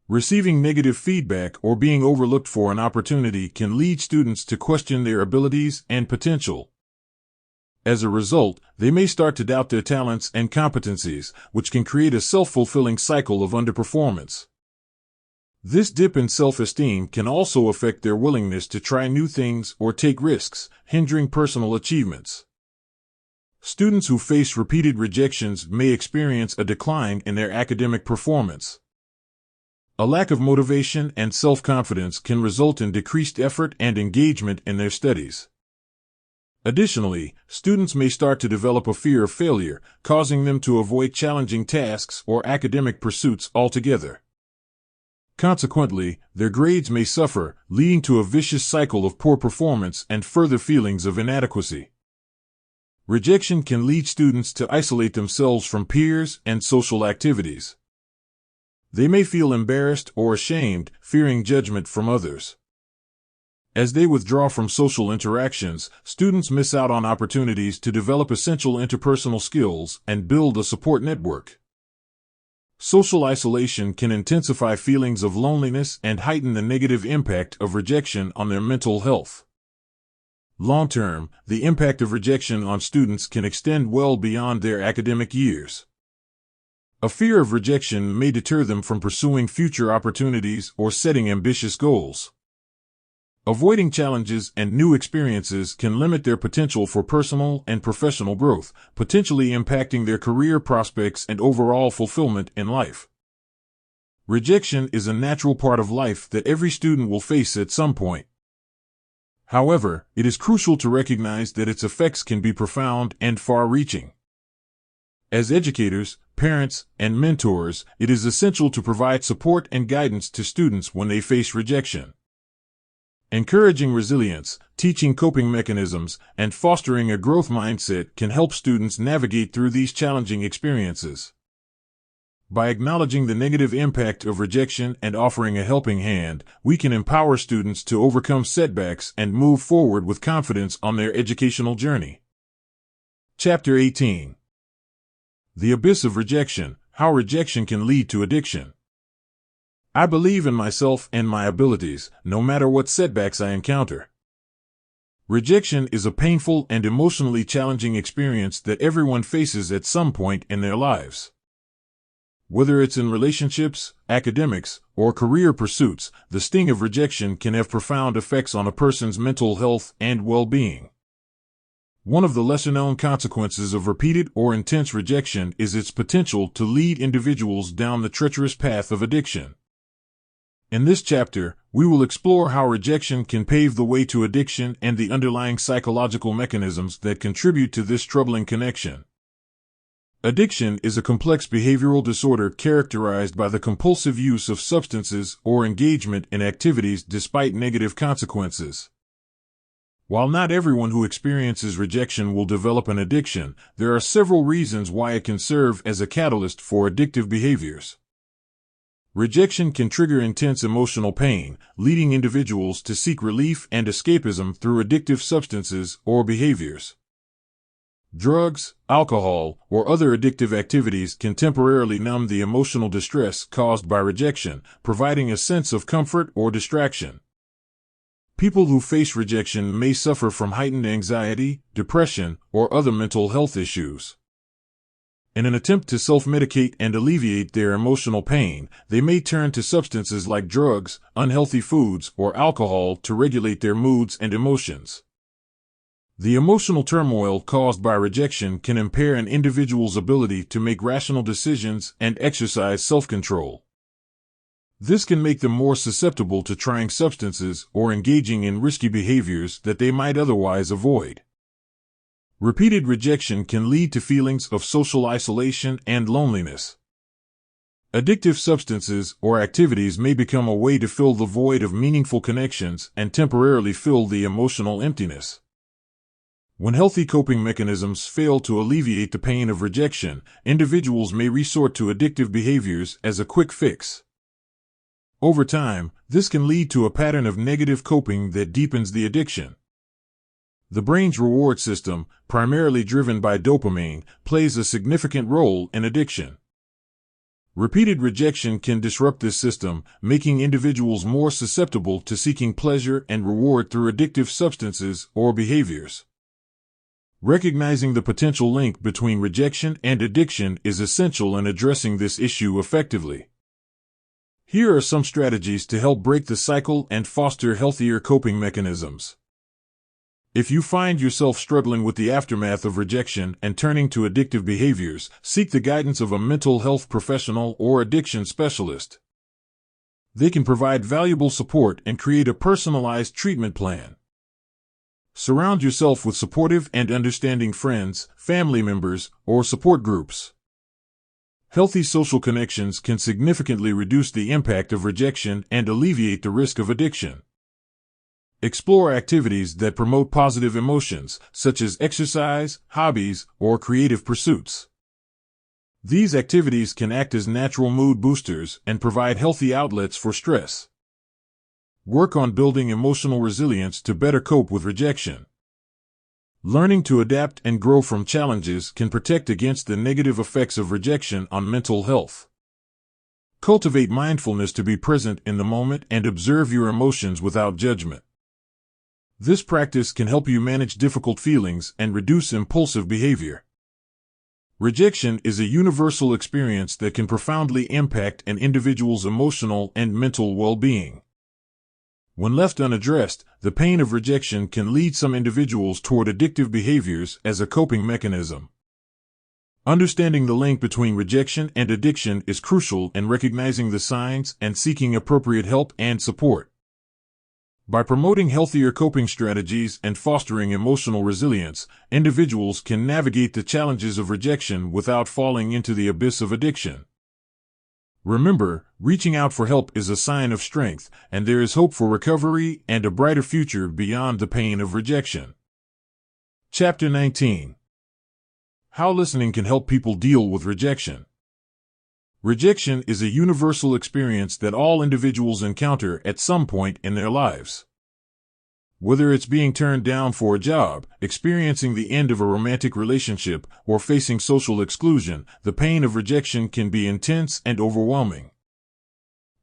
Receiving negative feedback or being overlooked for an opportunity can lead students to question their abilities and potential. As a result, they may start to doubt their talents and competencies, which can create a self-fulfilling cycle of underperformance. This dip in self-esteem can also affect their willingness to try new things or take risks, hindering personal achievements. Students who face repeated rejections may experience a decline in their academic performance. A lack of motivation and self-confidence can result in decreased effort and engagement in their studies. Additionally, students may start to develop a fear of failure, causing them to avoid challenging tasks or academic pursuits altogether. Consequently, their grades may suffer, leading to a vicious cycle of poor performance and further feelings of inadequacy. Rejection can lead students to isolate themselves from peers and social activities. They may feel embarrassed or ashamed, fearing judgment from others. As they withdraw from social interactions, students miss out on opportunities to develop essential interpersonal skills and build a support network. Social isolation can intensify feelings of loneliness and heighten the negative impact of rejection on their mental health. Long-term, the impact of rejection on students can extend well beyond their academic years. A fear of rejection may deter them from pursuing future opportunities or setting ambitious goals. Avoiding challenges and new experiences can limit their potential for personal and professional growth, potentially impacting their career prospects and overall fulfillment in life. Rejection is a natural part of life that every student will face at some point. However, it is crucial to recognize that its effects can be profound and far-reaching. As educators, parents, and mentors, it is essential to provide support and guidance to students when they face rejection. Encouraging resilience, teaching coping mechanisms, and fostering a growth mindset can help students navigate through these challenging experiences. By acknowledging the negative impact of rejection and offering a helping hand, we can empower students to overcome setbacks and move forward with confidence on their educational journey. Chapter 18. The Abyss of Rejection: How Rejection Can Lead to Addiction. I believe in myself and my abilities, no matter what setbacks I encounter. Rejection is a painful and emotionally challenging experience that everyone faces at some point in their lives. Whether it's in relationships, academics, or career pursuits, the sting of rejection can have profound effects on a person's mental health and well-being. One of the lesser-known consequences of repeated or intense rejection is its potential to lead individuals down the treacherous path of addiction. In this chapter, we will explore how rejection can pave the way to addiction and the underlying psychological mechanisms that contribute to this troubling connection. Addiction is a complex behavioral disorder characterized by the compulsive use of substances or engagement in activities despite negative consequences. While not everyone who experiences rejection will develop an addiction, there are several reasons why it can serve as a catalyst for addictive behaviors. Rejection can trigger intense emotional pain, leading individuals to seek relief and escapism through addictive substances or behaviors. Drugs, alcohol, or other addictive activities can temporarily numb the emotional distress caused by rejection, providing a sense of comfort or distraction. People who face rejection may suffer from heightened anxiety, depression, or other mental health issues. In an attempt to self-medicate and alleviate their emotional pain, they may turn to substances like drugs, unhealthy foods, or alcohol to regulate their moods and emotions. The emotional turmoil caused by rejection can impair an individual's ability to make rational decisions and exercise self-control. This can make them more susceptible to trying substances or engaging in risky behaviors that they might otherwise avoid. Repeated rejection can lead to feelings of social isolation and loneliness. Addictive substances or activities may become a way to fill the void of meaningful connections and temporarily fill the emotional emptiness. When healthy coping mechanisms fail to alleviate the pain of rejection, individuals may resort to addictive behaviors as a quick fix. Over time, this can lead to a pattern of negative coping that deepens the addiction. The brain's reward system, primarily driven by dopamine, plays a significant role in addiction. Repeated rejection can disrupt this system, making individuals more susceptible to seeking pleasure and reward through addictive substances or behaviors. Recognizing the potential link between rejection and addiction is essential in addressing this issue effectively. Here are some strategies to help break the cycle and foster healthier coping mechanisms. If you find yourself struggling with the aftermath of rejection and turning to addictive behaviors, seek the guidance of a mental health professional or addiction specialist. They can provide valuable support and create a personalized treatment plan. Surround yourself with supportive and understanding friends, family members, or support groups. Healthy social connections can significantly reduce the impact of rejection and alleviate the risk of addiction. Explore activities that promote positive emotions, such as exercise, hobbies, or creative pursuits. These activities can act as natural mood boosters and provide healthy outlets for stress. Work on building emotional resilience to better cope with rejection. Learning to adapt and grow from challenges can protect against the negative effects of rejection on mental health. Cultivate mindfulness to be present in the moment and observe your emotions without judgment. This practice can help you manage difficult feelings and reduce impulsive behavior. Rejection is a universal experience that can profoundly impact an individual's emotional and mental well-being. When left unaddressed, the pain of rejection can lead some individuals toward addictive behaviors as a coping mechanism. Understanding the link between rejection and addiction is crucial in recognizing the signs and seeking appropriate help and support. By promoting healthier coping strategies and fostering emotional resilience, individuals can navigate the challenges of rejection without falling into the abyss of addiction. Remember, reaching out for help is a sign of strength, and there is hope for recovery and a brighter future beyond the pain of rejection. Chapter 19. How listening can help people deal with rejection. Rejection is a universal experience that all individuals encounter at some point in their lives. Whether it's being turned down for a job, experiencing the end of a romantic relationship, or facing social exclusion, the pain of rejection can be intense and overwhelming.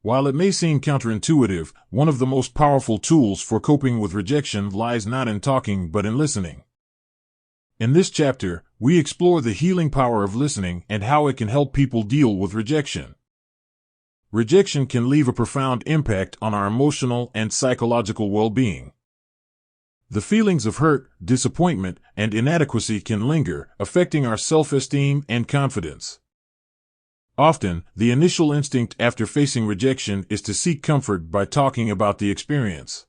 While it may seem counterintuitive, one of the most powerful tools for coping with rejection lies not in talking but in listening. In this chapter, we explore the healing power of listening and how it can help people deal with rejection. Rejection can leave a profound impact on our emotional and psychological well-being. The feelings of hurt, disappointment, and inadequacy can linger, affecting our self-esteem and confidence. Often, the initial instinct after facing rejection is to seek comfort by talking about the experience.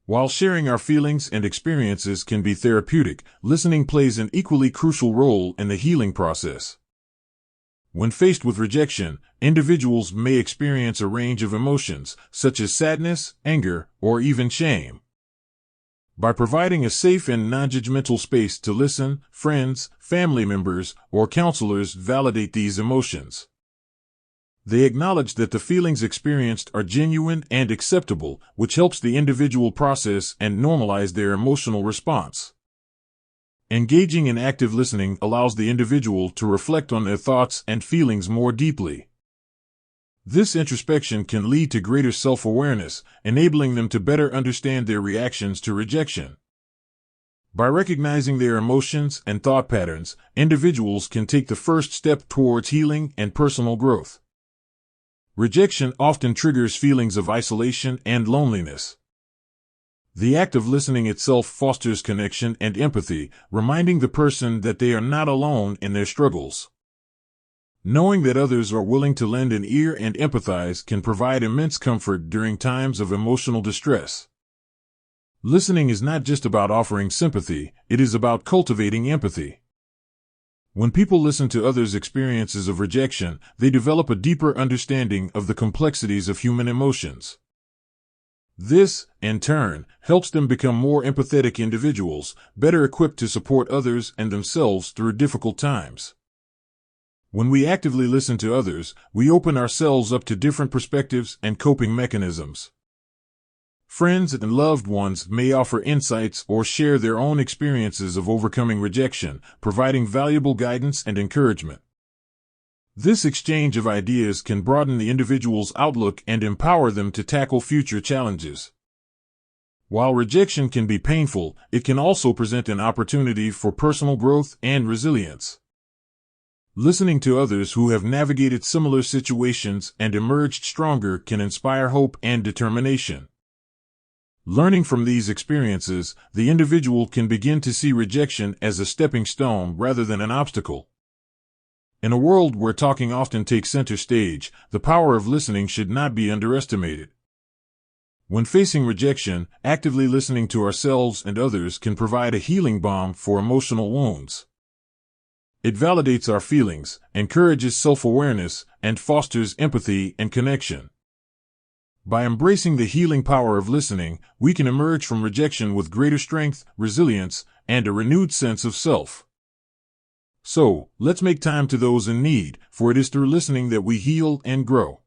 While sharing our feelings and experiences can be therapeutic, listening plays an equally crucial role in the healing process. When faced with rejection, individuals may experience a range of emotions, such as sadness, anger, or even shame. By providing a safe and non-judgmental space to listen, friends, family members, or counselors validate these emotions. They acknowledge that the feelings experienced are genuine and acceptable, which helps the individual process and normalize their emotional response. Engaging in active listening allows the individual to reflect on their thoughts and feelings more deeply. This introspection can lead to greater self-awareness, enabling them to better understand their reactions to rejection. By recognizing their emotions and thought patterns, individuals can take the first step towards healing and personal growth. Rejection often triggers feelings of isolation and loneliness. The act of listening itself fosters connection and empathy, reminding the person that they are not alone in their struggles. Knowing that others are willing to lend an ear and empathize can provide immense comfort during times of emotional distress. Listening is not just about offering sympathy, it is about cultivating empathy. When people listen to others' experiences of rejection, they develop a deeper understanding of the complexities of human emotions. This, in turn, helps them become more empathetic individuals, better equipped to support others and themselves through difficult times. When we actively listen to others, we open ourselves up to different perspectives and coping mechanisms. Friends and loved ones may offer insights or share their own experiences of overcoming rejection, providing valuable guidance and encouragement. This exchange of ideas can broaden the individual's outlook and empower them to tackle future challenges. While rejection can be painful, it can also present an opportunity for personal growth and resilience. Listening to others who have navigated similar situations and emerged stronger can inspire hope and determination. Learning from these experiences, the individual can begin to see rejection as a stepping stone rather than an obstacle. In a world where talking often takes center stage, the power of listening should not be underestimated. When facing rejection, actively listening to ourselves and others can provide a healing balm for emotional wounds. It validates our feelings, encourages self-awareness, and fosters empathy and connection. By embracing the healing power of listening, we can emerge from rejection with greater strength, resilience, and a renewed sense of self. So, let's make time to those in need, for it is through listening that we heal and grow.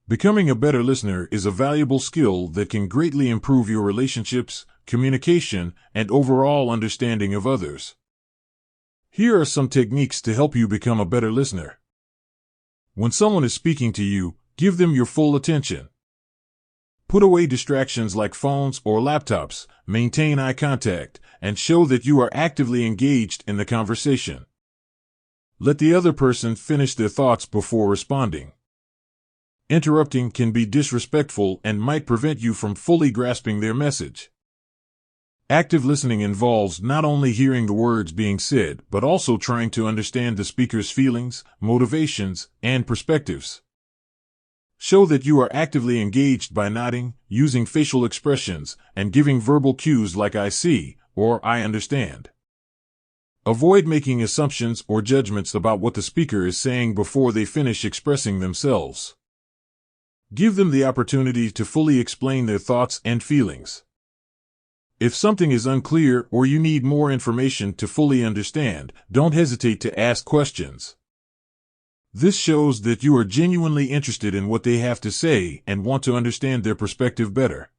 Becoming a better listener is a valuable skill that can greatly improve your relationships, communication, and overall understanding of others. Here are some techniques to help you become a better listener. When someone is speaking to you, give them your full attention. Put away distractions like phones or laptops, maintain eye contact, and show that you are actively engaged in the conversation. Let the other person finish their thoughts before responding. Interrupting can be disrespectful and might prevent you from fully grasping their message. Active listening involves not only hearing the words being said, but also trying to understand the speaker's feelings, motivations, and perspectives. Show that you are actively engaged by nodding, using facial expressions, and giving verbal cues like "I see" or "I understand." Avoid making assumptions or judgments about what the speaker is saying before they finish expressing themselves. Give them the opportunity to fully explain their thoughts and feelings. If something is unclear or you need more information to fully understand, don't hesitate to ask questions. This shows that you are genuinely interested in what they have to say and want to understand their perspective better.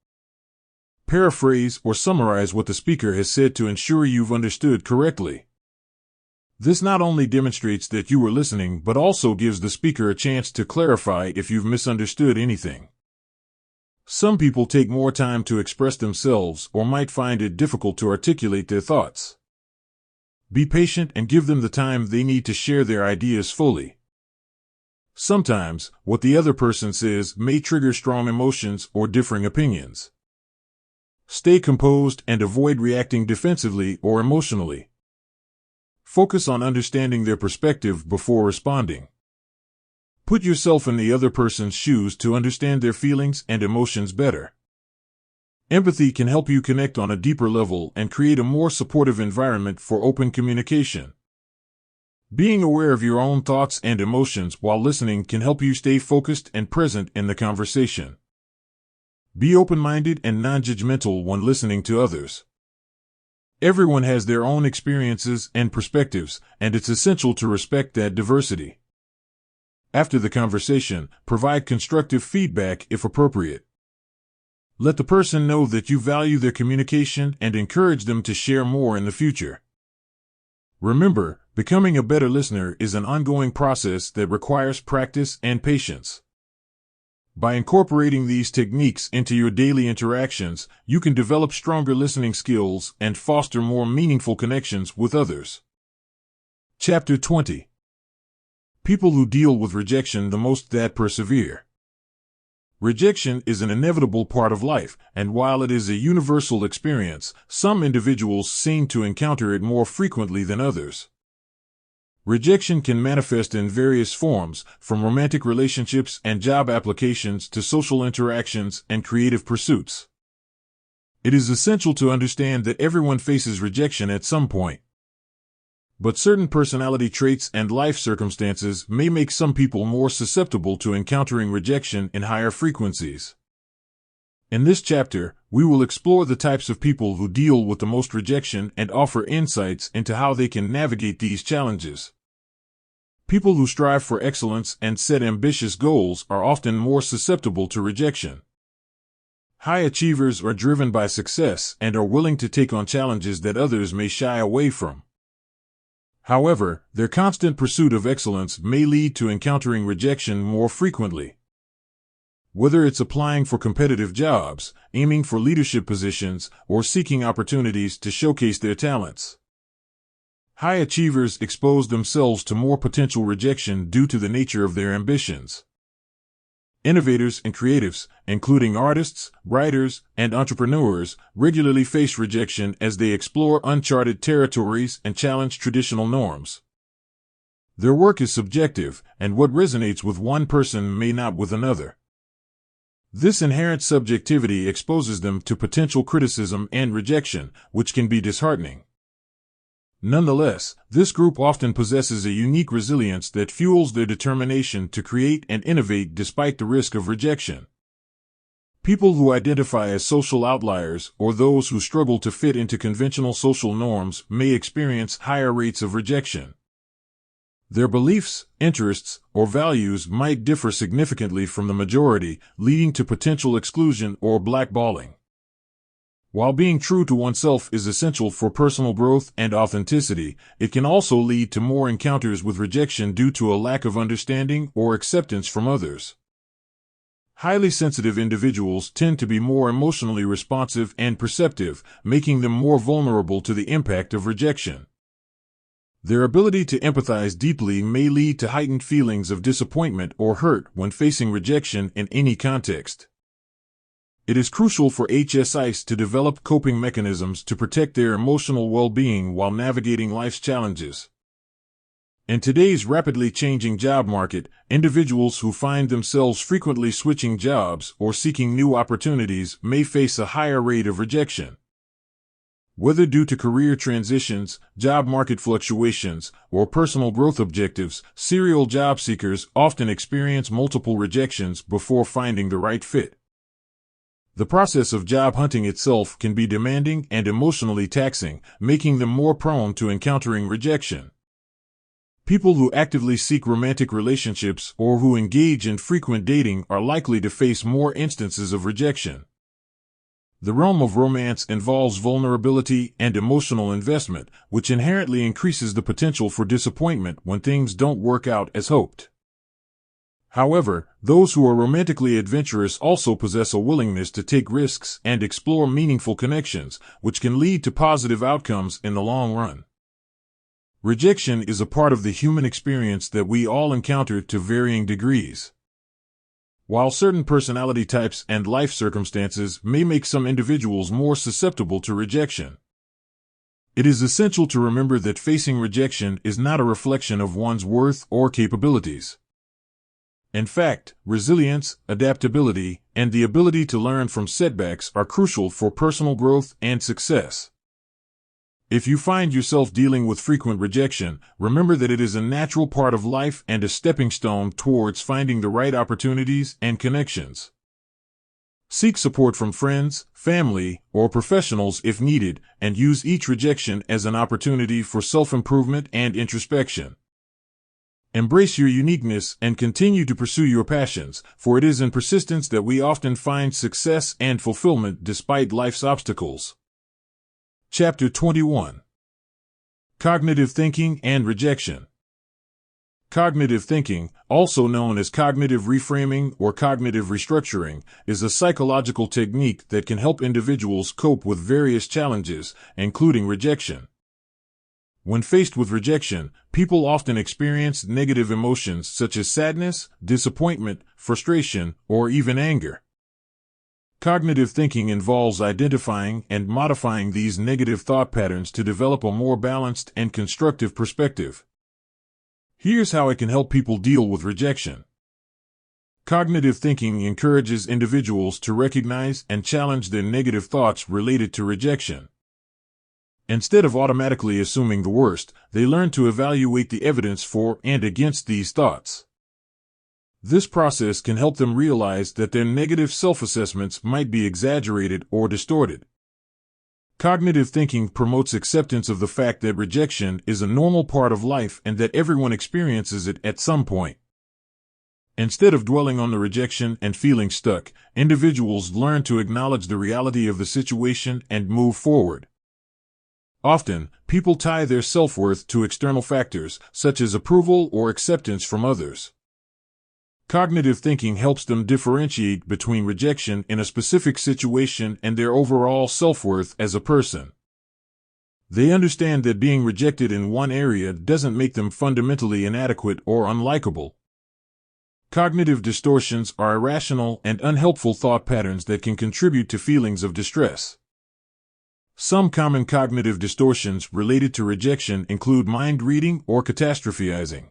Paraphrase or summarize what the speaker has said to ensure you've understood correctly. This not only demonstrates that you were listening, but also gives the speaker a chance to clarify if you've misunderstood anything. Some people take more time to express themselves or might find it difficult to articulate their thoughts. Be patient and give them the time they need to share their ideas fully. Sometimes, what the other person says may trigger strong emotions or differing opinions. Stay composed and avoid reacting defensively or emotionally. Focus on understanding their perspective before responding. Put yourself in the other person's shoes to understand their feelings and emotions better. Empathy can help you connect on a deeper level and create a more supportive environment for open communication. Being aware of your own thoughts and emotions while listening can help you stay focused and present in the conversation. Be open-minded and non-judgmental when listening to others. Everyone has their own experiences and perspectives, and it's essential to respect that diversity. After the conversation, provide constructive feedback if appropriate. Let the person know that you value their communication and encourage them to share more in the future. Remember, becoming a better listener is an ongoing process that requires practice and patience. By incorporating these techniques into your daily interactions, you can develop stronger listening skills and foster more meaningful connections with others. Chapter 20. People who deal with rejection the most that persevere. Rejection is an inevitable part of life, and while it is a universal experience, some individuals seem to encounter it more frequently than others. Rejection can manifest in various forms, from romantic relationships and job applications to social interactions and creative pursuits. It is essential to understand that everyone faces rejection at some point. But certain personality traits and life circumstances may make some people more susceptible to encountering rejection in higher frequencies. In this chapter, we will explore the types of people who deal with the most rejection and offer insights into how they can navigate these challenges. People who strive for excellence and set ambitious goals are often more susceptible to rejection. High achievers are driven by success and are willing to take on challenges that others may shy away from. However, their constant pursuit of excellence may lead to encountering rejection more frequently. Whether it's applying for competitive jobs, aiming for leadership positions, or seeking opportunities to showcase their talents. High achievers expose themselves to more potential rejection due to the nature of their ambitions. Innovators and creatives, including artists, writers, and entrepreneurs, regularly face rejection as they explore uncharted territories and challenge traditional norms. Their work is subjective, and what resonates with one person may not with another. This inherent subjectivity exposes them to potential criticism and rejection, which can be disheartening. Nonetheless, this group often possesses a unique resilience that fuels their determination to create and innovate despite the risk of rejection. People who identify as social outliers or those who struggle to fit into conventional social norms may experience higher rates of rejection. Their beliefs, interests, or values might differ significantly from the majority, leading to potential exclusion or blackballing. While being true to oneself is essential for personal growth and authenticity, it can also lead to more encounters with rejection due to a lack of understanding or acceptance from others. Highly sensitive individuals tend to be more emotionally responsive and perceptive, making them more vulnerable to the impact of rejection. Their ability to empathize deeply may lead to heightened feelings of disappointment or hurt when facing rejection in any context. It is crucial for HSIs to develop coping mechanisms to protect their emotional well-being while navigating life's challenges. In today's rapidly changing job market, individuals who find themselves frequently switching jobs or seeking new opportunities may face a higher rate of rejection. Whether due to career transitions, job market fluctuations, or personal growth objectives, serial job seekers often experience multiple rejections before finding the right fit. The process of job hunting itself can be demanding and emotionally taxing, making them more prone to encountering rejection. People who actively seek romantic relationships or who engage in frequent dating are likely to face more instances of rejection. The realm of romance involves vulnerability and emotional investment, which inherently increases the potential for disappointment when things don't work out as hoped. However, those who are romantically adventurous also possess a willingness to take risks and explore meaningful connections, which can lead to positive outcomes in the long run. Rejection is a part of the human experience that we all encounter to varying degrees. While certain personality types and life circumstances may make some individuals more susceptible to rejection, it is essential to remember that facing rejection is not a reflection of one's worth or capabilities. In fact, resilience, adaptability, and the ability to learn from setbacks are crucial for personal growth and success. If you find yourself dealing with frequent rejection, remember that it is a natural part of life and a stepping stone towards finding the right opportunities and connections. Seek support from friends, family, or professionals if needed, and use each rejection as an opportunity for self-improvement and introspection. Embrace your uniqueness and continue to pursue your passions, for it is in persistence that we often find success and fulfillment despite life's obstacles. Chapter 21. Cognitive Thinking and Rejection. Cognitive thinking, also known as cognitive reframing or cognitive restructuring, is a psychological technique that can help individuals cope with various challenges, including rejection. When faced with rejection, people often experience negative emotions such as sadness, disappointment, frustration, or even anger. Cognitive thinking involves identifying and modifying these negative thought patterns to develop a more balanced and constructive perspective. Here's how it can help people deal with rejection. Cognitive thinking encourages individuals to recognize and challenge their negative thoughts related to rejection. Instead of automatically assuming the worst, they learn to evaluate the evidence for and against these thoughts. This process can help them realize that their negative self-assessments might be exaggerated or distorted. Cognitive thinking promotes acceptance of the fact that rejection is a normal part of life and that everyone experiences it at some point. Instead of dwelling on the rejection and feeling stuck, individuals learn to acknowledge the reality of the situation and move forward. Often, people tie their self-worth to external factors, such as approval or acceptance from others. Cognitive thinking helps them differentiate between rejection in a specific situation and their overall self-worth as a person. They understand that being rejected in one area doesn't make them fundamentally inadequate or unlikable. Cognitive distortions are irrational and unhelpful thought patterns that can contribute to feelings of distress. Some common cognitive distortions related to rejection include mind reading or catastrophizing.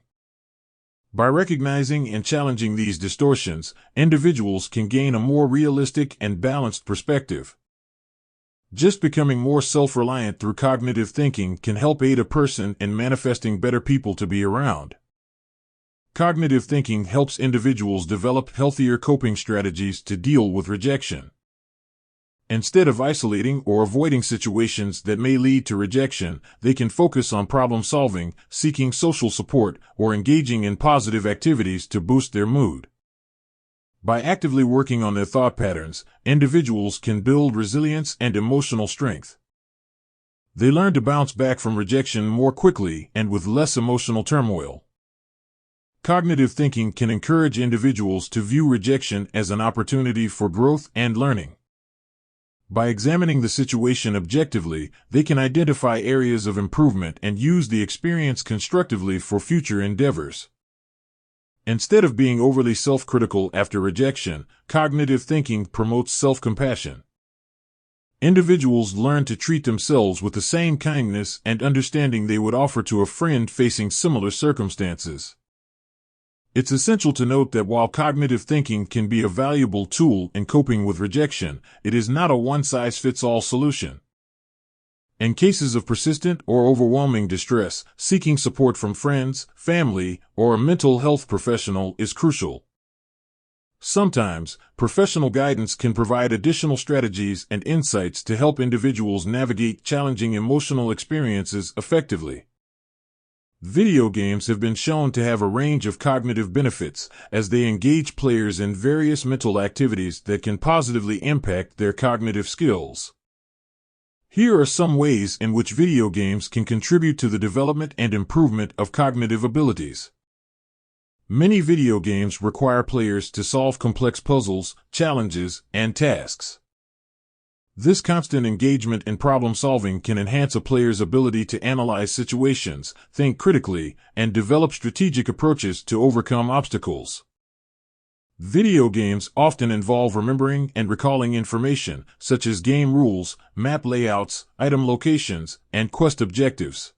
By recognizing and challenging these distortions, individuals can gain a more realistic and balanced perspective. Just becoming more self-reliant through cognitive thinking can help aid a person in manifesting better people to be around. Cognitive thinking helps individuals develop healthier coping strategies to deal with rejection. Instead of isolating or avoiding situations that may lead to rejection, they can focus on problem solving, seeking social support, or engaging in positive activities to boost their mood. By actively working on their thought patterns, individuals can build resilience and emotional strength. They learn to bounce back from rejection more quickly and with less emotional turmoil. Cognitive thinking can encourage individuals to view rejection as an opportunity for growth and learning. By examining the situation objectively, they can identify areas of improvement and use the experience constructively for future endeavors. Instead of being overly self-critical after rejection, cognitive thinking promotes self-compassion. Individuals learn to treat themselves with the same kindness and understanding they would offer to a friend facing similar circumstances. It's essential to note that while cognitive thinking can be a valuable tool in coping with rejection, it is not a one-size-fits-all solution. In cases of persistent or overwhelming distress, seeking support from friends, family, or a mental health professional is crucial. Sometimes, professional guidance can provide additional strategies and insights to help individuals navigate challenging emotional experiences effectively. Video games have been shown to have a range of cognitive benefits as they engage players in various mental activities that can positively impact their cognitive skills. Here are some ways in which video games can contribute to the development and improvement of cognitive abilities. Many video games require players to solve complex puzzles, challenges, and tasks. This constant engagement in problem-solving can enhance a player's ability to analyze situations, think critically, and develop strategic approaches to overcome obstacles. Video games often involve remembering and recalling information, such as game rules, map layouts, item locations, and quest objectives.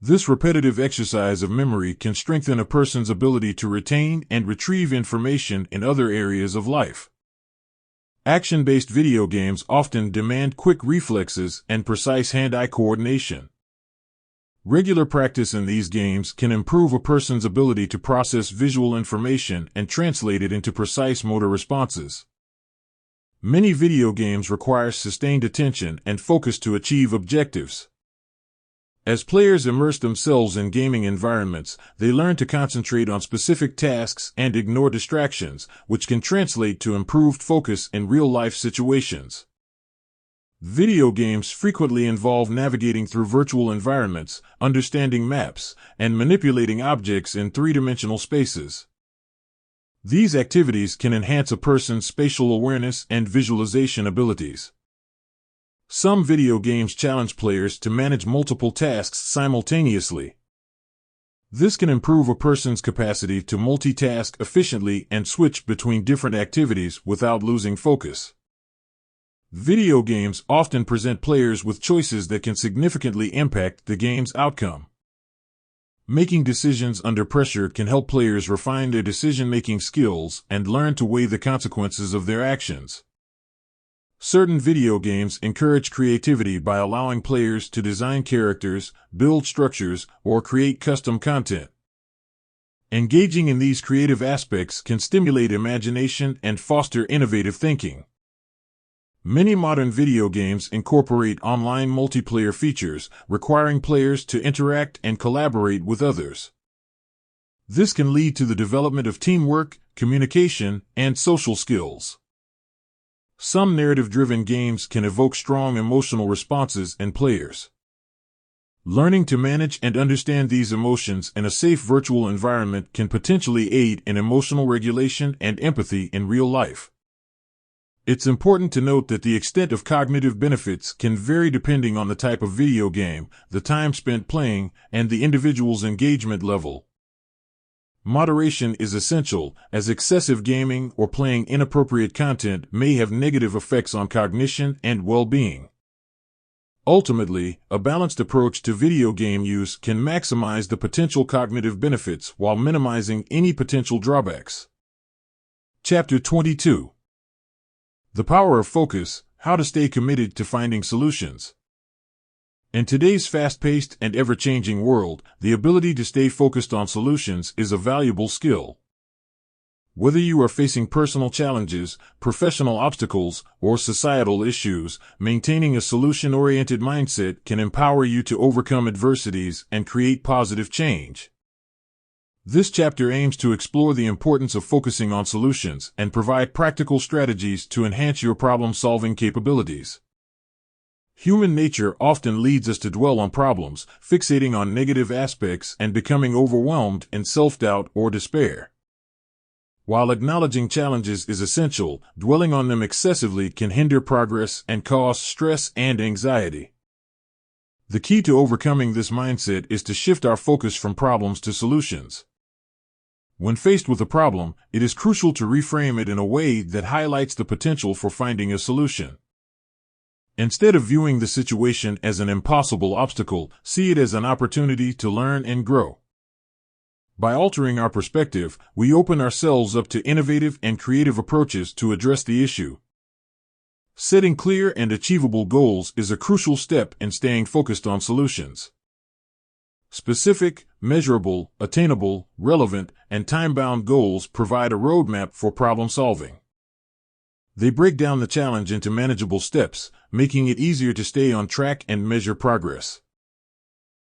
This repetitive exercise of memory can strengthen a person's ability to retain and retrieve information in other areas of life. Action-based video games often demand quick reflexes and precise hand-eye coordination. Regular practice in these games can improve a person's ability to process visual information and translate it into precise motor responses. Many video games require sustained attention and focus to achieve objectives. As players immerse themselves in gaming environments, they learn to concentrate on specific tasks and ignore distractions, which can translate to improved focus in real-life situations. Video games frequently involve navigating through virtual environments, understanding maps, and manipulating objects in three-dimensional spaces. These activities can enhance a person's spatial awareness and visualization abilities. Some video games challenge players to manage multiple tasks simultaneously. This can improve a person's capacity to multitask efficiently and switch between different activities without losing focus. Video games often present players with choices that can significantly impact the game's outcome. Making decisions under pressure can help players refine their decision-making skills and learn to weigh the consequences of their actions. Certain video games encourage creativity by allowing players to design characters, build structures, or create custom content. Engaging in these creative aspects can stimulate imagination and foster innovative thinking. Many modern video games incorporate online multiplayer features, requiring players to interact and collaborate with others. This can lead to the development of teamwork, communication, and social skills. Some narrative-driven games can evoke strong emotional responses in players. Learning to manage and understand these emotions in a safe virtual environment can potentially aid in emotional regulation and empathy in real life. It's important to note that the extent of cognitive benefits can vary depending on the type of video game, the time spent playing, and the individual's engagement level. Moderation is essential, as excessive gaming or playing inappropriate content may have negative effects on cognition and well-being. Ultimately, a balanced approach to video game use can maximize the potential cognitive benefits while minimizing any potential drawbacks. Chapter 22. The Power of Focus: How to Stay Committed to Finding Solutions. In today's fast-paced and ever-changing world, the ability to stay focused on solutions is a valuable skill. Whether you are facing personal challenges, professional obstacles, or societal issues, maintaining a solution-oriented mindset can empower you to overcome adversities and create positive change. This chapter aims to explore the importance of focusing on solutions and provide practical strategies to enhance your problem-solving capabilities. Human nature often leads us to dwell on problems, fixating on negative aspects and becoming overwhelmed in self-doubt or despair. While acknowledging challenges is essential, dwelling on them excessively can hinder progress and cause stress and anxiety. The key to overcoming this mindset is to shift our focus from problems to solutions. When faced with a problem, it is crucial to reframe it in a way that highlights the potential for finding a solution. Instead of viewing the situation as an impossible obstacle, see it as an opportunity to learn and grow. By altering our perspective, we open ourselves up to innovative and creative approaches to address the issue. Setting clear and achievable goals is a crucial step in staying focused on solutions. Specific, measurable, attainable, relevant, and time-bound goals provide a roadmap for problem solving. They break down the challenge into manageable steps, making it easier to stay on track and measure progress.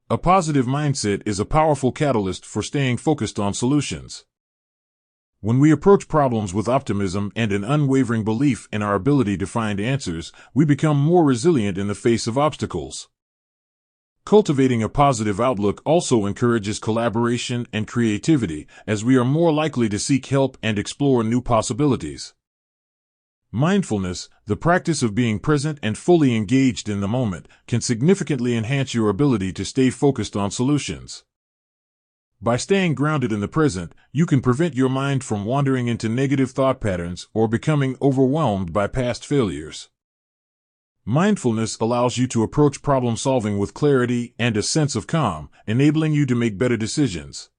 A positive mindset is a powerful catalyst for staying focused on solutions. When we approach problems with optimism and an unwavering belief in our ability to find answers, we become more resilient in the face of obstacles. Cultivating a positive outlook also encourages collaboration and creativity, as we are more likely to seek help and explore new possibilities. Mindfulness, the practice of being present and fully engaged in the moment, can significantly enhance your ability to stay focused on solutions. By staying grounded in the present, you can prevent your mind from wandering into negative thought patterns or becoming overwhelmed by past failures. Mindfulness allows you to approach problem solving with clarity and a sense of calm, enabling you to make better decisions.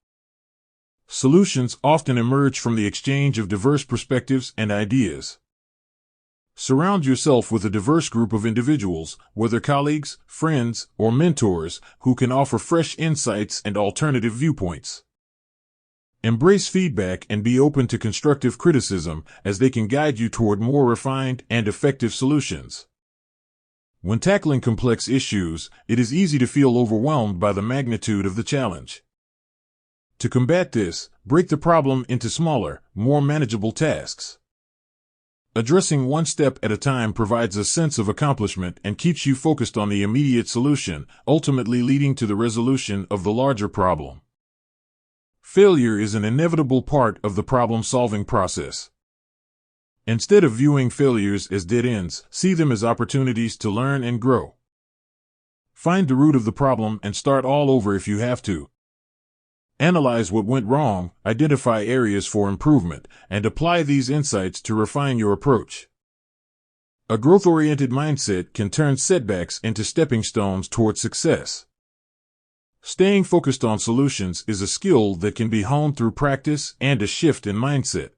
Solutions often emerge from the exchange of diverse perspectives and ideas. Surround yourself with a diverse group of individuals, whether colleagues, friends, or mentors, who can offer fresh insights and alternative viewpoints. Embrace feedback and be open to constructive criticism, as they can guide you toward more refined and effective solutions. When tackling complex issues, it is easy to feel overwhelmed by the magnitude of the challenge. To combat this, break the problem into smaller, more manageable tasks. Addressing one step at a time provides a sense of accomplishment and keeps you focused on the immediate solution, ultimately leading to the resolution of the larger problem. Failure is an inevitable part of the problem-solving process. Instead of viewing failures as dead ends, see them as opportunities to learn and grow. Find the root of the problem and start all over if you have to. Analyze what went wrong, identify areas for improvement, and apply these insights to refine your approach. A growth-oriented mindset can turn setbacks into stepping stones toward success. Staying focused on solutions is a skill that can be honed through practice and a shift in mindset.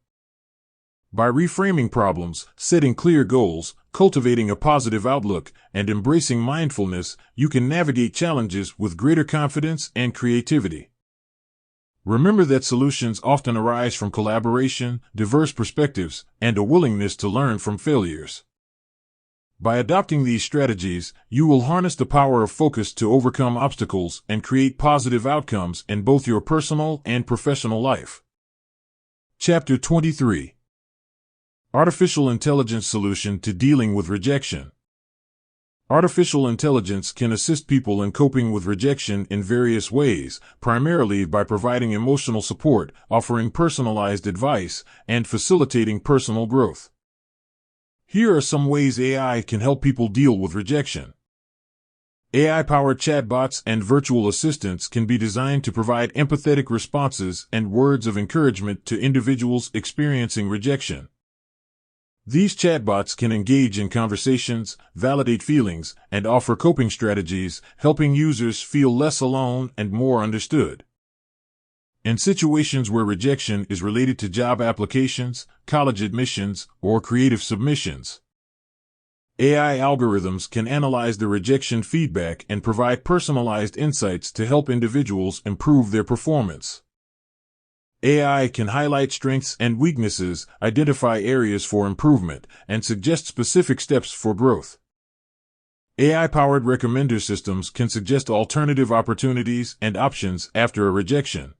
By reframing problems, setting clear goals, cultivating a positive outlook, and embracing mindfulness, you can navigate challenges with greater confidence and creativity. Remember that solutions often arise from collaboration, diverse perspectives, and a willingness to learn from failures. By adopting these strategies, you will harness the power of focus to overcome obstacles and create positive outcomes in both your personal and professional life. Chapter 23. Artificial Intelligence Solution to Dealing with Rejection. Artificial intelligence can assist people in coping with rejection in various ways, primarily by providing emotional support, offering personalized advice, and facilitating personal growth. Here are some ways AI can help people deal with rejection. AI-powered chatbots and virtual assistants can be designed to provide empathetic responses and words of encouragement to individuals experiencing rejection. These chatbots can engage in conversations, validate feelings, and offer coping strategies, helping users feel less alone and more understood. In situations where rejection is related to job applications, college admissions, or creative submissions, AI algorithms can analyze the rejection feedback and provide personalized insights to help individuals improve their performance. AI can highlight strengths and weaknesses, identify areas for improvement, and suggest specific steps for growth. AI-powered recommender systems can suggest alternative opportunities and options after a rejection.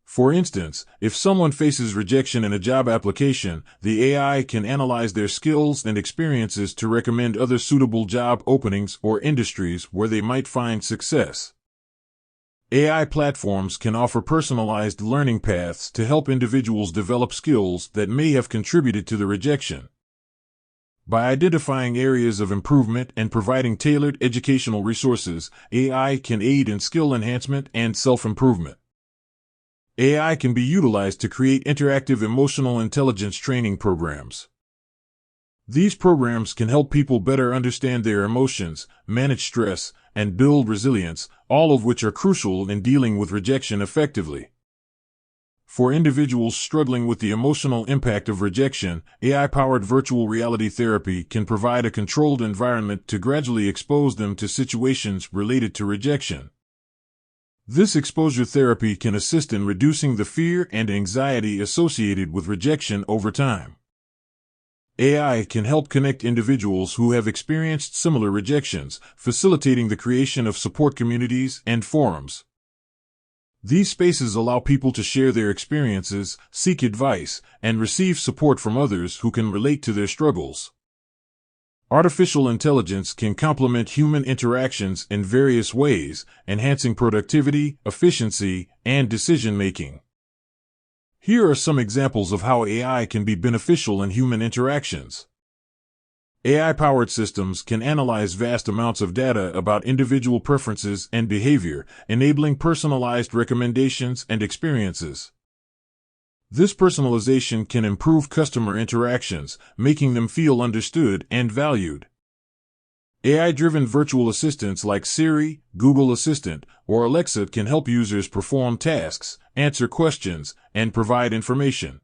For instance, if someone faces rejection in a job application, the AI can analyze their skills and experiences to recommend other suitable job openings or industries where they might find success. AI platforms can offer personalized learning paths to help individuals develop skills that may have contributed to the rejection. By identifying areas of improvement and providing tailored educational resources, AI can aid in skill enhancement and self-improvement. AI can be utilized to create interactive emotional intelligence training programs. These programs can help people better understand their emotions, manage stress, and build resilience, all of which are crucial in dealing with rejection effectively. For individuals struggling with the emotional impact of rejection, AI-powered virtual reality therapy can provide a controlled environment to gradually expose them to situations related to rejection. This exposure therapy can assist in reducing the fear and anxiety associated with rejection over time. AI can help connect individuals who have experienced similar rejections, facilitating the creation of support communities and forums. These spaces allow people to share their experiences, seek advice, and receive support from others who can relate to their struggles. Artificial intelligence can complement human interactions in various ways, enhancing productivity, efficiency, and decision-making. Here are some examples of how AI can be beneficial in human interactions. AI-powered systems can analyze vast amounts of data about individual preferences and behavior, enabling personalized recommendations and experiences. This personalization can improve customer interactions, making them feel understood and valued. AI-driven virtual assistants like Siri, Google Assistant, or Alexa can help users perform tasks, answer questions, and provide information.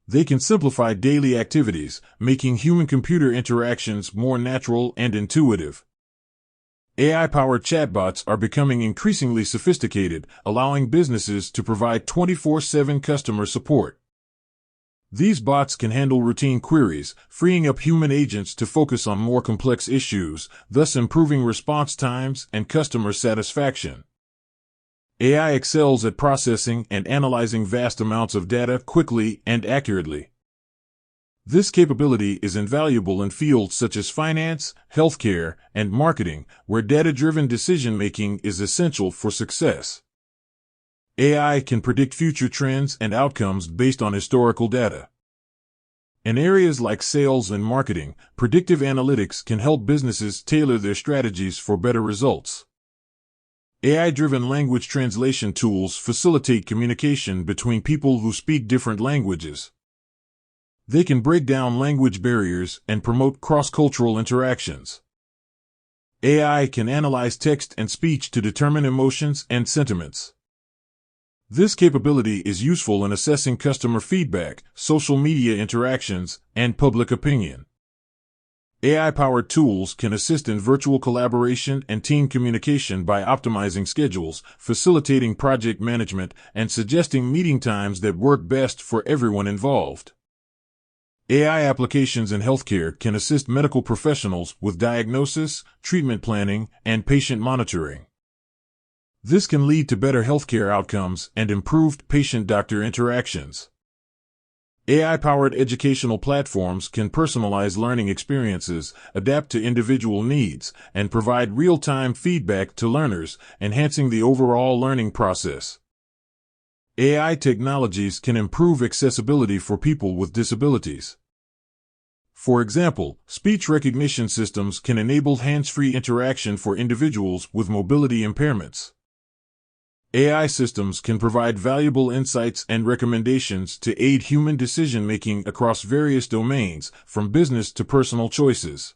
They can simplify daily activities, making human-computer interactions more natural and intuitive. AI-powered chatbots are becoming increasingly sophisticated, allowing businesses to provide 24/7 customer support. These bots can handle routine queries, freeing up human agents to focus on more complex issues, thus improving response times and customer satisfaction. AI excels at processing and analyzing vast amounts of data quickly and accurately. This capability is invaluable in fields such as finance, healthcare, and marketing, where data-driven decision-making is essential for success. AI can predict future trends and outcomes based on historical data. In areas like sales and marketing, predictive analytics can help businesses tailor their strategies for better results. AI-driven language translation tools facilitate communication between people who speak different languages. They can break down language barriers and promote cross-cultural interactions. AI can analyze text and speech to determine emotions and sentiments. This capability is useful in assessing customer feedback, social media interactions, and public opinion. AI-powered tools can assist in virtual collaboration and team communication by optimizing schedules, facilitating project management, and suggesting meeting times that work best for everyone involved. AI applications in healthcare can assist medical professionals with diagnosis, treatment planning, and patient monitoring. This can lead to better healthcare outcomes and improved patient-doctor interactions. AI-powered educational platforms can personalize learning experiences, adapt to individual needs, and provide real-time feedback to learners, enhancing the overall learning process. AI technologies can improve accessibility for people with disabilities. For example, speech recognition systems can enable hands-free interaction for individuals with mobility impairments. AI systems can provide valuable insights and recommendations to aid human decision-making across various domains, from business to personal choices.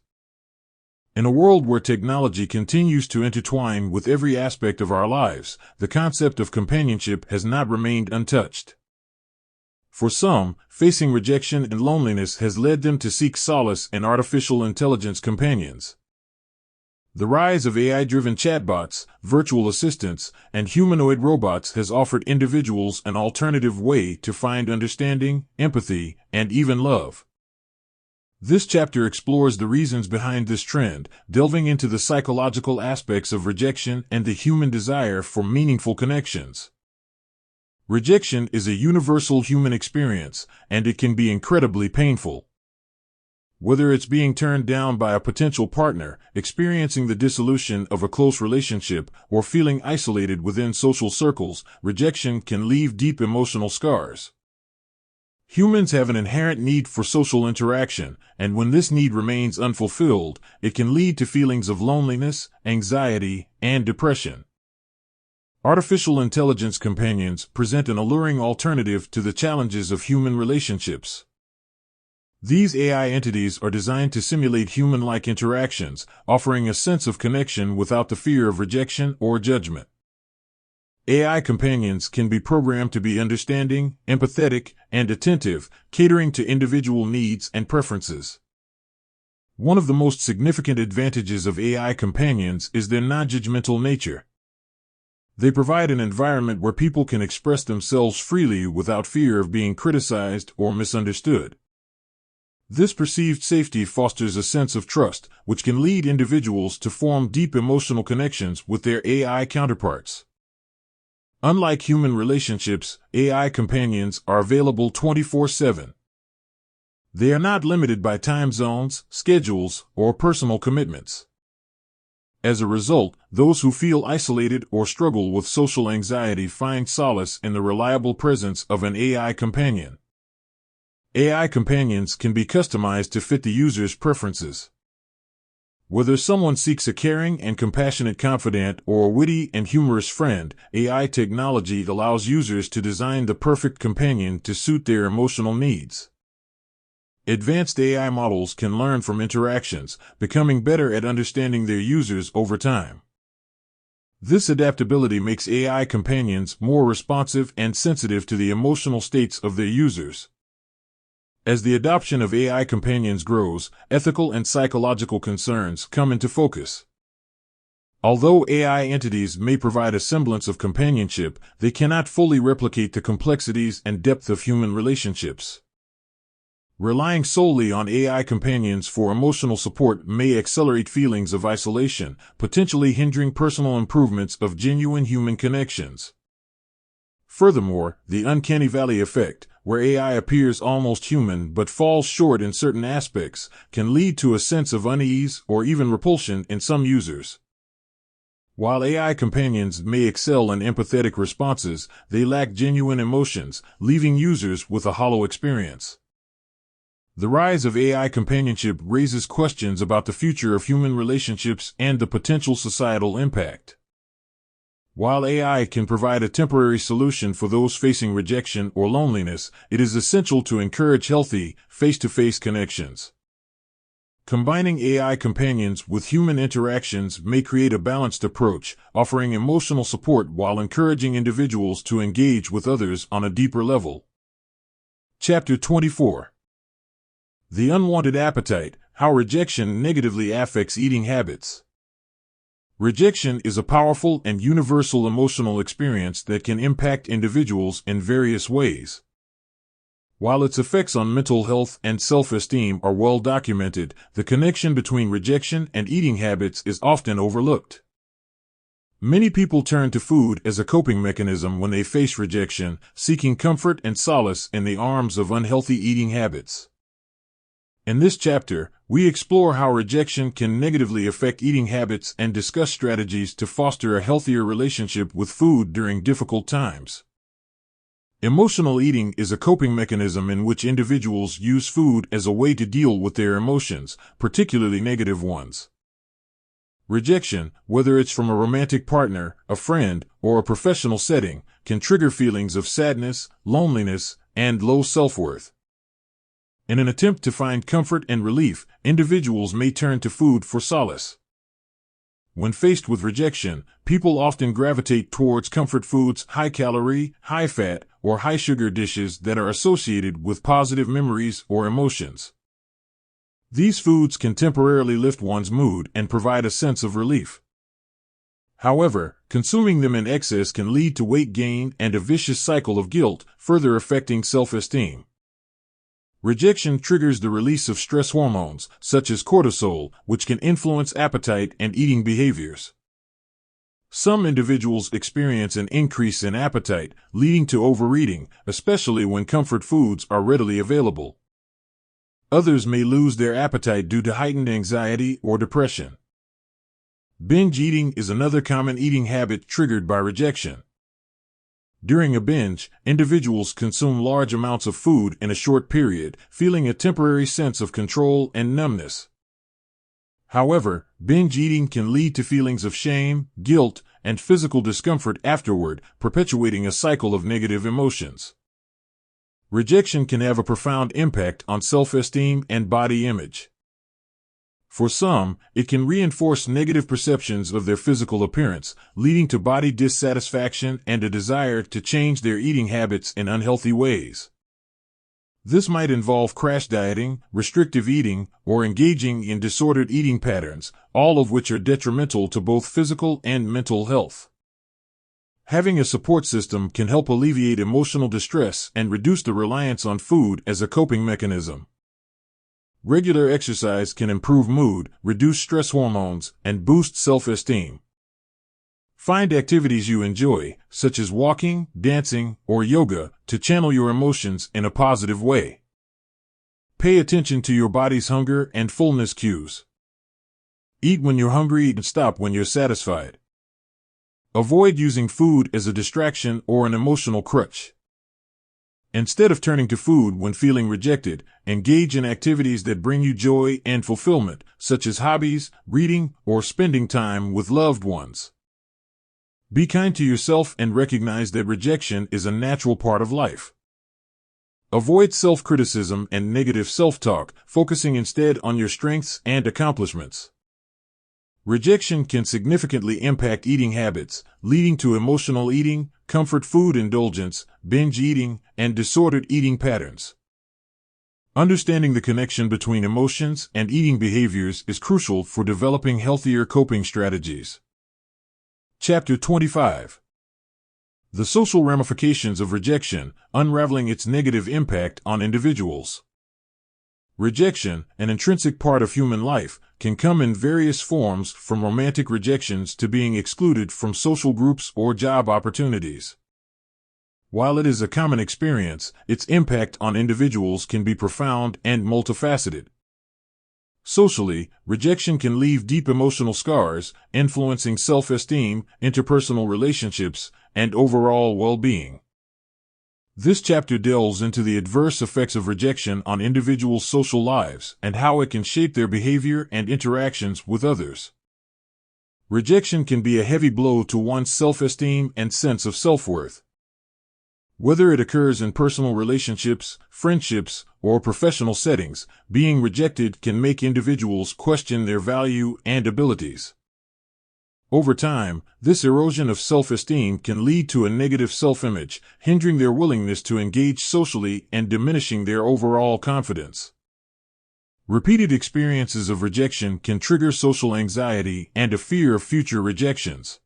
In a world where technology continues to intertwine with every aspect of our lives, the concept of companionship has not remained untouched. For some, facing rejection and loneliness has led them to seek solace in artificial intelligence companions. The rise of AI-driven chatbots, virtual assistants, and humanoid robots has offered individuals an alternative way to find understanding, empathy, and even love. This chapter explores the reasons behind this trend, delving into the psychological aspects of rejection and the human desire for meaningful connections. Rejection is a universal human experience, and it can be incredibly painful. Whether it's being turned down by a potential partner, experiencing the dissolution of a close relationship, or feeling isolated within social circles, rejection can leave deep emotional scars. Humans have an inherent need for social interaction, and when this need remains unfulfilled, it can lead to feelings of loneliness, anxiety, and depression. Artificial intelligence companions present an alluring alternative to the challenges of human relationships. These AI entities are designed to simulate human-like interactions, offering a sense of connection without the fear of rejection or judgment. AI companions can be programmed to be understanding, empathetic, and attentive, catering to individual needs and preferences. One of the most significant advantages of AI companions is their non-judgmental nature. They provide an environment where people can express themselves freely without fear of being criticized or misunderstood. This perceived safety fosters a sense of trust, which can lead individuals to form deep emotional connections with their AI counterparts. Unlike human relationships, AI companions are available 24/7. They are not limited by time zones, schedules, or personal commitments. As a result, those who feel isolated or struggle with social anxiety find solace in the reliable presence of an AI companion. AI companions can be customized to fit the user's preferences. Whether someone seeks a caring and compassionate confidant or a witty and humorous friend, AI technology allows users to design the perfect companion to suit their emotional needs. Advanced AI models can learn from interactions, becoming better at understanding their users over time. This adaptability makes AI companions more responsive and sensitive to the emotional states of their users. As the adoption of AI companions grows, ethical and psychological concerns come into focus. Although AI entities may provide a semblance of companionship, they cannot fully replicate the complexities and depth of human relationships. Relying solely on AI companions for emotional support may accelerate feelings of isolation, potentially hindering personal improvements of genuine human connections. Furthermore, the uncanny valley effect, where AI appears almost human but falls short in certain aspects, can lead to a sense of unease or even repulsion in some users. While AI companions may excel in empathetic responses, they lack genuine emotions, leaving users with a hollow experience. The rise of AI companionship raises questions about the future of human relationships and the potential societal impact. While AI can provide a temporary solution for those facing rejection or loneliness, it is essential to encourage healthy, face-to-face connections. Combining AI companions with human interactions may create a balanced approach, offering emotional support while encouraging individuals to engage with others on a deeper level. Chapter 24. The Unwanted Appetite: How Rejection Negatively Affects Eating Habits. Rejection is a powerful and universal emotional experience that can impact individuals in various ways. While its effects on mental health and self-esteem are well documented, the connection between rejection and eating habits is often overlooked. Many people turn to food as a coping mechanism when they face rejection, seeking comfort and solace in the arms of unhealthy eating habits. In this chapter, we explore how rejection can negatively affect eating habits and discuss strategies to foster a healthier relationship with food during difficult times. Emotional eating is a coping mechanism in which individuals use food as a way to deal with their emotions, particularly negative ones. Rejection, whether it's from a romantic partner, a friend, or a professional setting, can trigger feelings of sadness, loneliness, and low self-worth. In an attempt to find comfort and relief, individuals may turn to food for solace. When faced with rejection, people often gravitate towards comfort foods, high-calorie, high-fat, or high-sugar dishes that are associated with positive memories or emotions. These foods can temporarily lift one's mood and provide a sense of relief. However, consuming them in excess can lead to weight gain and a vicious cycle of guilt, further affecting self-esteem. Rejection triggers the release of stress hormones, such as cortisol, which can influence appetite and eating behaviors. Some individuals experience an increase in appetite, leading to overeating, especially when comfort foods are readily available. Others may lose their appetite due to heightened anxiety or depression. Binge eating is another common eating habit triggered by rejection. During a binge, individuals consume large amounts of food in a short period, feeling a temporary sense of control and numbness. However, binge eating can lead to feelings of shame, guilt, and physical discomfort afterward, perpetuating a cycle of negative emotions. Rejection can have a profound impact on self-esteem and body image. For some, it can reinforce negative perceptions of their physical appearance, leading to body dissatisfaction and a desire to change their eating habits in unhealthy ways. This might involve crash dieting, restrictive eating, or engaging in disordered eating patterns, all of which are detrimental to both physical and mental health. Having a support system can help alleviate emotional distress and reduce the reliance on food as a coping mechanism. Regular exercise can improve mood, reduce stress hormones, and boost self-esteem. Find activities you enjoy, such as walking, dancing, or yoga, to channel your emotions in a positive way. Pay attention to your body's hunger and fullness cues. Eat when you're hungry and stop when you're satisfied. Avoid using food as a distraction or an emotional crutch. Instead of turning to food when feeling rejected, engage in activities that bring you joy and fulfillment, such as hobbies, reading, or spending time with loved ones. Be kind to yourself and recognize that rejection is a natural part of life. Avoid self-criticism and negative self-talk, focusing instead on your strengths and accomplishments. Rejection can significantly impact eating habits, leading to emotional eating, comfort food indulgence, binge eating, and disordered eating patterns. Understanding the connection between emotions and eating behaviors is crucial for developing healthier coping strategies. Chapter 25. The social ramifications of rejection, unraveling its negative impact on individuals. Rejection, an intrinsic part of human life, can come in various forms, from romantic rejections to being excluded from social groups or job opportunities. While it is a common experience, its impact on individuals can be profound and multifaceted. Socially, rejection can leave deep emotional scars, influencing self-esteem, interpersonal relationships, and overall well-being. This chapter delves into the adverse effects of rejection on individuals' social lives and how it can shape their behavior and interactions with others. Rejection can be a heavy blow to one's self-esteem and sense of self-worth. Whether it occurs in personal relationships, friendships, or professional settings, being rejected can make individuals question their value and abilities. Over time, this erosion of self-esteem can lead to a negative self-image, hindering their willingness to engage socially and diminishing their overall confidence. Repeated experiences of rejection can trigger social anxiety and a fear of future rejections.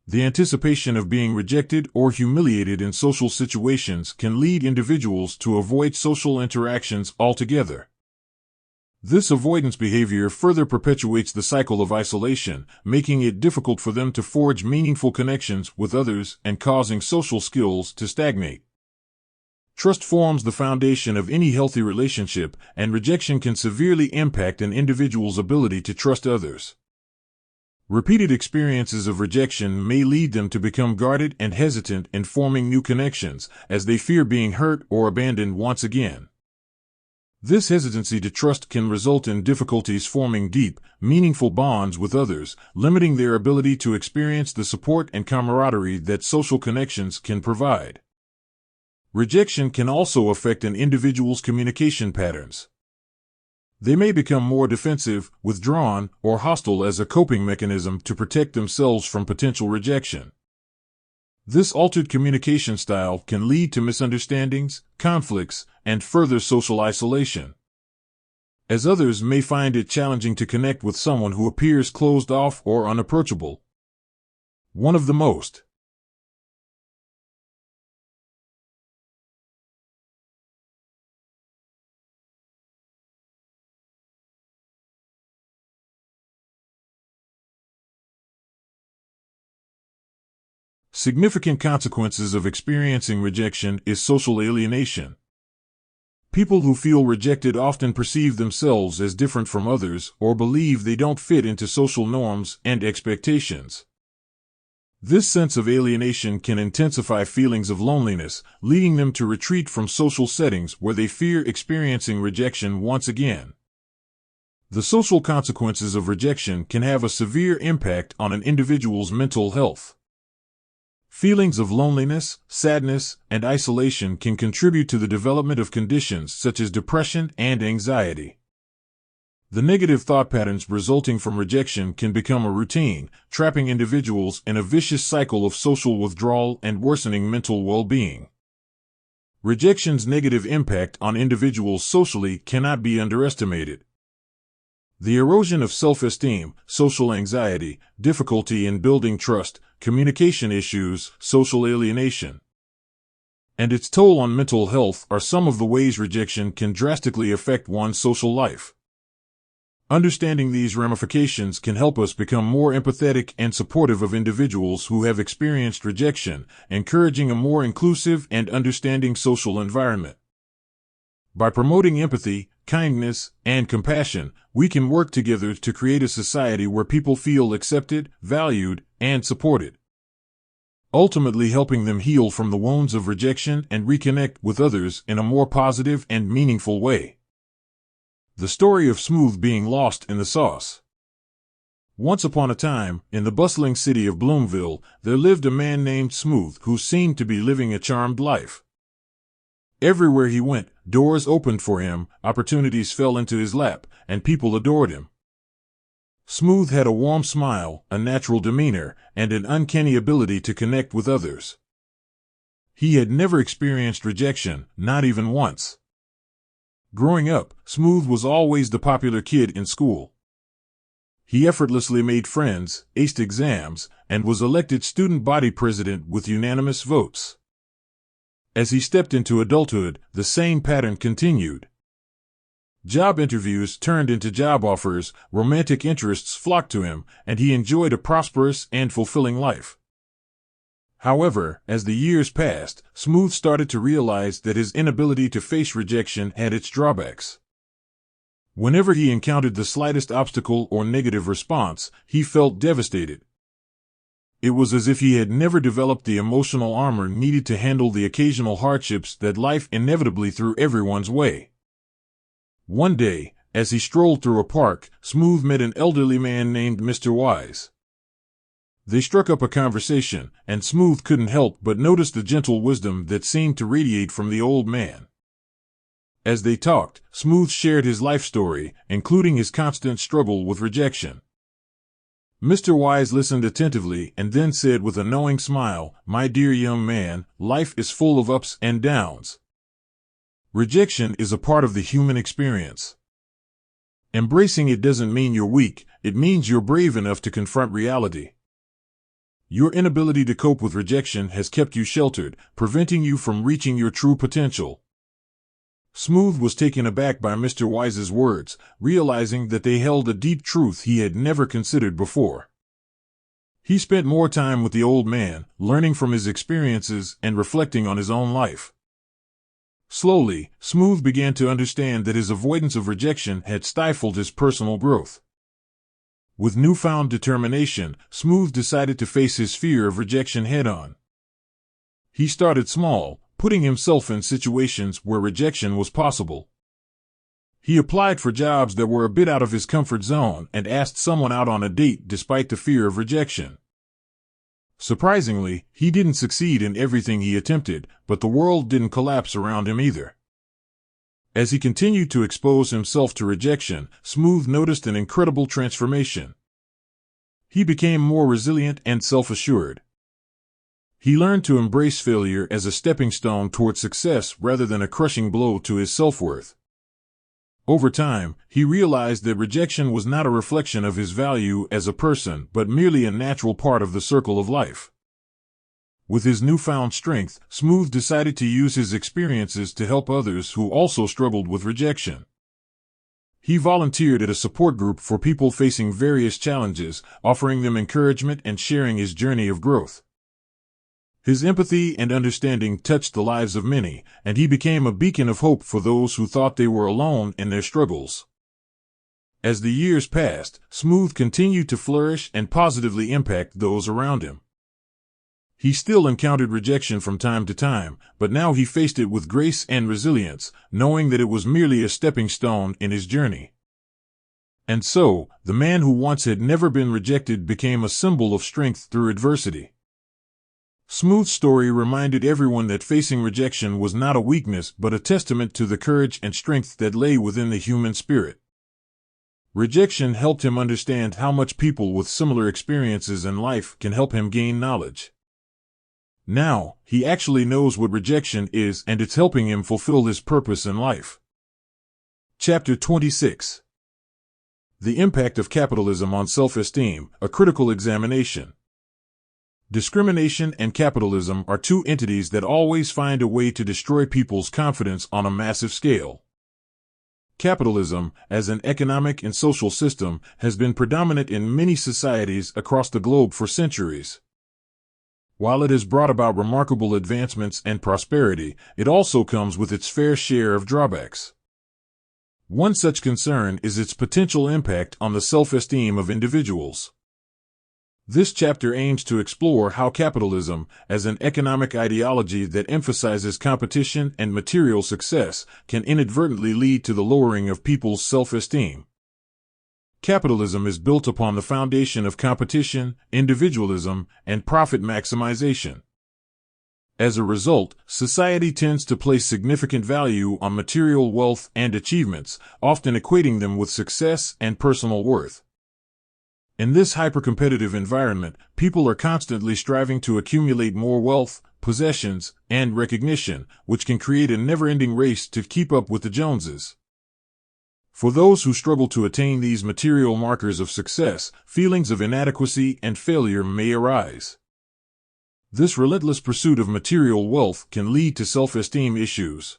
The anticipation of being rejected or humiliated in social situations can lead individuals to avoid social interactions altogether. This avoidance behavior further perpetuates the cycle of isolation, making it difficult for them to forge meaningful connections with others and causing social skills to stagnate. Trust forms the foundation of any healthy relationship, and rejection can severely impact an individual's ability to trust others. Repeated experiences of rejection may lead them to become guarded and hesitant in forming new connections, as they fear being hurt or abandoned once again. This hesitancy to trust can result in difficulties forming deep, meaningful bonds with others, limiting their ability to experience the support and camaraderie that social connections can provide. Rejection can also affect an individual's communication patterns. They may become more defensive, withdrawn, or hostile as a coping mechanism to protect themselves from potential rejection. This altered communication style can lead to misunderstandings, conflicts, and further social isolation, as others may find it challenging to connect with someone who appears closed off or unapproachable. One of the most significant consequences of experiencing rejection is social alienation. People who feel rejected often perceive themselves as different from others or believe they don't fit into social norms and expectations. This sense of alienation can intensify feelings of loneliness, leading them to retreat from social settings where they fear experiencing rejection once again. The social consequences of rejection can have a severe impact on an individual's mental health. Feelings of loneliness, sadness, and isolation can contribute to the development of conditions such as depression and anxiety. The negative thought patterns resulting from rejection can become a routine, trapping individuals in a vicious cycle of social withdrawal and worsening mental well-being. Rejection's negative impact on individuals socially cannot be underestimated. The erosion of self-esteem, social anxiety, difficulty in building trust, communication issues, social alienation. and its toll on mental health are some of the ways rejection can drastically affect one's social life. Understanding these ramifications can help us become more empathetic and supportive of individuals who have experienced rejection, encouraging a more inclusive and understanding social environment. By promoting empathy, kindness, and compassion, we can work together to create a society where people feel accepted, valued, and supported, ultimately helping them heal from the wounds of rejection and reconnect with others in a more positive and meaningful way. The story of Smooth being lost in the sauce. Once upon a time, in the bustling city of Bloomville, there lived a man named Smooth who seemed to be living a charmed life. Everywhere he went, doors opened for him, opportunities fell into his lap, and people adored him. Smooth had a warm smile, a natural demeanor, and an uncanny ability to connect with others. He had never experienced rejection, not even once. Growing up, Smooth was always the popular kid in school. He effortlessly made friends, aced exams, and was elected student body president with unanimous votes. As he stepped into adulthood, the same pattern continued. Job interviews turned into job offers, romantic interests flocked to him, and he enjoyed a prosperous and fulfilling life. However, as the years passed, Smooth started to realize that his inability to face rejection had its drawbacks. Whenever he encountered the slightest obstacle or negative response, he felt devastated. It was as if he had never developed the emotional armor needed to handle the occasional hardships that life inevitably threw everyone's way. One day, as he strolled through a park, Smooth met an elderly man named Mr. Wise. They struck up a conversation, and Smooth couldn't help but notice the gentle wisdom that seemed to radiate from the old man. As they talked, Smooth shared his life story, including his constant struggle with rejection. Mr. Wise listened attentively and then said with a knowing smile, "My dear young man, life is full of ups and downs. Rejection is a part of the human experience. Embracing it doesn't mean you're weak, it means you're brave enough to confront reality. Your inability to cope with rejection has kept you sheltered, preventing you from reaching your true potential." Smooth was taken aback by Mr. Wise's words, realizing that they held a deep truth he had never considered before. He spent more time with the old man, learning from his experiences and reflecting on his own life. Slowly, Smooth began to understand that his avoidance of rejection had stifled his personal growth. With newfound determination, Smooth decided to face his fear of rejection head-on. He started small, putting himself in situations where rejection was possible. He applied for jobs that were a bit out of his comfort zone and asked someone out on a date despite the fear of rejection. Surprisingly, he didn't succeed in everything he attempted, but the world didn't collapse around him either. As he continued to expose himself to rejection, Smooth noticed an incredible transformation. He became more resilient and self-assured. He learned to embrace failure as a stepping stone toward success rather than a crushing blow to his self-worth. Over time, he realized that rejection was not a reflection of his value as a person but merely a natural part of the circle of life. With his newfound strength, Smooth decided to use his experiences to help others who also struggled with rejection. He volunteered at a support group for people facing various challenges, offering them encouragement and sharing his journey of growth. His empathy and understanding touched the lives of many, and he became a beacon of hope for those who thought they were alone in their struggles. As the years passed, Smooth continued to flourish and positively impact those around him. He still encountered rejection from time to time, but now he faced it with grace and resilience, knowing that it was merely a stepping stone in his journey. And so, the man who once had never been rejected became a symbol of strength through adversity. Smooth's story reminded everyone that facing rejection was not a weakness but a testament to the courage and strength that lay within the human spirit. Rejection helped him understand how much people with similar experiences in life can help him gain knowledge. Now, he actually knows what rejection is, and it's helping him fulfill his purpose in life. Chapter 26. The Impact of Capitalism on Self-Esteem, a Critical Examination. Discrimination and capitalism are two entities that always find a way to destroy people's confidence on a massive scale. Capitalism, as an economic and social system, has been predominant in many societies across the globe for centuries. While it has brought about remarkable advancements and prosperity, it also comes with its fair share of drawbacks. One such concern is its potential impact on the self-esteem of individuals. This chapter aims to explore how capitalism, as an economic ideology that emphasizes competition and material success, can inadvertently lead to the lowering of people's self-esteem. Capitalism is built upon the foundation of competition, individualism, and profit maximization. As a result, society tends to place significant value on material wealth and achievements, often equating them with success and personal worth. In this hyper-competitive environment, people are constantly striving to accumulate more wealth, possessions, and recognition, which can create a never-ending race to keep up with the Joneses. For those who struggle to attain these material markers of success, feelings of inadequacy and failure may arise. This relentless pursuit of material wealth can lead to self-esteem issues,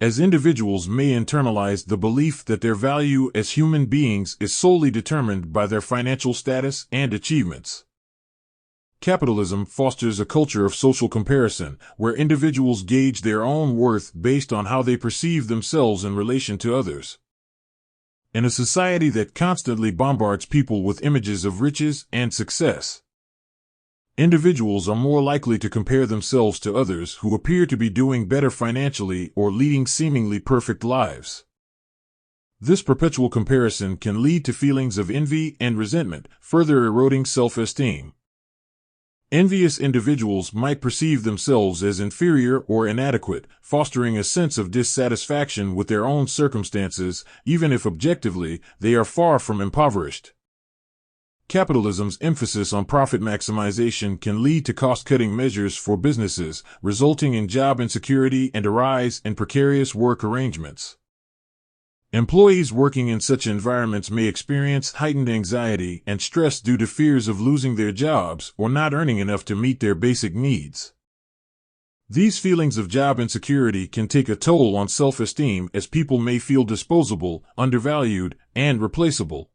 as individuals may internalize the belief that their value as human beings is solely determined by their financial status and achievements. Capitalism fosters a culture of social comparison, where individuals gauge their own worth based on how they perceive themselves in relation to others. In a society that constantly bombards people with images of riches and success, individuals are more likely to compare themselves to others who appear to be doing better financially or leading seemingly perfect lives. This perpetual comparison can lead to feelings of envy and resentment, further eroding self-esteem. Envious individuals might perceive themselves as inferior or inadequate, fostering a sense of dissatisfaction with their own circumstances, even if objectively they are far from impoverished. Capitalism's emphasis on profit maximization can lead to cost-cutting measures for businesses, resulting in job insecurity and a rise in precarious work arrangements. Employees working in such environments may experience heightened anxiety and stress due to fears of losing their jobs or not earning enough to meet their basic needs. These feelings of job insecurity can take a toll on self-esteem, as people may feel disposable, undervalued, and replaceable.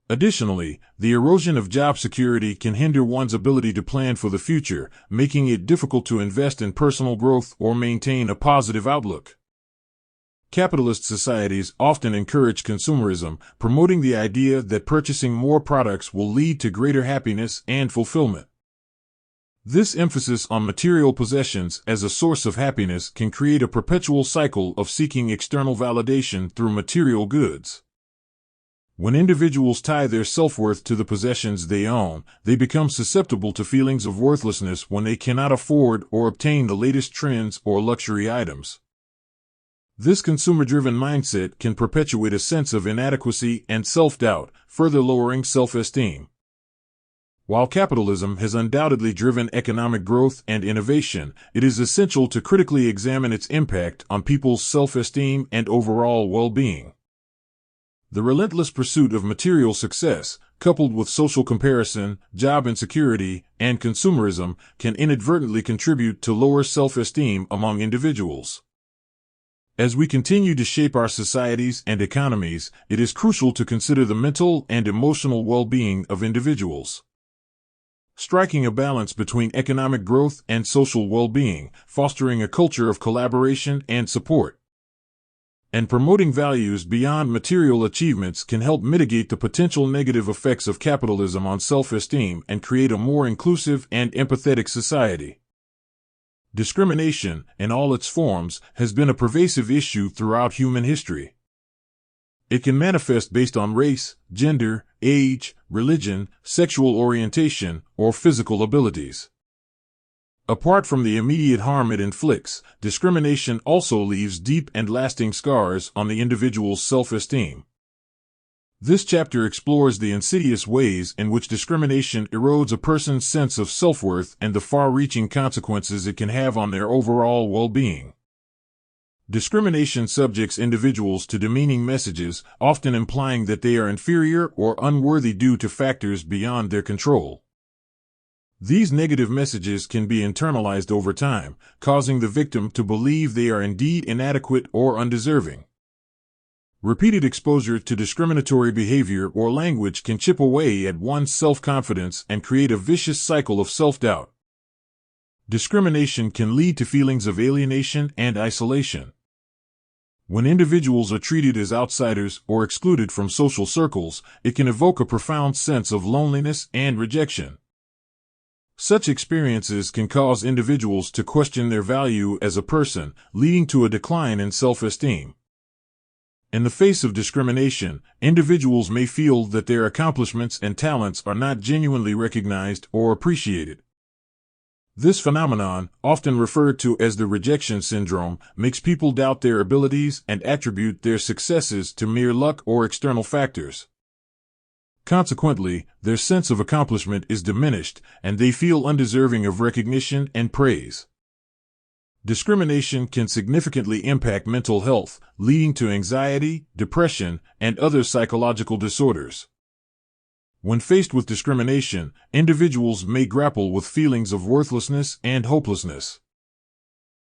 Additionally, the erosion of job security can hinder one's ability to plan for the future, making it difficult to invest in personal growth or maintain a positive outlook. Capitalist societies often encourage consumerism, promoting the idea that purchasing more products will lead to greater happiness and fulfillment. This emphasis on material possessions as a source of happiness can create a perpetual cycle of seeking external validation through material goods. When individuals tie their self-worth to the possessions they own, they become susceptible to feelings of worthlessness when they cannot afford or obtain the latest trends or luxury items. This consumer-driven mindset can perpetuate a sense of inadequacy and self-doubt, further lowering self-esteem. While capitalism has undoubtedly driven economic growth and innovation, it is essential to critically examine its impact on people's self-esteem and overall well-being. The relentless pursuit of material success, coupled with social comparison, job insecurity, and consumerism, can inadvertently contribute to lower self-esteem among individuals. As we continue to shape our societies and economies, it is crucial to consider the mental and emotional well-being of individuals. Striking a balance between economic growth and social well-being, fostering a culture of collaboration and support, and promoting values beyond material achievements can help mitigate the potential negative effects of capitalism on self-esteem and create a more inclusive and empathetic society. Discrimination, in all its forms, has been a pervasive issue throughout human history. It can manifest based on race, gender, age, religion, sexual orientation, or physical abilities. Apart from the immediate harm it inflicts, discrimination also leaves deep and lasting scars on the individual's self-esteem. This chapter explores the insidious ways in which discrimination erodes a person's sense of self-worth and the far-reaching consequences it can have on their overall well-being. Discrimination subjects individuals to demeaning messages, often implying that they are inferior or unworthy due to factors beyond their control. These negative messages can be internalized over time, causing the victim to believe they are indeed inadequate or undeserving. Repeated exposure to discriminatory behavior or language can chip away at one's self-confidence and create a vicious cycle of self-doubt. Discrimination can lead to feelings of alienation and isolation. When individuals are treated as outsiders or excluded from social circles, it can evoke a profound sense of loneliness and rejection. Such experiences can cause individuals to question their value as a person, leading to a decline in self-esteem. In the face of discrimination, individuals may feel that their accomplishments and talents are not genuinely recognized or appreciated. This phenomenon, often referred to as the rejection syndrome, makes people doubt their abilities and attribute their successes to mere luck or external factors. Consequently, their sense of accomplishment is diminished, and they feel undeserving of recognition and praise. Discrimination can significantly impact mental health, leading to anxiety, depression, and other psychological disorders. When faced with discrimination, individuals may grapple with feelings of worthlessness and hopelessness.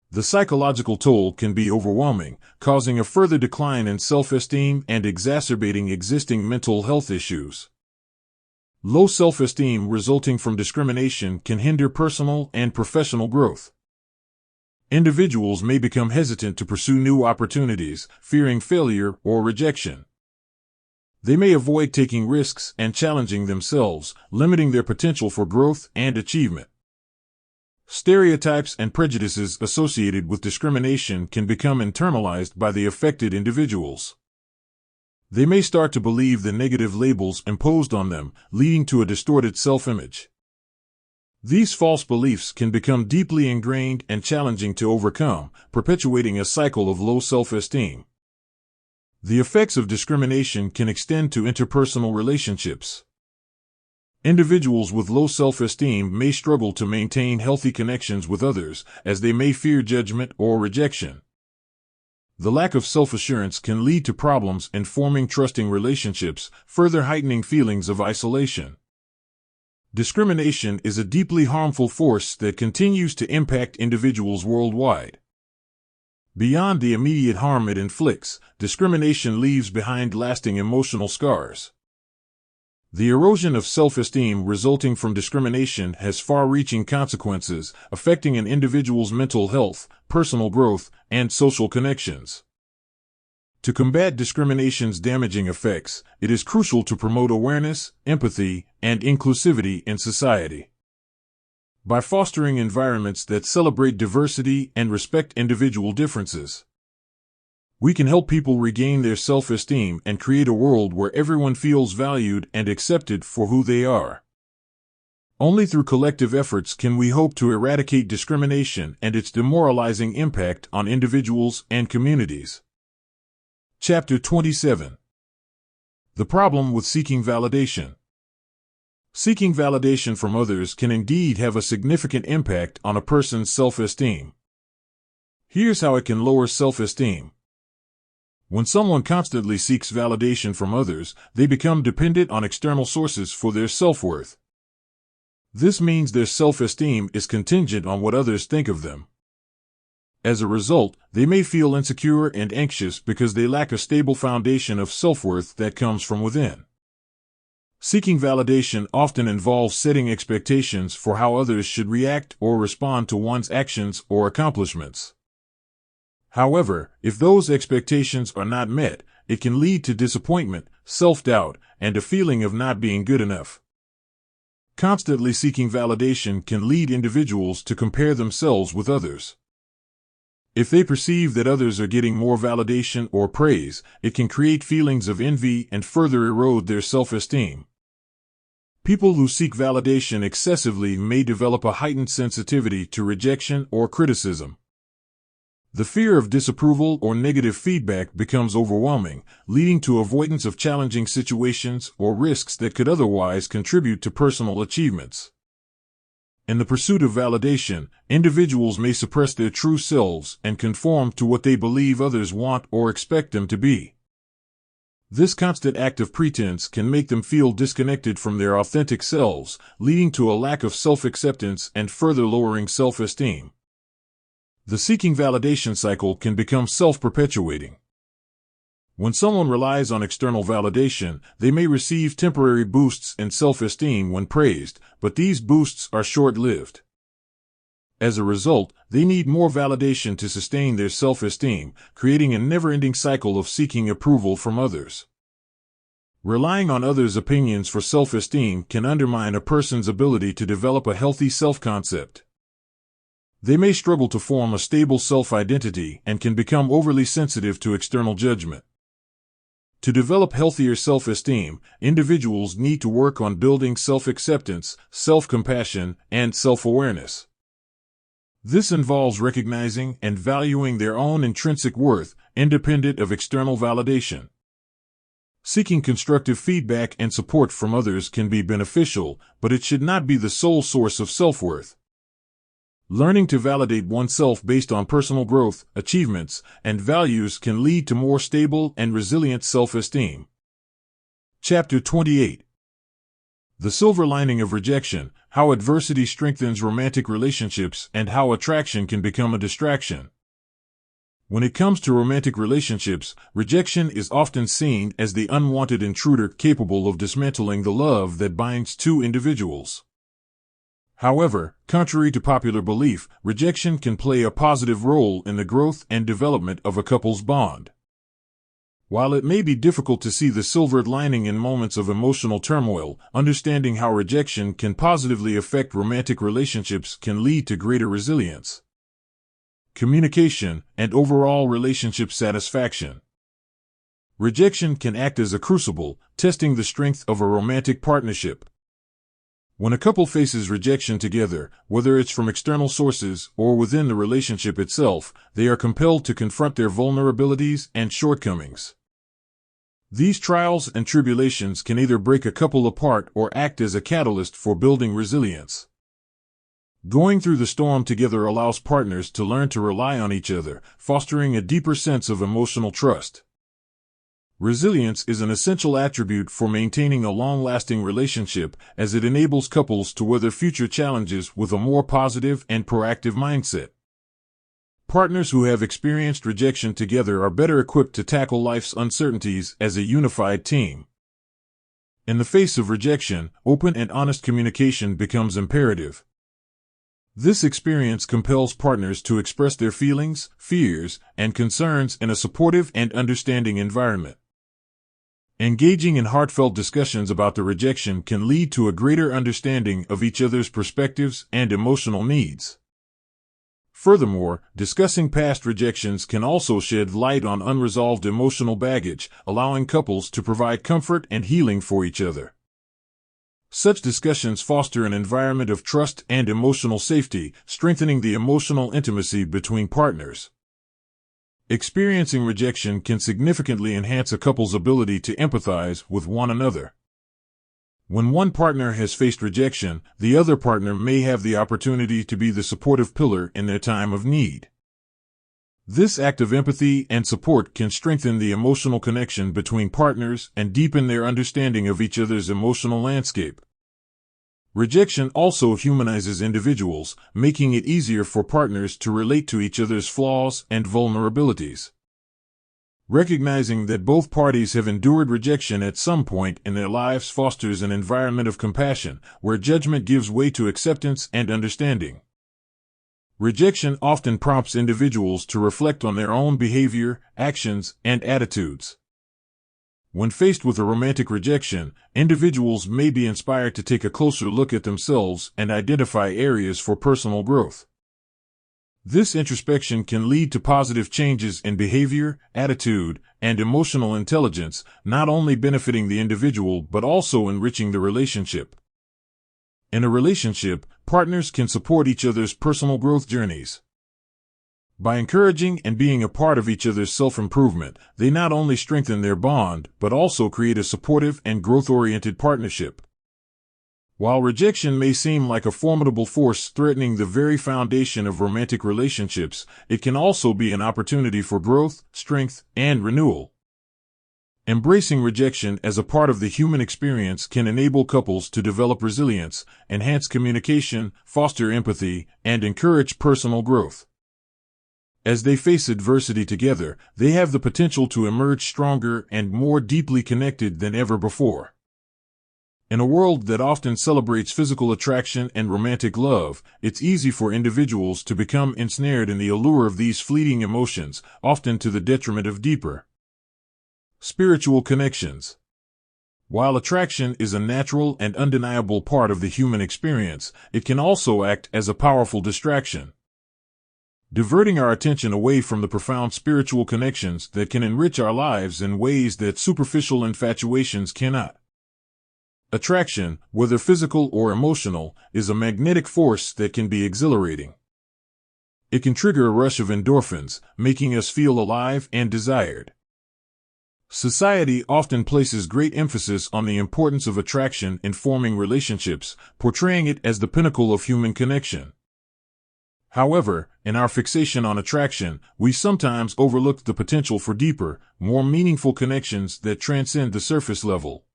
The psychological toll can be overwhelming, causing a further decline in self-esteem and exacerbating existing mental health issues. Low self-esteem resulting from discrimination can hinder personal and professional growth. Individuals may become hesitant to pursue new opportunities, fearing failure or rejection. They may avoid taking risks and challenging themselves, limiting their potential for growth and achievement. Stereotypes and prejudices associated with discrimination can become internalized by the affected individuals. They may start to believe the negative labels imposed on them, leading to a distorted self-image. These false beliefs can become deeply ingrained and challenging to overcome, perpetuating a cycle of low self-esteem. The effects of discrimination can extend to interpersonal relationships. Individuals with low self-esteem may struggle to maintain healthy connections with others, as they may fear judgment or rejection. The lack of self-assurance can lead to problems in forming trusting relationships, further heightening feelings of isolation. Discrimination is a deeply harmful force that continues to impact individuals worldwide. Beyond the immediate harm it inflicts, discrimination leaves behind lasting emotional scars. The erosion of self-esteem resulting from discrimination has far-reaching consequences, affecting an individual's mental health, personal growth, and social connections. To combat discrimination's damaging effects, it is crucial to promote awareness, empathy, and inclusivity in society. By fostering environments that celebrate diversity and respect individual differences, we can help people regain their self-esteem and create a world where everyone feels valued and accepted for who they are. Only through collective efforts can we hope to eradicate discrimination and its demoralizing impact on individuals and communities. Chapter 27. The problem with seeking validation. Seeking validation from others can indeed have a significant impact on a person's self-esteem. Here's how it can lower self-esteem. When someone constantly seeks validation from others, they become dependent on external sources for their self-worth. This means their self-esteem is contingent on what others think of them. As a result, they may feel insecure and anxious because they lack a stable foundation of self-worth that comes from within. Seeking validation often involves setting expectations for how others should react or respond to one's actions or accomplishments. However, if those expectations are not met, it can lead to disappointment, self-doubt, and a feeling of not being good enough. Constantly seeking validation can lead individuals to compare themselves with others. If they perceive that others are getting more validation or praise, it can create feelings of envy and further erode their self-esteem. People who seek validation excessively may develop a heightened sensitivity to rejection or criticism. The fear of disapproval or negative feedback becomes overwhelming, leading to avoidance of challenging situations or risks that could otherwise contribute to personal achievements. In the pursuit of validation, individuals may suppress their true selves and conform to what they believe others want or expect them to be. This constant act of pretense can make them feel disconnected from their authentic selves, leading to a lack of self-acceptance and further lowering self-esteem. The seeking validation cycle can become self-perpetuating. When someone relies on external validation, they may receive temporary boosts in self-esteem when praised, but these boosts are short-lived. As a result, they need more validation to sustain their self-esteem, creating a never-ending cycle of seeking approval from others. Relying on others' opinions for self-esteem can undermine a person's ability to develop a healthy self-concept. They may struggle to form a stable self-identity and can become overly sensitive to external judgment. To develop healthier self-esteem, individuals need to work on building self-acceptance, self-compassion, and self-awareness. This involves recognizing and valuing their own intrinsic worth, independent of external validation. Seeking constructive feedback and support from others can be beneficial, but it should not be the sole source of self-worth. Learning to validate oneself based on personal growth, achievements, and values can lead to more stable and resilient self-esteem. Chapter 28. The Silver Lining of Rejection: How Adversity Strengthens Romantic Relationships and How Attraction Can Become a Distraction. When it comes to romantic relationships, rejection is often seen as the unwanted intruder capable of dismantling the love that binds two individuals. However, contrary to popular belief, rejection can play a positive role in the growth and development of a couple's bond. While it may be difficult to see the silver lining in moments of emotional turmoil, understanding how rejection can positively affect romantic relationships can lead to greater resilience, communication, and overall relationship satisfaction. Rejection can act as a crucible, testing the strength of a romantic partnership. When a couple faces rejection together, whether it's from external sources or within the relationship itself, they are compelled to confront their vulnerabilities and shortcomings. These trials and tribulations can either break a couple apart or act as a catalyst for building resilience. Going through the storm together allows partners to learn to rely on each other, fostering a deeper sense of emotional trust. Resilience is an essential attribute for maintaining a long-lasting relationship, as it enables couples to weather future challenges with a more positive and proactive mindset. Partners who have experienced rejection together are better equipped to tackle life's uncertainties as a unified team. In the face of rejection, open and honest communication becomes imperative. This experience compels partners to express their feelings, fears, and concerns in a supportive and understanding environment. Engaging in heartfelt discussions about the rejection can lead to a greater understanding of each other's perspectives and emotional needs. Furthermore, discussing past rejections can also shed light on unresolved emotional baggage, allowing couples to provide comfort and healing for each other. Such discussions foster an environment of trust and emotional safety, strengthening the emotional intimacy between partners. Experiencing rejection can significantly enhance a couple's ability to empathize with one another. When one partner has faced rejection, the other partner may have the opportunity to be the supportive pillar in their time of need. This act of empathy and support can strengthen the emotional connection between partners and deepen their understanding of each other's emotional landscape. Rejection also humanizes individuals, making it easier for partners to relate to each other's flaws and vulnerabilities. Recognizing that both parties have endured rejection at some point in their lives fosters an environment of compassion, where judgment gives way to acceptance and understanding. Rejection often prompts individuals to reflect on their own behavior, actions, and attitudes. When faced with a romantic rejection, individuals may be inspired to take a closer look at themselves and identify areas for personal growth. This introspection can lead to positive changes in behavior, attitude, and emotional intelligence, not only benefiting the individual but also enriching the relationship. In a relationship, partners can support each other's personal growth journeys. By encouraging and being a part of each other's self-improvement, they not only strengthen their bond, but also create a supportive and growth-oriented partnership. While rejection may seem like a formidable force threatening the very foundation of romantic relationships, it can also be an opportunity for growth, strength, and renewal. Embracing rejection as a part of the human experience can enable couples to develop resilience, enhance communication, foster empathy, and encourage personal growth. As they face adversity together, they have the potential to emerge stronger and more deeply connected than ever before. In a world that often celebrates physical attraction and romantic love, it's easy for individuals to become ensnared in the allure of these fleeting emotions, often to the detriment of deeper spiritual connections. While attraction is a natural and undeniable part of the human experience, it can also act as a powerful distraction, diverting our attention away from the profound spiritual connections that can enrich our lives in ways that superficial infatuations cannot. Attraction, whether physical or emotional, is a magnetic force that can be exhilarating. It can trigger a rush of endorphins, making us feel alive and desired. Society often places great emphasis on the importance of attraction in forming relationships, portraying it as the pinnacle of human connection. However, in our fixation on attraction, we sometimes overlook the potential for deeper, more meaningful connections that transcend the surface level.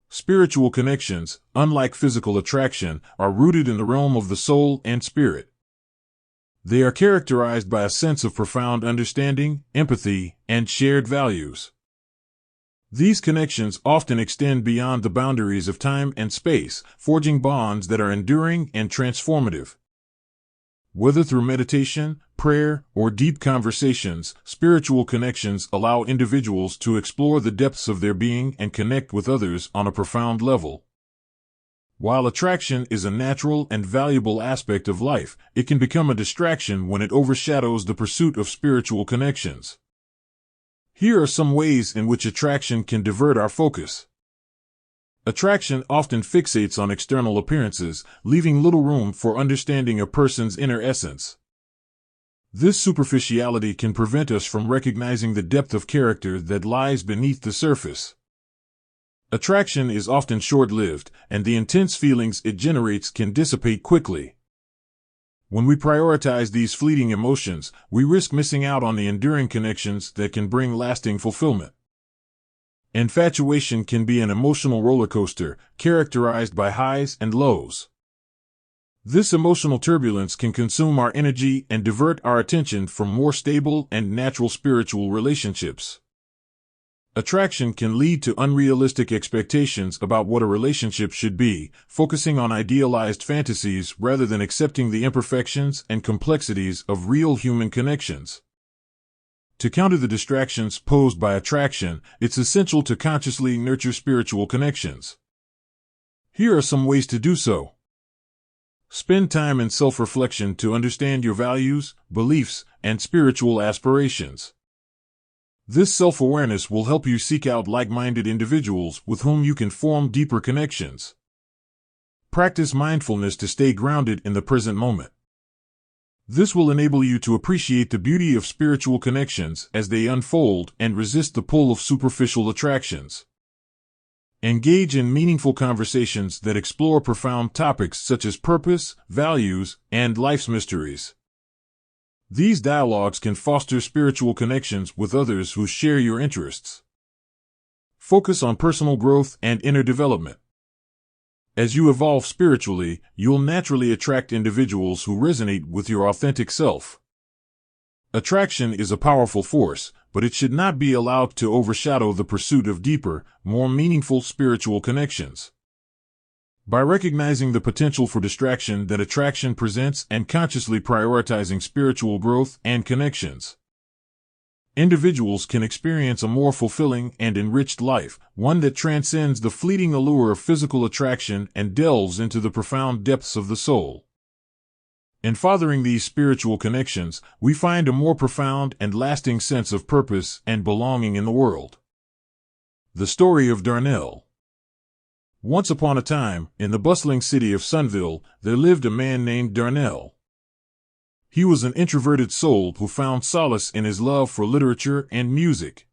Spiritual connections, unlike physical attraction, are rooted in the realm of the soul and spirit. They are characterized by a sense of profound understanding, empathy, and shared values. These connections often extend beyond the boundaries of time and space, forging bonds that are enduring and transformative. Whether through meditation, prayer, or deep conversations, spiritual connections allow individuals to explore the depths of their being and connect with others on a profound level. While attraction is a natural and valuable aspect of life, it can become a distraction when it overshadows the pursuit of spiritual connections. Here are some ways in which attraction can divert our focus. Attraction often fixates on external appearances, leaving little room for understanding a person's inner essence. This superficiality can prevent us from recognizing the depth of character that lies beneath the surface. Attraction is often short-lived, and the intense feelings it generates can dissipate quickly. When we prioritize these fleeting emotions, we risk missing out on the enduring connections that can bring lasting fulfillment. Infatuation can be an emotional roller coaster, characterized by highs and lows. This emotional turbulence can consume our energy and divert our attention from more stable and natural spiritual relationships. Attraction can lead to unrealistic expectations about what a relationship should be, focusing on idealized fantasies rather than accepting the imperfections and complexities of real human connections. To counter the distractions posed by attraction, it's essential to consciously nurture spiritual connections. Here are some ways to do so. Spend time in self-reflection to understand your values, beliefs, and spiritual aspirations. This self-awareness will help you seek out like-minded individuals with whom you can form deeper connections. Practice mindfulness to stay grounded in the present moment. This will enable you to appreciate the beauty of spiritual connections as they unfold and resist the pull of superficial attractions. Engage in meaningful conversations that explore profound topics such as purpose, values, and life's mysteries. These dialogues can foster spiritual connections with others who share your interests. Focus on personal growth and inner development. As you evolve spiritually, you'll naturally attract individuals who resonate with your authentic self. Attraction is a powerful force, but it should not be allowed to overshadow the pursuit of deeper, more meaningful spiritual connections. By recognizing the potential for distraction that attraction presents and consciously prioritizing spiritual growth and connections, individuals can experience a more fulfilling and enriched life, one that transcends the fleeting allure of physical attraction and delves into the profound depths of the soul. In fathering these spiritual connections, we find a more profound and lasting sense of purpose and belonging in the world. The story of Darnell. Once upon a time, in the bustling city of Sunville, there lived a man named Darnell. He was an introverted soul who found solace in his love for literature and music.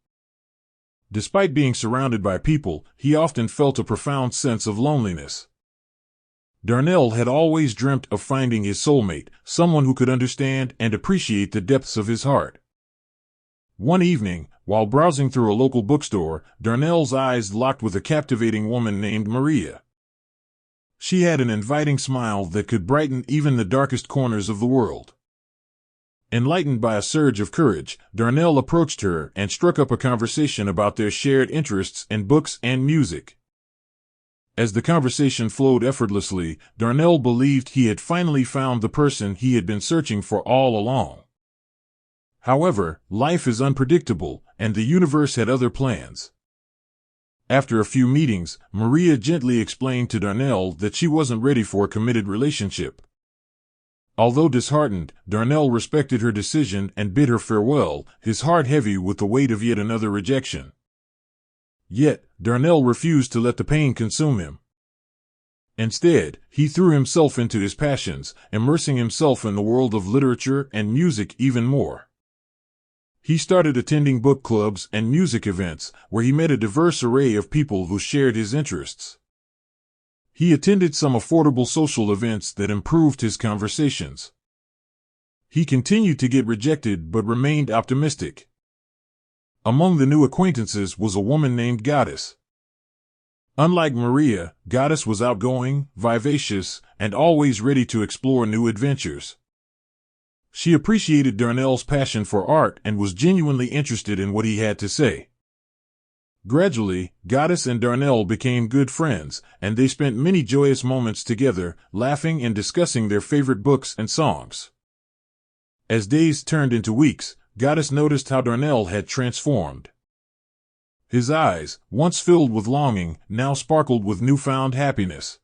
Despite being surrounded by people, he often felt a profound sense of loneliness. Darnell had always dreamt of finding his soulmate, someone who could understand and appreciate the depths of his heart. One evening, while browsing through a local bookstore, Darnell's eyes locked with a captivating woman named Maria. She had an inviting smile that could brighten even the darkest corners of the world. Enlightened by a surge of courage, Darnell approached her and struck up a conversation about their shared interests in books and music. As the conversation flowed effortlessly, Darnell believed he had finally found the person he had been searching for all along. However, life is unpredictable, and the universe had other plans. After a few meetings, Maria gently explained to Darnell that she wasn't ready for a committed relationship. Although disheartened, Darnell respected her decision and bid her farewell, his heart heavy with the weight of yet another rejection. Yet, Darnell refused to let the pain consume him. Instead, he threw himself into his passions, immersing himself in the world of literature and music even more. He started attending book clubs and music events, where he met a diverse array of people who shared his interests. He attended some affordable social events that improved his conversations. He continued to get rejected but remained optimistic. Among the new acquaintances was a woman named Goddess. Unlike Maria, Goddess was outgoing, vivacious, and always ready to explore new adventures. She appreciated Darnell's passion for art and was genuinely interested in what he had to say. Gradually, Goddess and Darnell became good friends, and they spent many joyous moments together, laughing and discussing their favorite books and songs. As days turned into weeks, Goddess noticed how Darnell had transformed. His eyes, once filled with longing, now sparkled with newfound happiness.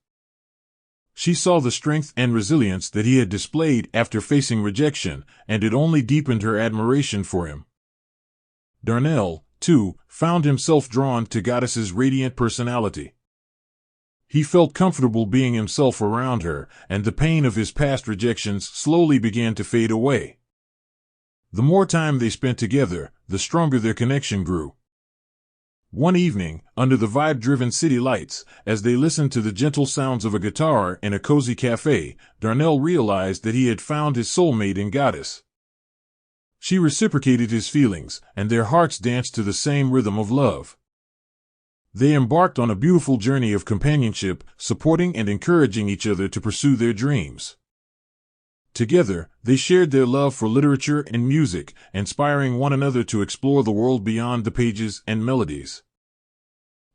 She saw the strength and resilience that he had displayed after facing rejection, and it only deepened her admiration for him. Darnell, too, found himself drawn to Goddess's radiant personality. He felt comfortable being himself around her, and the pain of his past rejections slowly began to fade away. The more time they spent together, the stronger their connection grew. One evening, under the vibe-driven city lights, as they listened to the gentle sounds of a guitar in a cozy cafe, Darnell realized that he had found his soulmate in Goddess. She reciprocated his feelings, and their hearts danced to the same rhythm of love. They embarked on a beautiful journey of companionship, supporting and encouraging each other to pursue their dreams. Together, they shared their love for literature and music, inspiring one another to explore the world beyond the pages and melodies.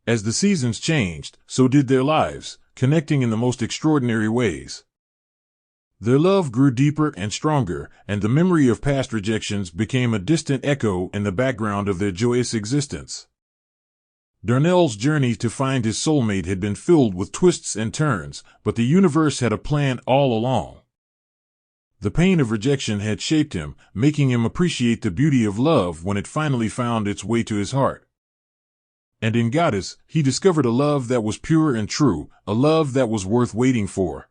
As the seasons changed, so did their lives, connecting in the most extraordinary ways. Their love grew deeper and stronger, and the memory of past rejections became a distant echo in the background of their joyous existence. Darnell's journey to find his soulmate had been filled with twists and turns, but the universe had a plan all along. The pain of rejection had shaped him, making him appreciate the beauty of love when it finally found its way to his heart. And in Goddess, he discovered a love that was pure and true, a love that was worth waiting for.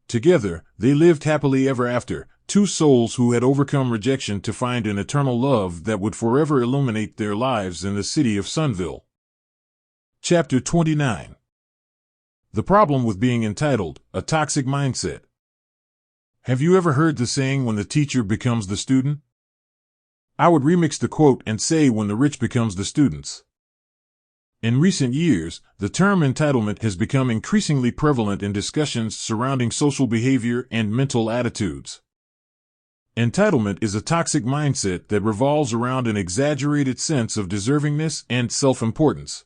Together, they lived happily ever after, two souls who had overcome rejection to find an eternal love that would forever illuminate their lives in the city of Sunville. Chapter 29. The problem with being entitled, a toxic mindset. Have you ever heard the saying, when the teacher becomes the student? I would remix the quote and say, when the rich becomes the students. In recent years, the term entitlement has become increasingly prevalent in discussions surrounding social behavior and mental attitudes. Entitlement is a toxic mindset that revolves around an exaggerated sense of deservingness and self-importance.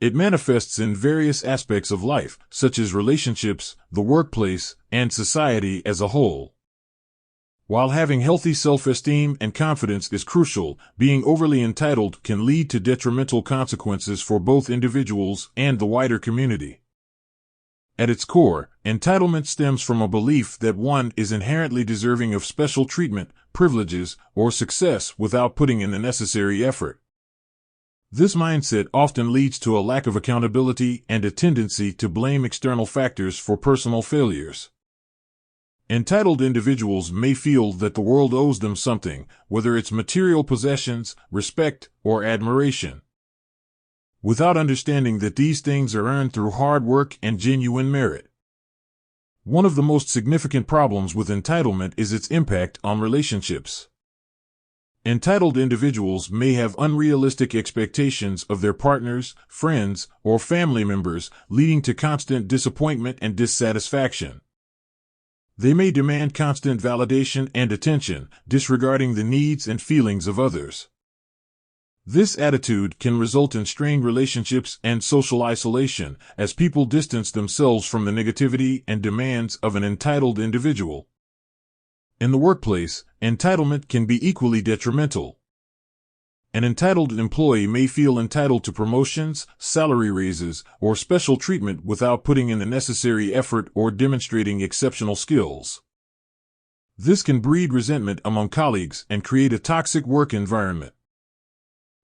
It manifests in various aspects of life, such as relationships, the workplace, and society as a whole. While having healthy self-esteem and confidence is crucial, being overly entitled can lead to detrimental consequences for both individuals and the wider community. At its core, entitlement stems from a belief that one is inherently deserving of special treatment, privileges, or success without putting in the necessary effort. This mindset often leads to a lack of accountability and a tendency to blame external factors for personal failures. Entitled individuals may feel that the world owes them something, whether it's material possessions, respect, or admiration, without understanding that these things are earned through hard work and genuine merit. One of the most significant problems with entitlement is its impact on relationships. Entitled individuals may have unrealistic expectations of their partners, friends, or family members, leading to constant disappointment and dissatisfaction. They may demand constant validation and attention, disregarding the needs and feelings of others. This attitude can result in strained relationships and social isolation, as people distance themselves from the negativity and demands of an entitled individual. In the workplace, entitlement can be equally detrimental. An entitled employee may feel entitled to promotions, salary raises, or special treatment without putting in the necessary effort or demonstrating exceptional skills. This can breed resentment among colleagues and create a toxic work environment.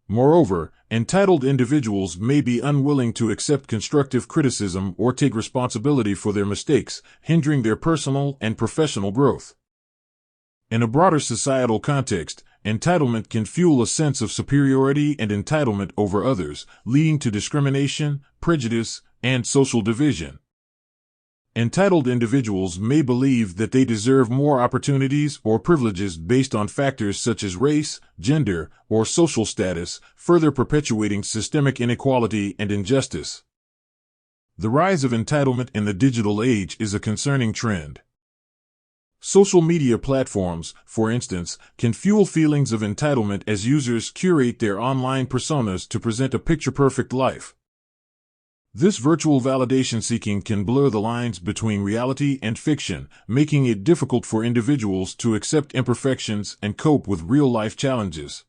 Moreover, entitled individuals may be unwilling to accept constructive criticism or take responsibility for their mistakes, hindering their personal and professional growth. In a broader societal context, entitlement can fuel a sense of superiority and entitlement over others, leading to discrimination, prejudice, and social division. Entitled individuals may believe that they deserve more opportunities or privileges based on factors such as race, gender, or social status, further perpetuating systemic inequality and injustice. The rise of entitlement in the digital age is a concerning trend. Social media platforms, for instance, can fuel feelings of entitlement as users curate their online personas to present a picture-perfect life. This virtual validation seeking can blur the lines between reality and fiction, making it difficult for individuals to accept imperfections and cope with real-life challenges.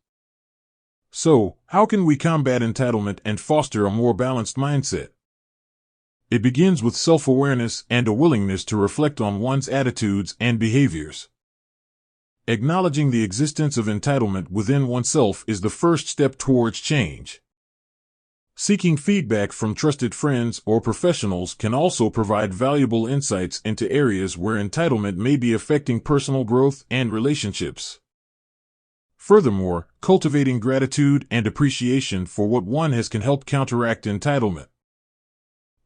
So, how can we combat entitlement and foster a more balanced mindset? It begins with self-awareness and a willingness to reflect on one's attitudes and behaviors. Acknowledging the existence of entitlement within oneself is the first step towards change. Seeking feedback from trusted friends or professionals can also provide valuable insights into areas where entitlement may be affecting personal growth and relationships. Furthermore, cultivating gratitude and appreciation for what one has can help counteract entitlement.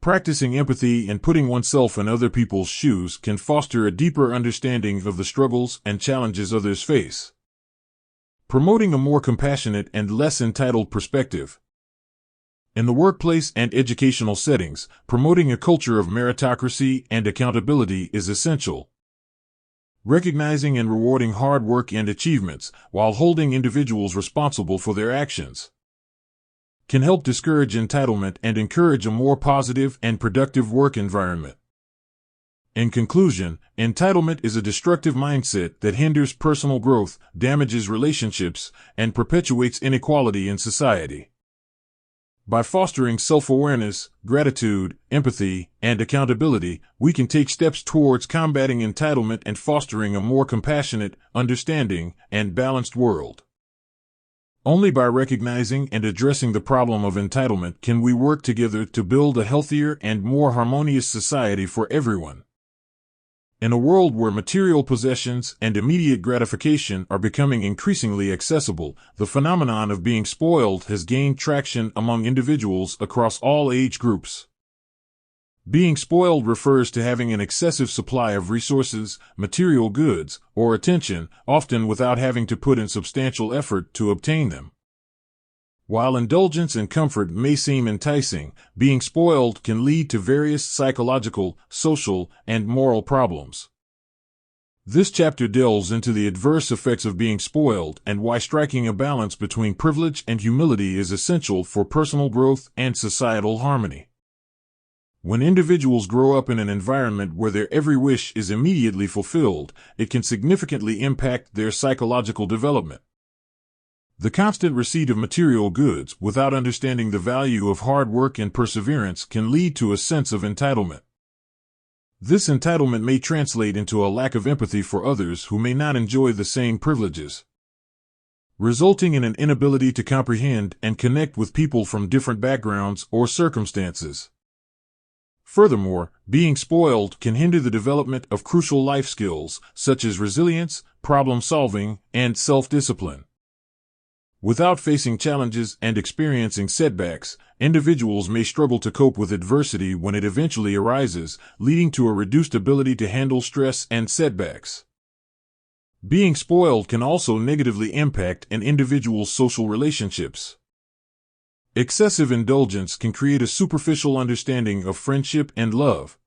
Practicing empathy and putting oneself in other people's shoes can foster a deeper understanding of the struggles and challenges others face. Promoting a more compassionate and less entitled perspective. In the workplace and educational settings, promoting a culture of meritocracy and accountability is essential. Recognizing and rewarding hard work and achievements, while holding individuals responsible for their actions, can help discourage entitlement and encourage a more positive and productive work environment. In conclusion, entitlement is a destructive mindset that hinders personal growth, damages relationships, and perpetuates inequality in society. By fostering self-awareness, gratitude, empathy, and accountability, we can take steps towards combating entitlement and fostering a more compassionate, understanding, and balanced world. Only by recognizing and addressing the problem of entitlement can we work together to build a healthier and more harmonious society for everyone. In a world where material possessions and immediate gratification are becoming increasingly accessible, the phenomenon of being spoiled has gained traction among individuals across all age groups. Being spoiled refers to having an excessive supply of resources, material goods, or attention, often without having to put in substantial effort to obtain them. While indulgence and comfort may seem enticing, being spoiled can lead to various psychological, social, and moral problems. This chapter delves into the adverse effects of being spoiled and why striking a balance between privilege and humility is essential for personal growth and societal harmony. When individuals grow up in an environment where their every wish is immediately fulfilled, it can significantly impact their psychological development. The constant receipt of material goods without understanding the value of hard work and perseverance can lead to a sense of entitlement. This entitlement may translate into a lack of empathy for others who may not enjoy the same privileges, resulting in an inability to comprehend and connect with people from different backgrounds or circumstances. Furthermore, being spoiled can hinder the development of crucial life skills, such as resilience, problem-solving, and self-discipline. Without facing challenges and experiencing setbacks, individuals may struggle to cope with adversity when it eventually arises, leading to a reduced ability to handle stress and setbacks. Being spoiled can also negatively impact an individual's social relationships. Excessive indulgence can create a superficial understanding of friendship and love,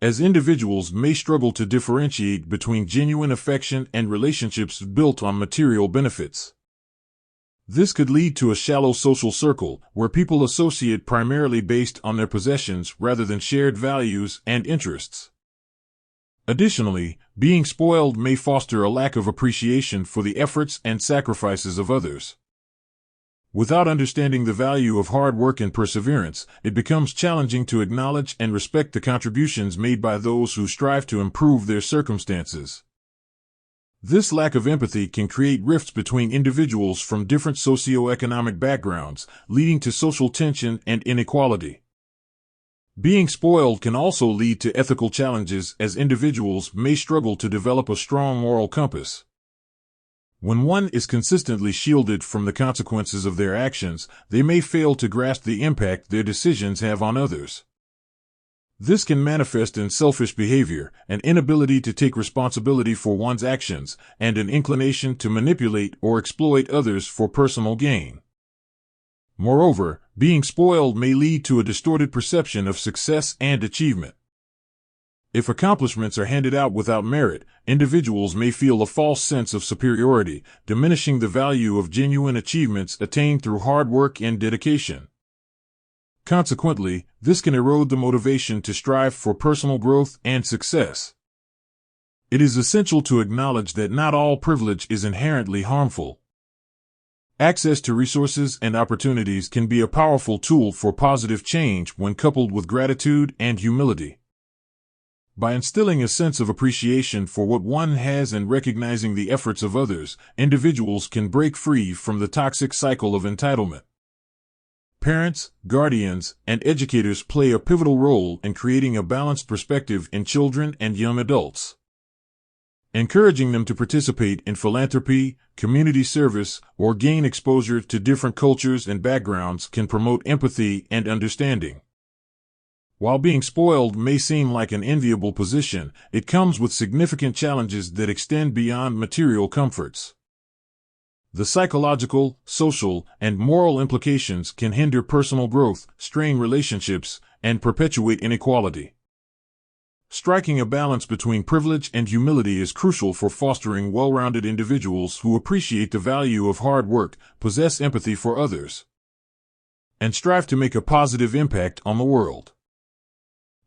as individuals may struggle to differentiate between genuine affection and relationships built on material benefits. This could lead to a shallow social circle where people associate primarily based on their possessions rather than shared values and interests. Additionally, being spoiled may foster a lack of appreciation for the efforts and sacrifices of others. Without understanding the value of hard work and perseverance, it becomes challenging to acknowledge and respect the contributions made by those who strive to improve their circumstances. This lack of empathy can create rifts between individuals from different socioeconomic backgrounds, leading to social tension and inequality. Being spoiled can also lead to ethical challenges, as individuals may struggle to develop a strong moral compass. When one is consistently shielded from the consequences of their actions, they may fail to grasp the impact their decisions have on others. This can manifest in selfish behavior, an inability to take responsibility for one's actions, and an inclination to manipulate or exploit others for personal gain. Moreover, being spoiled may lead to a distorted perception of success and achievement. If accomplishments are handed out without merit, individuals may feel a false sense of superiority, diminishing the value of genuine achievements attained through hard work and dedication. Consequently, this can erode the motivation to strive for personal growth and success. It is essential to acknowledge that not all privilege is inherently harmful. Access to resources and opportunities can be a powerful tool for positive change when coupled with gratitude and humility. By instilling a sense of appreciation for what one has and recognizing the efforts of others, individuals can break free from the toxic cycle of entitlement. Parents, guardians, and educators play a pivotal role in creating a balanced perspective in children and young adults. Encouraging them to participate in philanthropy, community service, or gain exposure to different cultures and backgrounds can promote empathy and understanding. While being spoiled may seem like an enviable position, it comes with significant challenges that extend beyond material comforts. The psychological, social, and moral implications can hinder personal growth, strain relationships, and perpetuate inequality. Striking a balance between privilege and humility is crucial for fostering well-rounded individuals who appreciate the value of hard work, possess empathy for others, and strive to make a positive impact on the world.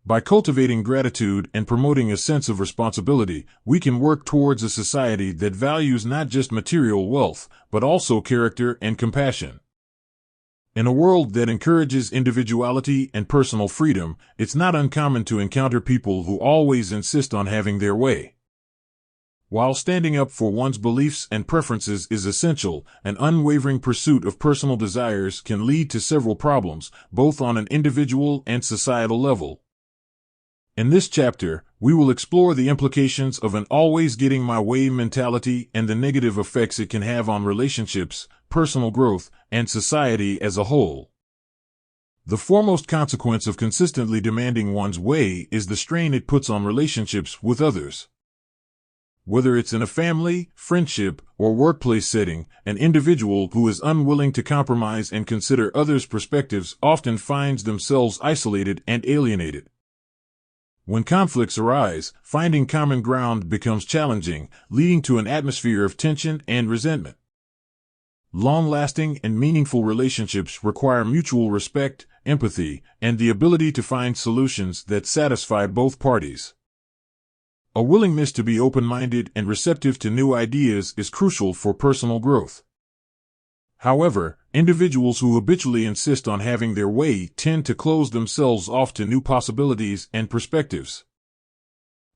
By cultivating gratitude and promoting a sense of responsibility, we can work towards a society that values not just material wealth, but also character and compassion. In a world that encourages individuality and personal freedom, it's not uncommon to encounter people who always insist on having their way. While standing up for one's beliefs and preferences is essential, an unwavering pursuit of personal desires can lead to several problems, both on an individual and societal level. In this chapter, we will explore the implications of an always getting my way mentality and the negative effects it can have on relationships, personal growth, and society as a whole. The foremost consequence of consistently demanding one's way is the strain it puts on relationships with others. Whether it's in a family, friendship, or workplace setting, an individual who is unwilling to compromise and consider others' perspectives often finds themselves isolated and alienated. When conflicts arise, finding common ground becomes challenging, leading to an atmosphere of tension and resentment. Long-lasting and meaningful relationships require mutual respect, empathy, and the ability to find solutions that satisfy both parties. A willingness to be open-minded and receptive to new ideas is crucial for personal growth. However, individuals who habitually insist on having their way tend to close themselves off to new possibilities and perspectives.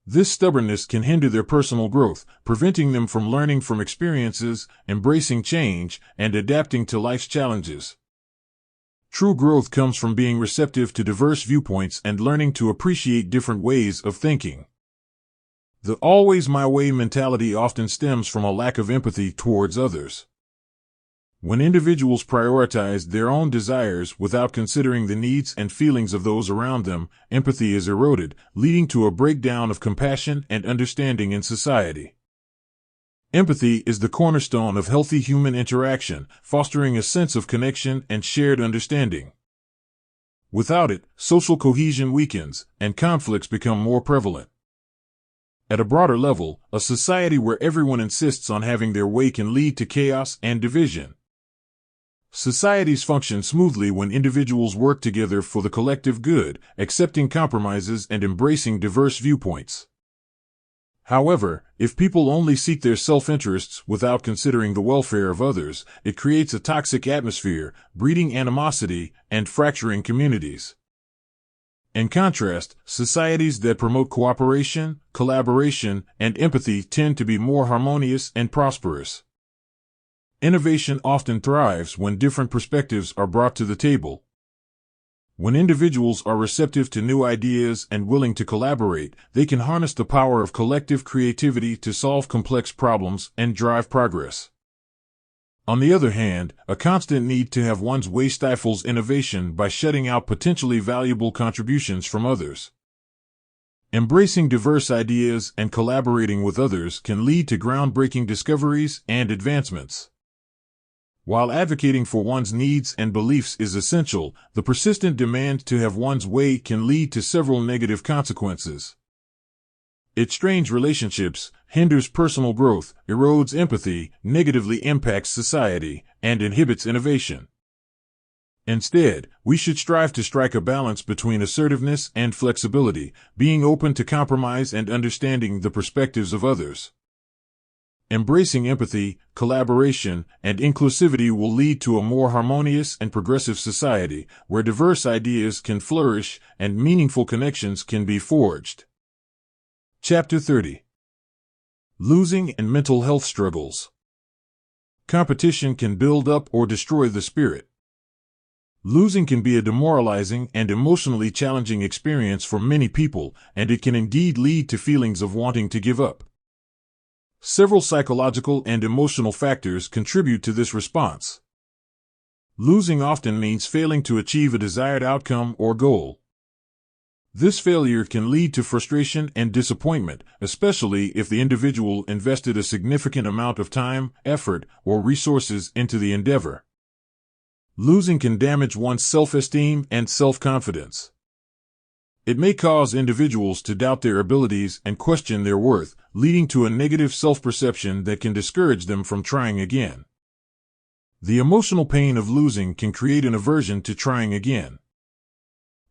This stubbornness can hinder their personal growth, preventing them from learning from experiences, embracing change, and adapting to life's challenges. True growth comes from being receptive to diverse viewpoints and learning to appreciate different ways of thinking. The always my way mentality often stems from a lack of empathy towards others. When individuals prioritize their own desires without considering the needs and feelings of those around them, empathy is eroded, leading to a breakdown of compassion and understanding in society. Empathy is the cornerstone of healthy human interaction, fostering a sense of connection and shared understanding. Without it, social cohesion weakens, and conflicts become more prevalent. At a broader level, a society where everyone insists on having their way can lead to chaos and division. Societies function smoothly when individuals work together for the collective good, accepting compromises and embracing diverse viewpoints. However, if people only seek their self-interests without considering the welfare of others, it creates a toxic atmosphere, breeding animosity and fracturing communities. In contrast, societies that promote cooperation, collaboration, and empathy tend to be more harmonious and prosperous. Innovation often thrives when different perspectives are brought to the table. When individuals are receptive to new ideas and willing to collaborate, they can harness the power of collective creativity to solve complex problems and drive progress. On the other hand, a constant need to have one's way stifles innovation by shutting out potentially valuable contributions from others. Embracing diverse ideas and collaborating with others can lead to groundbreaking discoveries and advancements. While advocating for one's needs and beliefs is essential, the persistent demand to have one's way can lead to several negative consequences. It strains relationships, hinders personal growth, erodes empathy, negatively impacts society, and inhibits innovation. Instead, we should strive to strike a balance between assertiveness and flexibility, being open to compromise and understanding the perspectives of others. Embracing empathy, collaboration, and inclusivity will lead to a more harmonious and progressive society, where diverse ideas can flourish and meaningful connections can be forged. Chapter 30. Losing and Mental Health Struggles. Competition can build up or destroy the spirit. Losing can be a demoralizing and emotionally challenging experience for many people, and it can indeed lead to feelings of wanting to give up. Several psychological and emotional factors contribute to this response. Losing often means failing to achieve a desired outcome or goal. This failure can lead to frustration and disappointment, especially if the individual invested a significant amount of time, effort, or resources into the endeavor. Losing can damage one's self-esteem and self-confidence. It may cause individuals to doubt their abilities and question their worth, leading to a negative self-perception that can discourage them from trying again. The emotional pain of losing can create an aversion to trying again.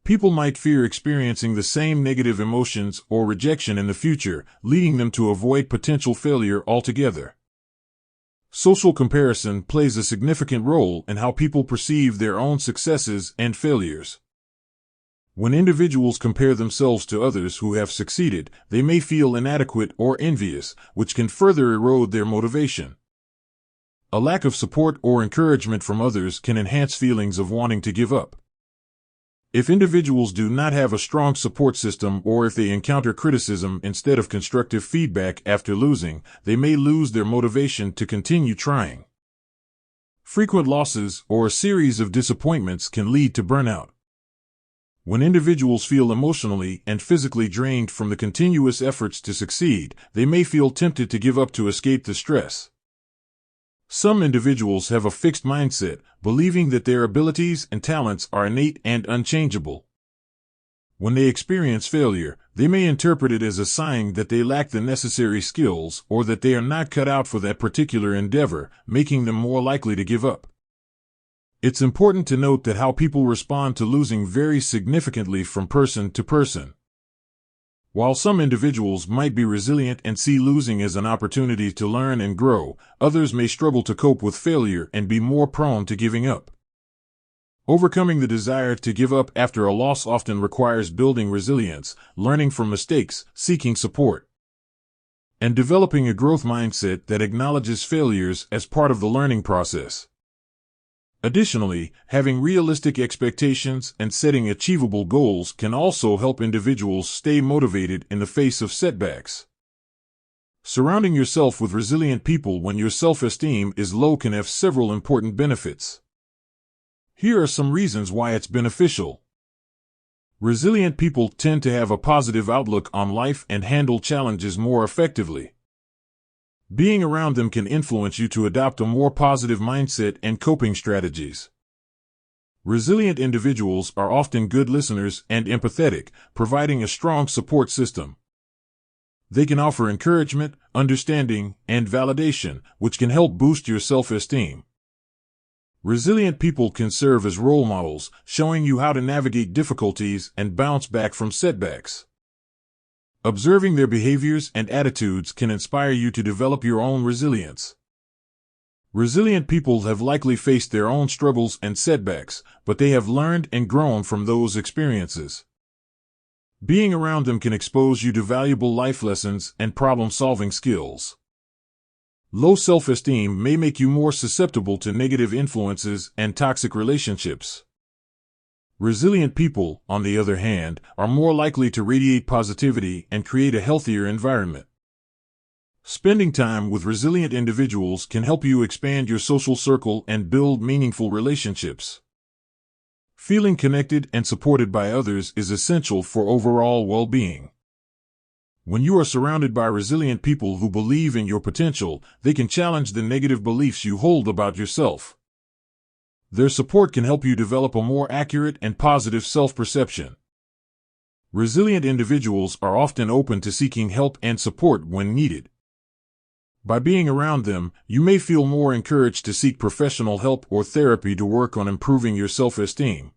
People might fear experiencing the same negative emotions or rejection in the future, leading them to avoid potential failure altogether. Social comparison plays a significant role in how people perceive their own successes and failures. When individuals compare themselves to others who have succeeded, they may feel inadequate or envious, which can further erode their motivation. A lack of support or encouragement from others can enhance feelings of wanting to give up. If individuals do not have a strong support system, or if they encounter criticism instead of constructive feedback after losing, they may lose their motivation to continue trying. Frequent losses or a series of disappointments can lead to burnout. When individuals feel emotionally and physically drained from the continuous efforts to succeed, they may feel tempted to give up to escape the stress. Some individuals have a fixed mindset, believing that their abilities and talents are innate and unchangeable. When they experience failure, they may interpret it as a sign that they lack the necessary skills or that they are not cut out for that particular endeavor, making them more likely to give up. It's important to note that how people respond to losing varies significantly from person to person. While some individuals might be resilient and see losing as an opportunity to learn and grow, others may struggle to cope with failure and be more prone to giving up. Overcoming the desire to give up after a loss often requires building resilience, learning from mistakes, seeking support, and developing a growth mindset that acknowledges failures as part of the learning process. Additionally, having realistic expectations and setting achievable goals can also help individuals stay motivated in the face of setbacks. Surrounding yourself with resilient people when your self-esteem is low can have several important benefits. Here are some reasons why it's beneficial. Resilient people tend to have a positive outlook on life and handle challenges more effectively. Being around them can influence you to adopt a more positive mindset and coping strategies. Resilient individuals are often good listeners and empathetic, providing a strong support system. They can offer encouragement, understanding, and validation, which can help boost your self-esteem. Resilient people can serve as role models, showing you how to navigate difficulties and bounce back from setbacks. Observing their behaviors and attitudes can inspire you to develop your own resilience. Resilient people have likely faced their own struggles and setbacks, but they have learned and grown from those experiences. Being around them can expose you to valuable life lessons and problem-solving skills. Low self-esteem may make you more susceptible to negative influences and toxic relationships. Resilient people, on the other hand, are more likely to radiate positivity and create a healthier environment. Spending time with resilient individuals can help you expand your social circle and build meaningful relationships. Feeling connected and supported by others is essential for overall well-being. When you are surrounded by resilient people who believe in your potential, they can challenge the negative beliefs you hold about yourself. Their support can help you develop a more accurate and positive self-perception. Resilient individuals are often open to seeking help and support when needed. By being around them, you may feel more encouraged to seek professional help or therapy to work on improving your self-esteem.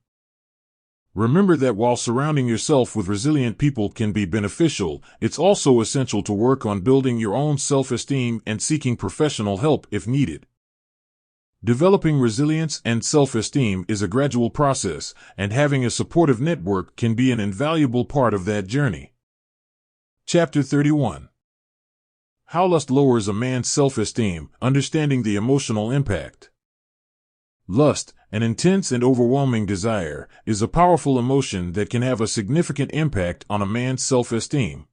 Remember that while surrounding yourself with resilient people can be beneficial, it's also essential to work on building your own self-esteem and seeking professional help if needed. Developing resilience and self-esteem is a gradual process, and having a supportive network can be an invaluable part of that journey. Chapter 31. How Lust Lowers a Man's Self-Esteem, Understanding the Emotional Impact. Lust, an intense and overwhelming desire, is a powerful emotion that can have a significant impact on a man's self-esteem.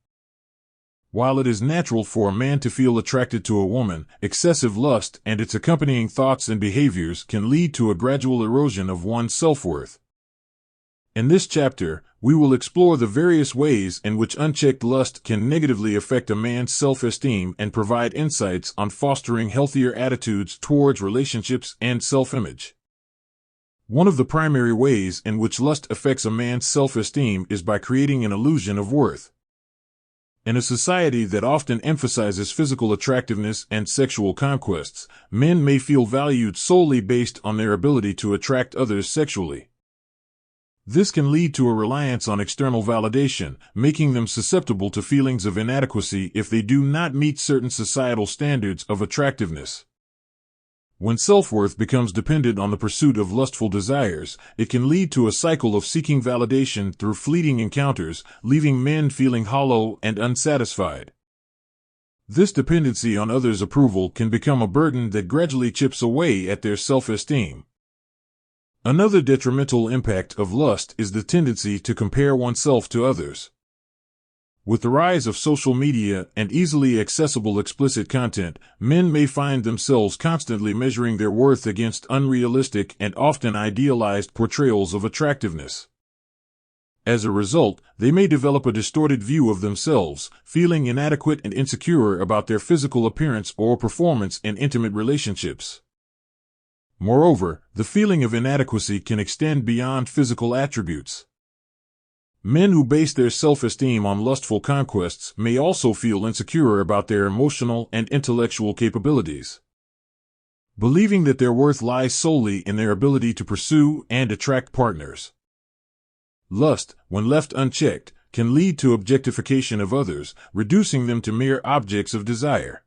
While it is natural for a man to feel attracted to a woman, excessive lust and its accompanying thoughts and behaviors can lead to a gradual erosion of one's self-worth. In this chapter, we will explore the various ways in which unchecked lust can negatively affect a man's self-esteem and provide insights on fostering healthier attitudes towards relationships and self-image. One of the primary ways in which lust affects a man's self-esteem is by creating an illusion of worth. In a society that often emphasizes physical attractiveness and sexual conquests, men may feel valued solely based on their ability to attract others sexually. This can lead to a reliance on external validation, making them susceptible to feelings of inadequacy if they do not meet certain societal standards of attractiveness. When self-worth becomes dependent on the pursuit of lustful desires, it can lead to a cycle of seeking validation through fleeting encounters, leaving men feeling hollow and unsatisfied. This dependency on others' approval can become a burden that gradually chips away at their self-esteem. Another detrimental impact of lust is the tendency to compare oneself to others. With the rise of social media and easily accessible explicit content, men may find themselves constantly measuring their worth against unrealistic and often idealized portrayals of attractiveness. As a result, they may develop a distorted view of themselves, feeling inadequate and insecure about their physical appearance or performance in intimate relationships. Moreover, the feeling of inadequacy can extend beyond physical attributes. Men who base their self-esteem on lustful conquests may also feel insecure about their emotional and intellectual capabilities. Believing that their worth lies solely in their ability to pursue and attract partners. Lust, when left unchecked, can lead to objectification of others, reducing them to mere objects of desire.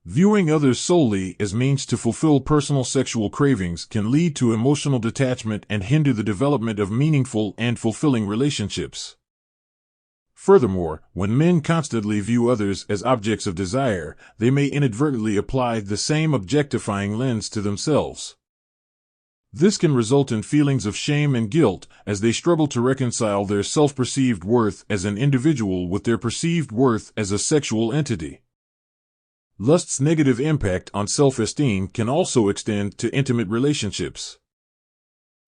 Viewing others solely as means to fulfill personal sexual cravings can lead to emotional detachment and hinder the development of meaningful and fulfilling relationships. Furthermore, when men constantly view others as objects of desire, they may inadvertently apply the same objectifying lens to themselves. This can result in feelings of shame and guilt as they struggle to reconcile their self-perceived worth as an individual with their perceived worth as a sexual entity. Lust's negative impact on self-esteem can also extend to intimate relationships.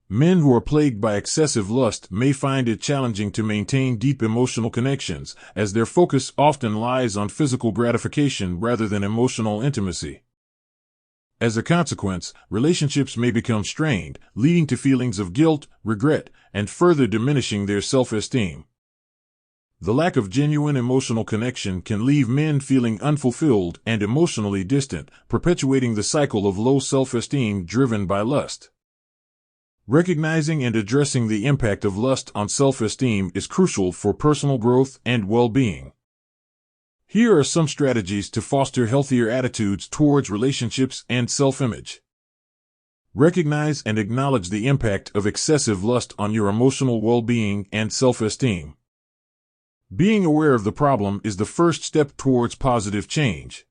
Men who are plagued by excessive lust may find it challenging to maintain deep emotional connections, as their focus often lies on physical gratification rather than emotional intimacy. As a consequence, relationships may become strained, leading to feelings of guilt, regret, and further diminishing their self-esteem. The lack of genuine emotional connection can leave men feeling unfulfilled and emotionally distant, perpetuating the cycle of low self-esteem driven by lust. Recognizing and addressing the impact of lust on self-esteem is crucial for personal growth and well-being. Here are some strategies to foster healthier attitudes towards relationships and self-image. Recognize and acknowledge the impact of excessive lust on your emotional well-being and self-esteem. Being aware of the problem is the first step towards positive change.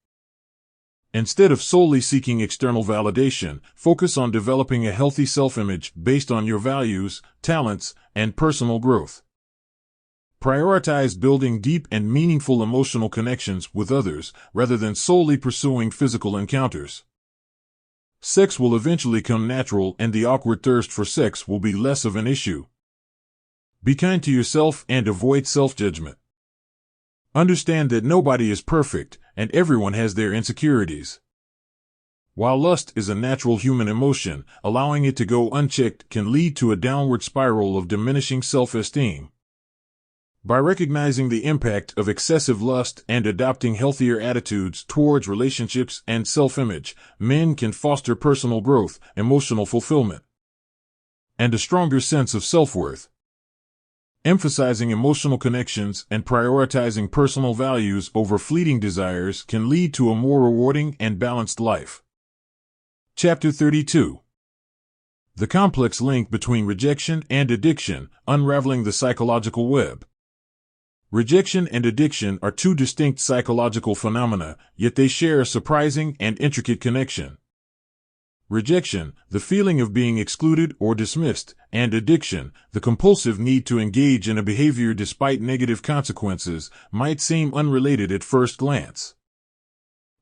Instead of solely seeking external validation, focus on developing a healthy self-image based on your values, talents, and personal growth. Prioritize building deep and meaningful emotional connections with others rather than solely pursuing physical encounters. Sex will eventually come natural, and the awkward thirst for sex will be less of an issue. Be kind to yourself and avoid self-judgment. Understand that nobody is perfect, and everyone has their insecurities. While lust is a natural human emotion, allowing it to go unchecked can lead to a downward spiral of diminishing self-esteem. By recognizing the impact of excessive lust and adopting healthier attitudes towards relationships and self-image, men can foster personal growth, emotional fulfillment, and a stronger sense of self-worth. Emphasizing emotional connections and prioritizing personal values over fleeting desires can lead to a more rewarding and balanced life. Chapter 32. The complex link between rejection and addiction, unraveling the psychological web. Rejection and addiction are two distinct psychological phenomena, yet they share a surprising and intricate connection. Rejection, the feeling of being excluded or dismissed, and addiction, the compulsive need to engage in a behavior despite negative consequences, might seem unrelated at first glance.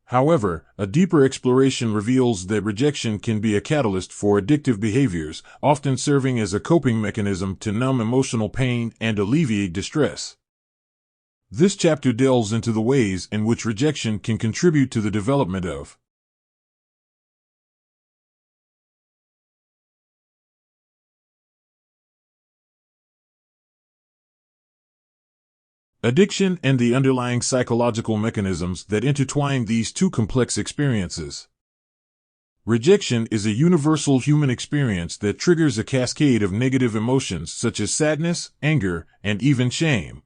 However, a deeper exploration reveals that rejection can be a catalyst for addictive behaviors, often serving as a coping mechanism to numb emotional pain and alleviate distress. This chapter delves into the ways in which rejection can contribute to the development of addiction and the underlying psychological mechanisms that intertwine these two complex experiences. Rejection is a universal human experience that triggers a cascade of negative emotions such as sadness, anger, and even shame.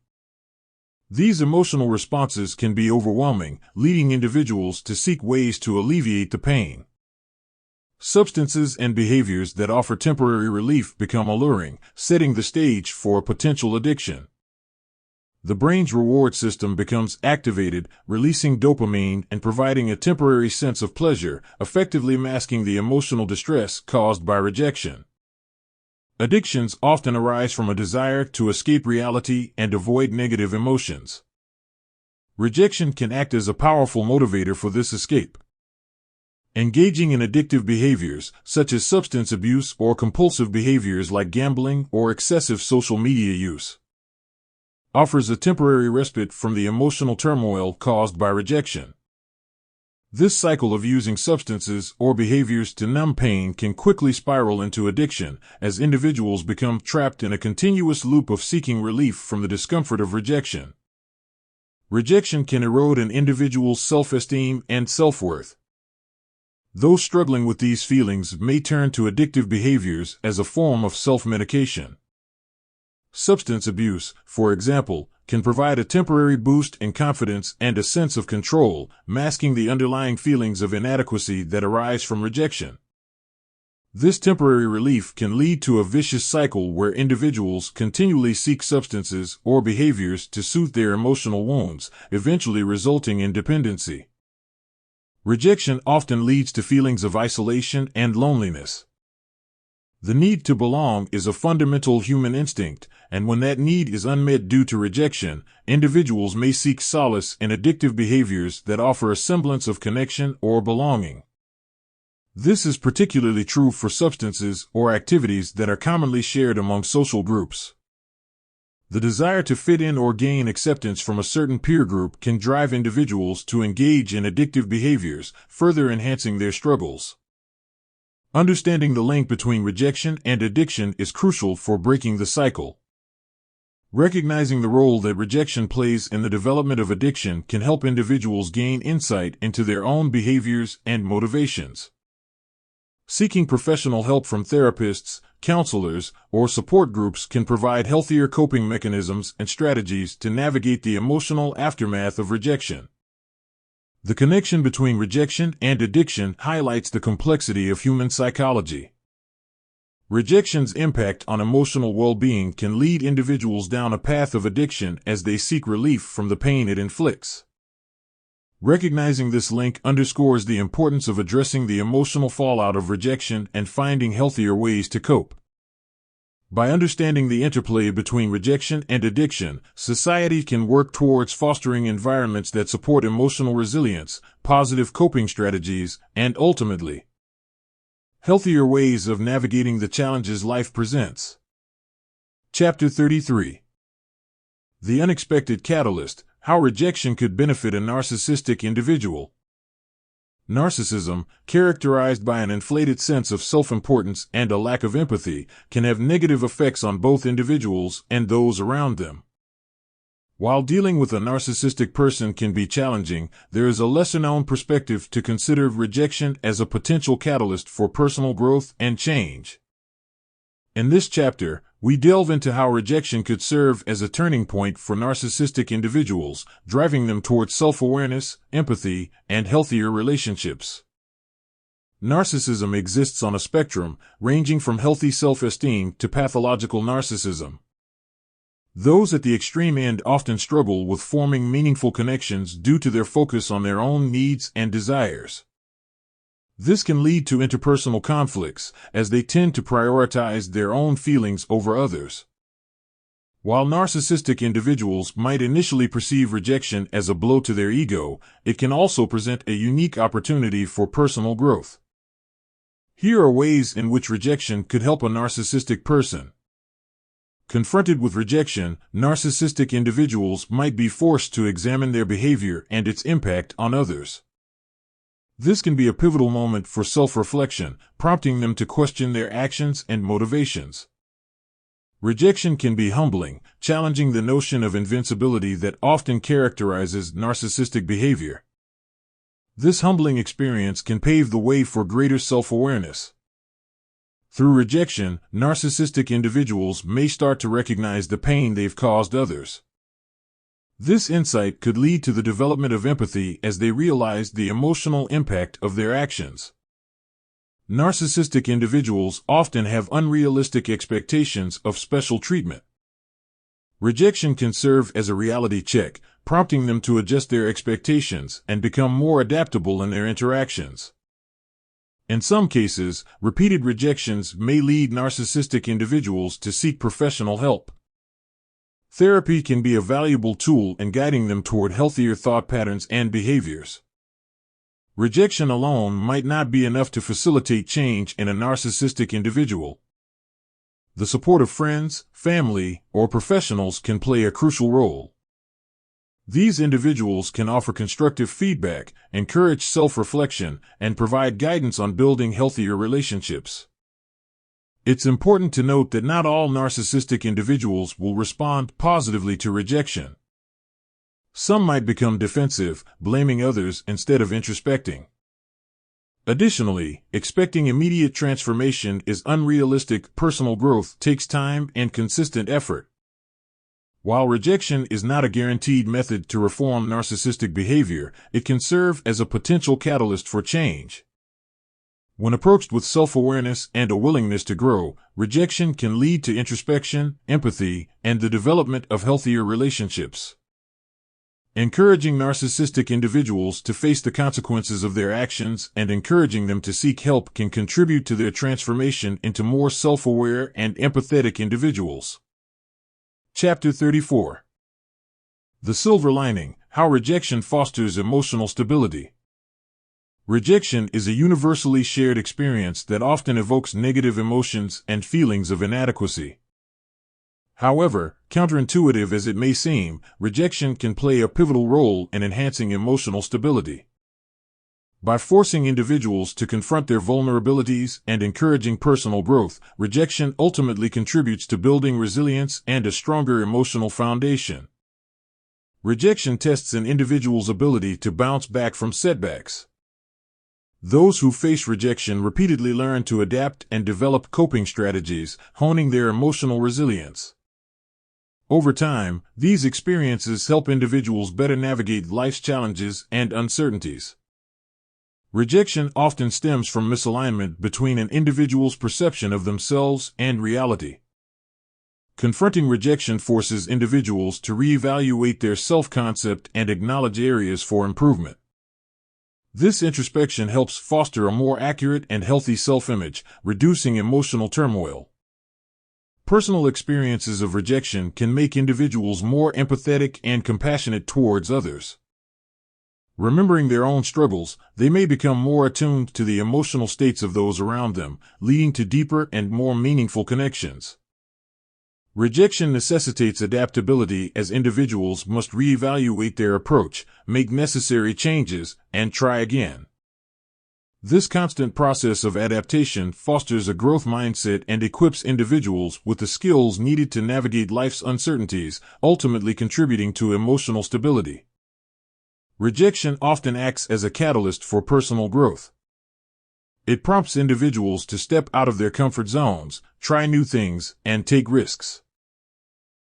These emotional responses can be overwhelming, leading individuals to seek ways to alleviate the pain. Substances and behaviors that offer temporary relief become alluring, setting the stage for a potential addiction. The brain's reward system becomes activated, releasing dopamine and providing a temporary sense of pleasure, effectively masking the emotional distress caused by rejection. Addictions often arise from a desire to escape reality and avoid negative emotions. Rejection can act as a powerful motivator for this escape. Engaging in addictive behaviors, such as substance abuse or compulsive behaviors like gambling or excessive social media use, offers a temporary respite from the emotional turmoil caused by rejection. This cycle of using substances or behaviors to numb pain can quickly spiral into addiction, as individuals become trapped in a continuous loop of seeking relief from the discomfort of rejection. Rejection can erode an individual's self-esteem and self-worth. Those struggling with these feelings may turn to addictive behaviors as a form of self-medication. Substance abuse, for example, can provide a temporary boost in confidence and a sense of control, masking the underlying feelings of inadequacy that arise from rejection. This temporary relief can lead to a vicious cycle where individuals continually seek substances or behaviors to soothe their emotional wounds, eventually resulting in dependency. Rejection often leads to feelings of isolation and loneliness. The need to belong is a fundamental human instinct, and when that need is unmet due to rejection, individuals may seek solace in addictive behaviors that offer a semblance of connection or belonging. This is particularly true for substances or activities that are commonly shared among social groups. The desire to fit in or gain acceptance from a certain peer group can drive individuals to engage in addictive behaviors, further enhancing their struggles. Understanding the link between rejection and addiction is crucial for breaking the cycle. Recognizing the role that rejection plays in the development of addiction can help individuals gain insight into their own behaviors and motivations. Seeking professional help from therapists, counselors, or support groups can provide healthier coping mechanisms and strategies to navigate the emotional aftermath of rejection. The connection between rejection and addiction highlights the complexity of human psychology. Rejection's impact on emotional well-being can lead individuals down a path of addiction as they seek relief from the pain it inflicts. Recognizing this link underscores the importance of addressing the emotional fallout of rejection and finding healthier ways to cope. By understanding the interplay between rejection and addiction, society can work towards fostering environments that support emotional resilience, positive coping strategies, and ultimately, healthier ways of navigating the challenges life presents. Chapter 33. The Unexpected Catalyst: How Rejection Could Benefit a Narcissistic Individual. Narcissism, characterized by an inflated sense of self-importance and a lack of empathy, can have negative effects on both individuals and those around them. While dealing with a narcissistic person can be challenging, there is a lesser-known perspective to consider rejection as a potential catalyst for personal growth and change. In this chapter, we delve into how rejection could serve as a turning point for narcissistic individuals, driving them towards self-awareness, empathy, and healthier relationships. Narcissism exists on a spectrum, ranging from healthy self-esteem to pathological narcissism. Those at the extreme end often struggle with forming meaningful connections due to their focus on their own needs and desires. This can lead to interpersonal conflicts, as they tend to prioritize their own feelings over others. While narcissistic individuals might initially perceive rejection as a blow to their ego, it can also present a unique opportunity for personal growth. Here are ways in which rejection could help a narcissistic person. Confronted with rejection, narcissistic individuals might be forced to examine their behavior and its impact on others. This can be a pivotal moment for self-reflection, prompting them to question their actions and motivations. Rejection can be humbling, challenging the notion of invincibility that often characterizes narcissistic behavior. This humbling experience can pave the way for greater self-awareness. Through rejection, narcissistic individuals may start to recognize the pain they've caused others. This insight could lead to the development of empathy as they realize the emotional impact of their actions. Narcissistic individuals often have unrealistic expectations of special treatment. Rejection can serve as a reality check, prompting them to adjust their expectations and become more adaptable in their interactions. In some cases, repeated rejections may lead narcissistic individuals to seek professional help. Therapy can be a valuable tool in guiding them toward healthier thought patterns and behaviors. Rejection alone might not be enough to facilitate change in a narcissistic individual. The support of friends, family, or professionals can play a crucial role. These individuals can offer constructive feedback, encourage self-reflection, and provide guidance on building healthier relationships. It's important to note that not all narcissistic individuals will respond positively to rejection. Some might become defensive, blaming others instead of introspecting. Additionally, expecting immediate transformation is unrealistic. Personal growth takes time and consistent effort. While rejection is not a guaranteed method to reform narcissistic behavior, it can serve as a potential catalyst for change. When approached with self-awareness and a willingness to grow, rejection can lead to introspection, empathy, and the development of healthier relationships. Encouraging narcissistic individuals to face the consequences of their actions and encouraging them to seek help can contribute to their transformation into more self-aware and empathetic individuals. Chapter 34. The Silver Lining: How Rejection Fosters Emotional Stability. Rejection is a universally shared experience that often evokes negative emotions and feelings of inadequacy. However, counterintuitive as it may seem, rejection can play a pivotal role in enhancing emotional stability. By forcing individuals to confront their vulnerabilities and encouraging personal growth, rejection ultimately contributes to building resilience and a stronger emotional foundation. Rejection tests an individual's ability to bounce back from setbacks. Those who face rejection repeatedly learn to adapt and develop coping strategies, honing their emotional resilience. Over time, these experiences help individuals better navigate life's challenges and uncertainties. Rejection often stems from misalignment between an individual's perception of themselves and reality. Confronting rejection forces individuals to reevaluate their self-concept and acknowledge areas for improvement. This introspection helps foster a more accurate and healthy self-image, reducing emotional turmoil. Personal experiences of rejection can make individuals more empathetic and compassionate towards others. Remembering their own struggles, they may become more attuned to the emotional states of those around them, leading to deeper and more meaningful connections. Rejection necessitates adaptability as individuals must reevaluate their approach, make necessary changes, and try again. This constant process of adaptation fosters a growth mindset and equips individuals with the skills needed to navigate life's uncertainties, ultimately contributing to emotional stability. Rejection often acts as a catalyst for personal growth. It prompts individuals to step out of their comfort zones, try new things, and take risks.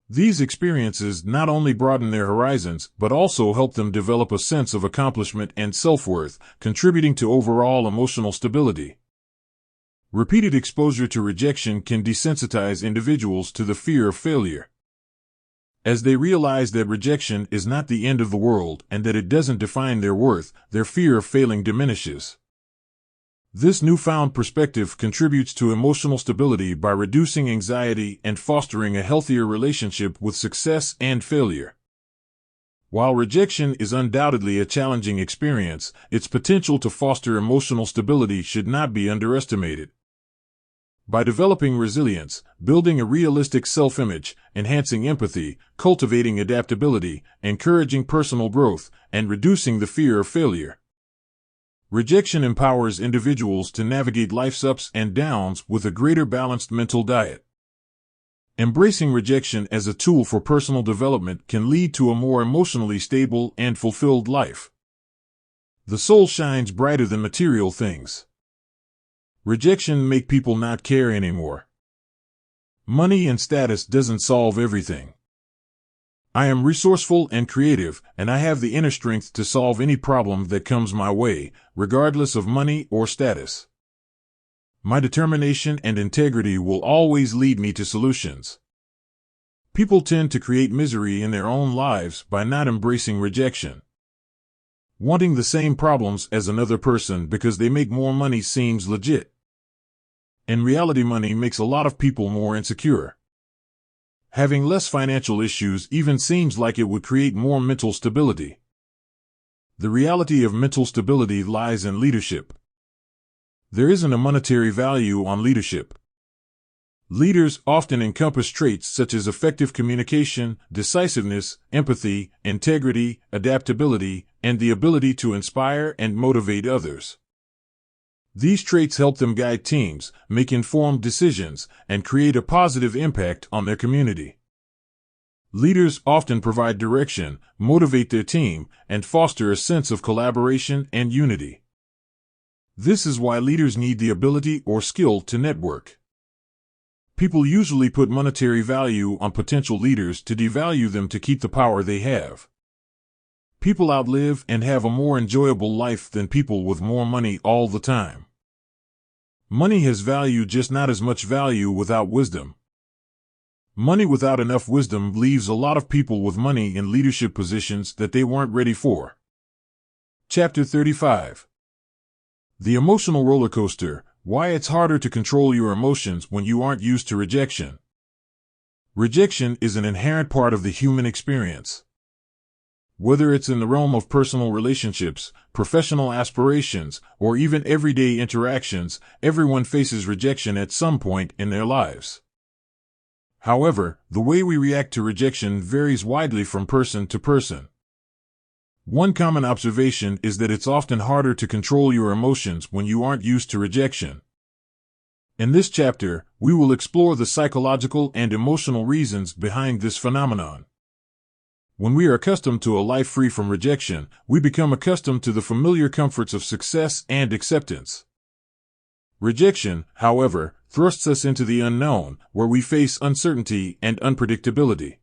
These experiences not only broaden their horizons but also help them develop a sense of accomplishment and self-worth, contributing to overall emotional stability. Repeated exposure to rejection can desensitize individuals to the fear of failure. As they realize that rejection is not the end of the world and that it doesn't define their worth, their fear of failing diminishes. This newfound perspective contributes to emotional stability by reducing anxiety and fostering a healthier relationship with success and failure. While rejection is undoubtedly a challenging experience, its potential to foster emotional stability should not be underestimated. By developing resilience, building a realistic self-image, enhancing empathy, cultivating adaptability, encouraging personal growth, and reducing the fear of failure, rejection empowers individuals to navigate life's ups and downs with a greater balanced mental diet. Embracing rejection as a tool for personal development can lead to a more emotionally stable and fulfilled life. The soul shines brighter than material things. Rejection makes people not care anymore. Money and status doesn't solve everything. I am resourceful and creative, and I have the inner strength to solve any problem that comes my way, regardless of money or status. My determination and integrity will always lead me to solutions. People tend to create misery in their own lives by not embracing rejection. Wanting the same problems as another person because they make more money seems legit. In reality, money makes a lot of people more insecure. Having less financial issues even seems like it would create more mental stability. The reality of mental stability lies in leadership. There isn't a monetary value on leadership. Leaders often encompass traits such as effective communication, decisiveness, empathy, integrity, adaptability, and the ability to inspire and motivate others. These traits help them guide teams, make informed decisions, and create a positive impact on their community. Leaders often provide direction, motivate their team, and foster a sense of collaboration and unity. This is why leaders need the ability or skill to network. People usually put monetary value on potential leaders to devalue them to keep the power they have. People outlive and have a more enjoyable life than people with more money all the time. Money has value, just not as much value without wisdom. Money without enough wisdom leaves a lot of people with money in leadership positions that they weren't ready for. Chapter 35. The emotional roller coaster: why it's harder to control your emotions when you aren't used to rejection. Rejection is an inherent part of the human experience. Whether it's in the realm of personal relationships, professional aspirations, or even everyday interactions, everyone faces rejection at some point in their lives. However, the way we react to rejection varies widely from person to person. One common observation is that it's often harder to control your emotions when you aren't used to rejection. In this chapter, we will explore the psychological and emotional reasons behind this phenomenon. When we are accustomed to a life free from rejection, we become accustomed to the familiar comforts of success and acceptance. Rejection, however, thrusts us into the unknown, where we face uncertainty and unpredictability.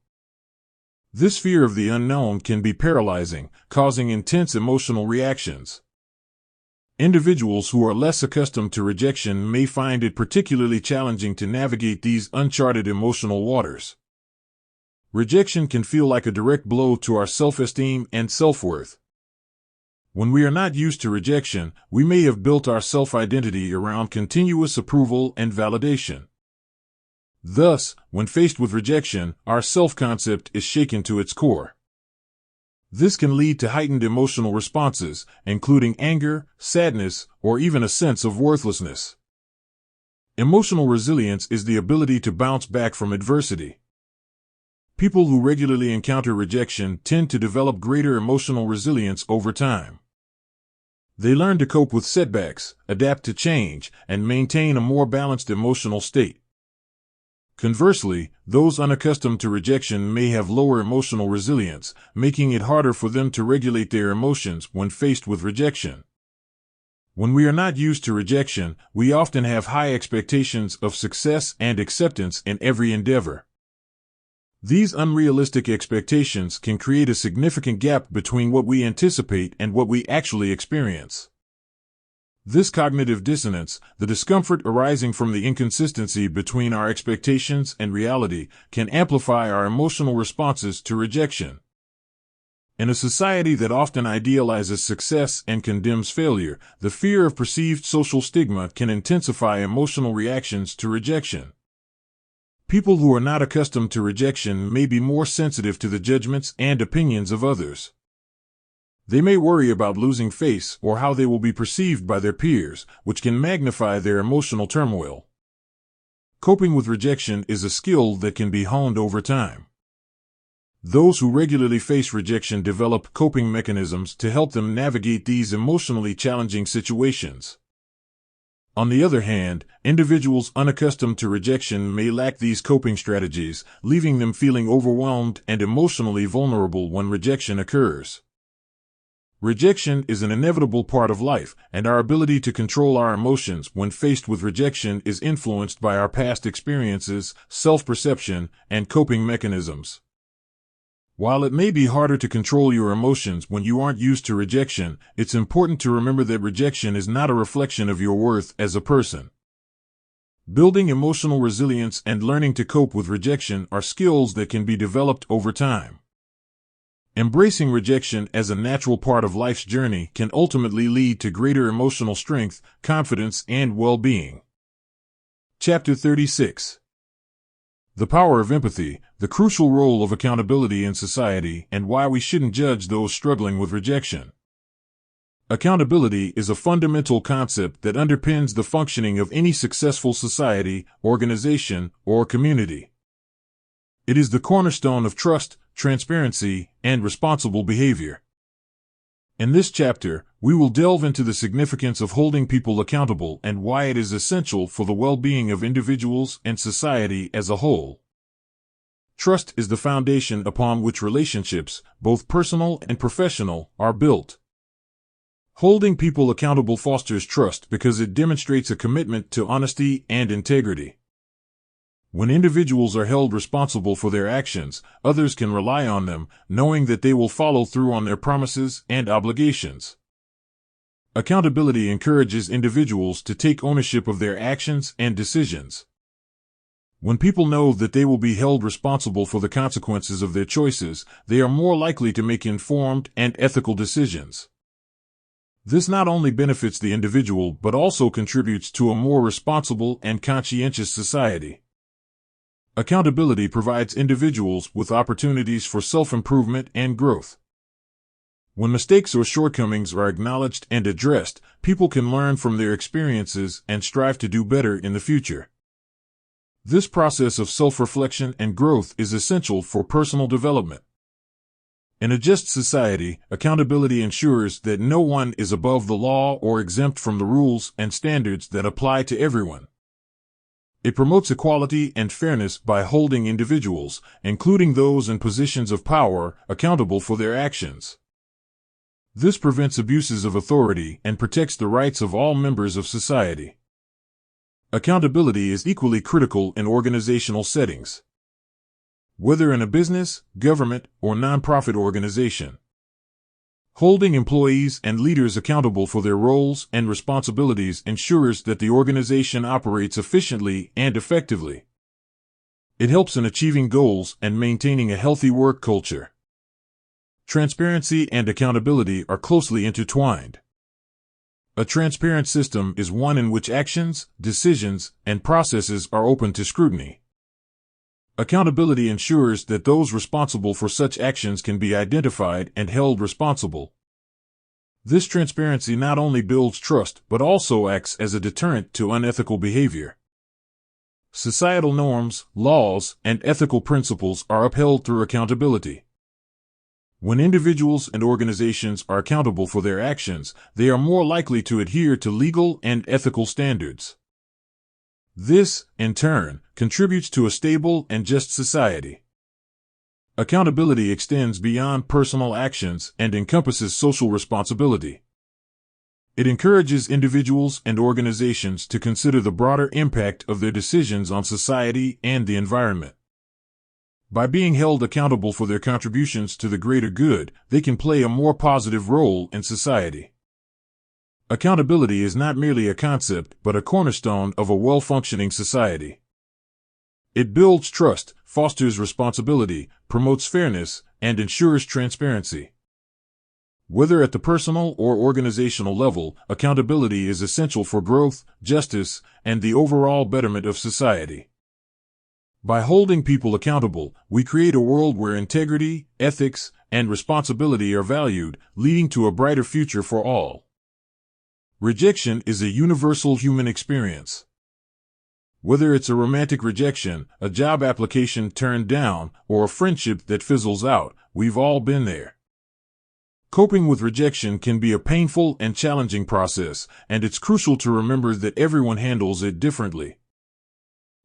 This fear of the unknown can be paralyzing, causing intense emotional reactions. Individuals who are less accustomed to rejection may find it particularly challenging to navigate these uncharted emotional waters. Rejection can feel like a direct blow to our self-esteem and self-worth. When we are not used to rejection, we may have built our self-identity around continuous approval and validation. Thus, when faced with rejection, our self-concept is shaken to its core. This can lead to heightened emotional responses, including anger, sadness, or even a sense of worthlessness. Emotional resilience is the ability to bounce back from adversity. People who regularly encounter rejection tend to develop greater emotional resilience over time. They learn to cope with setbacks, adapt to change, and maintain a more balanced emotional state. Conversely, those unaccustomed to rejection may have lower emotional resilience, making it harder for them to regulate their emotions when faced with rejection. When we are not used to rejection, we often have high expectations of success and acceptance in every endeavor. These unrealistic expectations can create a significant gap between what we anticipate and what we actually experience. This cognitive dissonance, the discomfort arising from the inconsistency between our expectations and reality, can amplify our emotional responses to rejection. In a society that often idealizes success and condemns failure, the fear of perceived social stigma can intensify emotional reactions to rejection. People who are not accustomed to rejection may be more sensitive to the judgments and opinions of others. They may worry about losing face or how they will be perceived by their peers, which can magnify their emotional turmoil. Coping with rejection is a skill that can be honed over time. Those who regularly face rejection develop coping mechanisms to help them navigate these emotionally challenging situations. On the other hand, individuals unaccustomed to rejection may lack these coping strategies, leaving them feeling overwhelmed and emotionally vulnerable when rejection occurs. Rejection is an inevitable part of life, and our ability to control our emotions when faced with rejection is influenced by our past experiences, self-perception, and coping mechanisms. While it may be harder to control your emotions when you aren't used to rejection, it's important to remember that rejection is not a reflection of your worth as a person. Building emotional resilience and learning to cope with rejection are skills that can be developed over time. Embracing rejection as a natural part of life's journey can ultimately lead to greater emotional strength, confidence, and well-being. Chapter 36. The power of empathy, the crucial role of accountability in society, and why we shouldn't judge those struggling with rejection. Accountability is a fundamental concept that underpins the functioning of any successful society, organization, or community. It is the cornerstone of trust, transparency, and responsible behavior. In this chapter, we will delve into the significance of holding people accountable and why it is essential for the well-being of individuals and society as a whole. Trust is the foundation upon which relationships, both personal and professional, are built. Holding people accountable fosters trust because it demonstrates a commitment to honesty and integrity. When individuals are held responsible for their actions, others can rely on them, knowing that they will follow through on their promises and obligations. Accountability encourages individuals to take ownership of their actions and decisions. When people know that they will be held responsible for the consequences of their choices, they are more likely to make informed and ethical decisions. This not only benefits the individual but also contributes to a more responsible and conscientious society. Accountability provides individuals with opportunities for self-improvement and growth. When mistakes or shortcomings are acknowledged and addressed, people can learn from their experiences and strive to do better in the future. This process of self-reflection and growth is essential for personal development. In a just society, accountability ensures that no one is above the law or exempt from the rules and standards that apply to everyone. It promotes equality and fairness by holding individuals, including those in positions of power, accountable for their actions. This prevents abuses of authority and protects the rights of all members of society. Accountability is equally critical in organizational settings, whether in a business, government, or nonprofit organization. Holding employees and leaders accountable for their roles and responsibilities ensures that the organization operates efficiently and effectively. It helps in achieving goals and maintaining a healthy work culture. Transparency and accountability are closely intertwined. A transparent system is one in which actions, decisions, and processes are open to scrutiny. Accountability ensures that those responsible for such actions can be identified and held responsible. This transparency not only builds trust but also acts as a deterrent to unethical behavior. Societal norms, laws, and ethical principles are upheld through accountability. When individuals and organizations are accountable for their actions, they are more likely to adhere to legal and ethical standards. This, in turn, contributes to a stable and just society. Accountability extends beyond personal actions and encompasses social responsibility. It encourages individuals and organizations to consider the broader impact of their decisions on society and the environment. By being held accountable for their contributions to the greater good, they can play a more positive role in society. Accountability is not merely a concept, but a cornerstone of a well-functioning society. It builds trust, fosters responsibility, promotes fairness, and ensures transparency. Whether at the personal or organizational level, accountability is essential for growth, justice, and the overall betterment of society. By holding people accountable, we create a world where integrity, ethics, and responsibility are valued, leading to a brighter future for all. Rejection is a universal human experience. Whether it's a romantic rejection, a job application turned down, or a friendship that fizzles out, we've all been there. Coping with rejection can be a painful and challenging process, and it's crucial to remember that everyone handles it differently.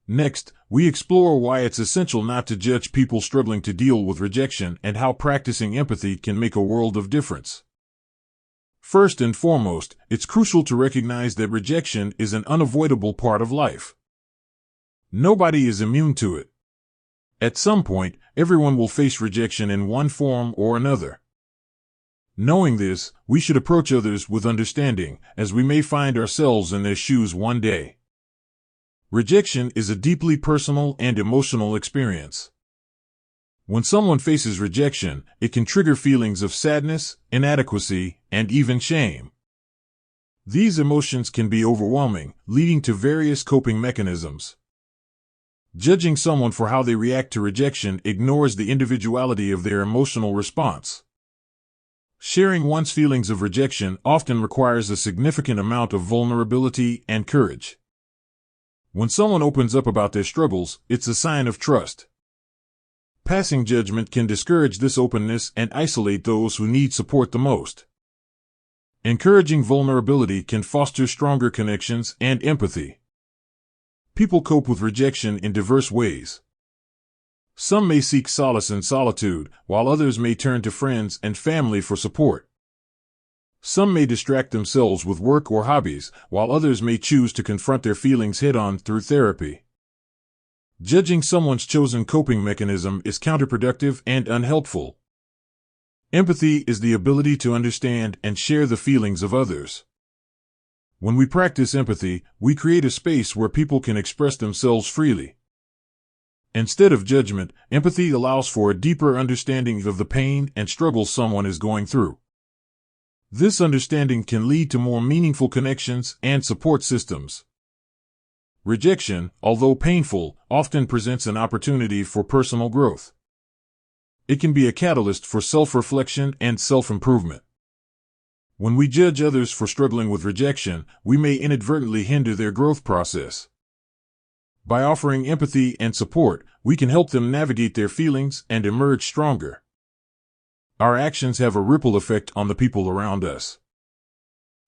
Next, we explore why it's essential not to judge people struggling to deal with rejection and how practicing empathy can make a world of difference. First and foremost, it's crucial to recognize that rejection is an unavoidable part of life. Nobody is immune to it. At some point, everyone will face rejection in one form or another. Knowing this, we should approach others with understanding, as we may find ourselves in their shoes one day. Rejection is a deeply personal and emotional experience. When someone faces rejection, it can trigger feelings of sadness, inadequacy, and even shame. These emotions can be overwhelming, leading to various coping mechanisms. Judging someone for how they react to rejection ignores the individuality of their emotional response. Sharing one's feelings of rejection often requires a significant amount of vulnerability and courage. When someone opens up about their struggles, it's a sign of trust. Passing judgment can discourage this openness and isolate those who need support the most. Encouraging vulnerability can foster stronger connections and empathy. People cope with rejection in diverse ways. Some may seek solace in solitude, while others may turn to friends and family for support. Some may distract themselves with work or hobbies, while others may choose to confront their feelings head-on through therapy. Judging someone's chosen coping mechanism is counterproductive and unhelpful. Empathy is the ability to understand and share the feelings of others. When we practice empathy, we create a space where people can express themselves freely. Instead of judgment, empathy allows for a deeper understanding of the pain and struggles someone is going through. This understanding can lead to more meaningful connections and support systems. Rejection, although painful, often presents an opportunity for personal growth. It can be a catalyst for self-reflection and self-improvement. When we judge others for struggling with rejection, we may inadvertently hinder their growth process. By offering empathy and support, we can help them navigate their feelings and emerge stronger. Our actions have a ripple effect on the people around us.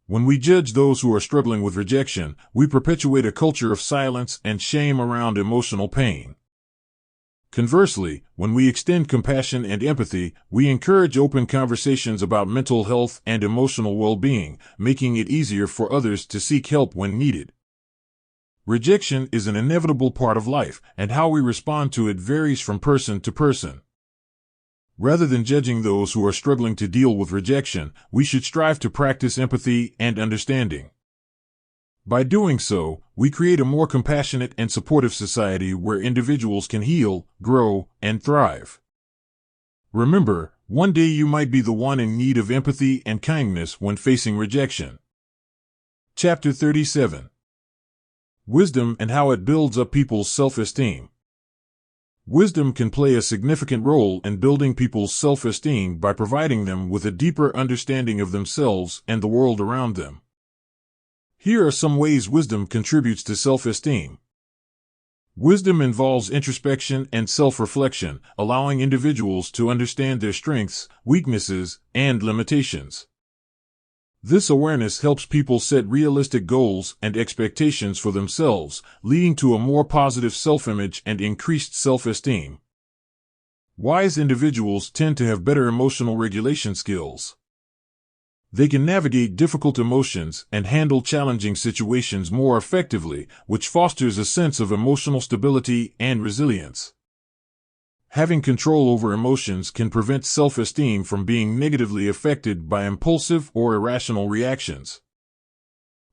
When we judge those who are struggling with rejection, we perpetuate a culture of silence and shame around emotional pain. Conversely, when we extend compassion and empathy, we encourage open conversations about mental health and emotional well-being, making it easier for others to seek help when needed. Rejection is an inevitable part of life, and how we respond to it varies from person to person. Rather than judging those who are struggling to deal with rejection, we should strive to practice empathy and understanding. By doing so, we create a more compassionate and supportive society where individuals can heal, grow, and thrive. Remember, one day you might be the one in need of empathy and kindness when facing rejection. Chapter 37. Wisdom and how it builds up people's self-esteem. Wisdom can play a significant role in building people's self-esteem by providing them with a deeper understanding of themselves and the world around them. Here are some ways wisdom contributes to self-esteem. Wisdom involves introspection and self-reflection, allowing individuals to understand their strengths, weaknesses, and limitations. This awareness helps people set realistic goals and expectations for themselves, leading to a more positive self-image and increased self-esteem. Wise individuals tend to have better emotional regulation skills. They can navigate difficult emotions and handle challenging situations more effectively, which fosters a sense of emotional stability and resilience. Having control over emotions can prevent self-esteem from being negatively affected by impulsive or irrational reactions.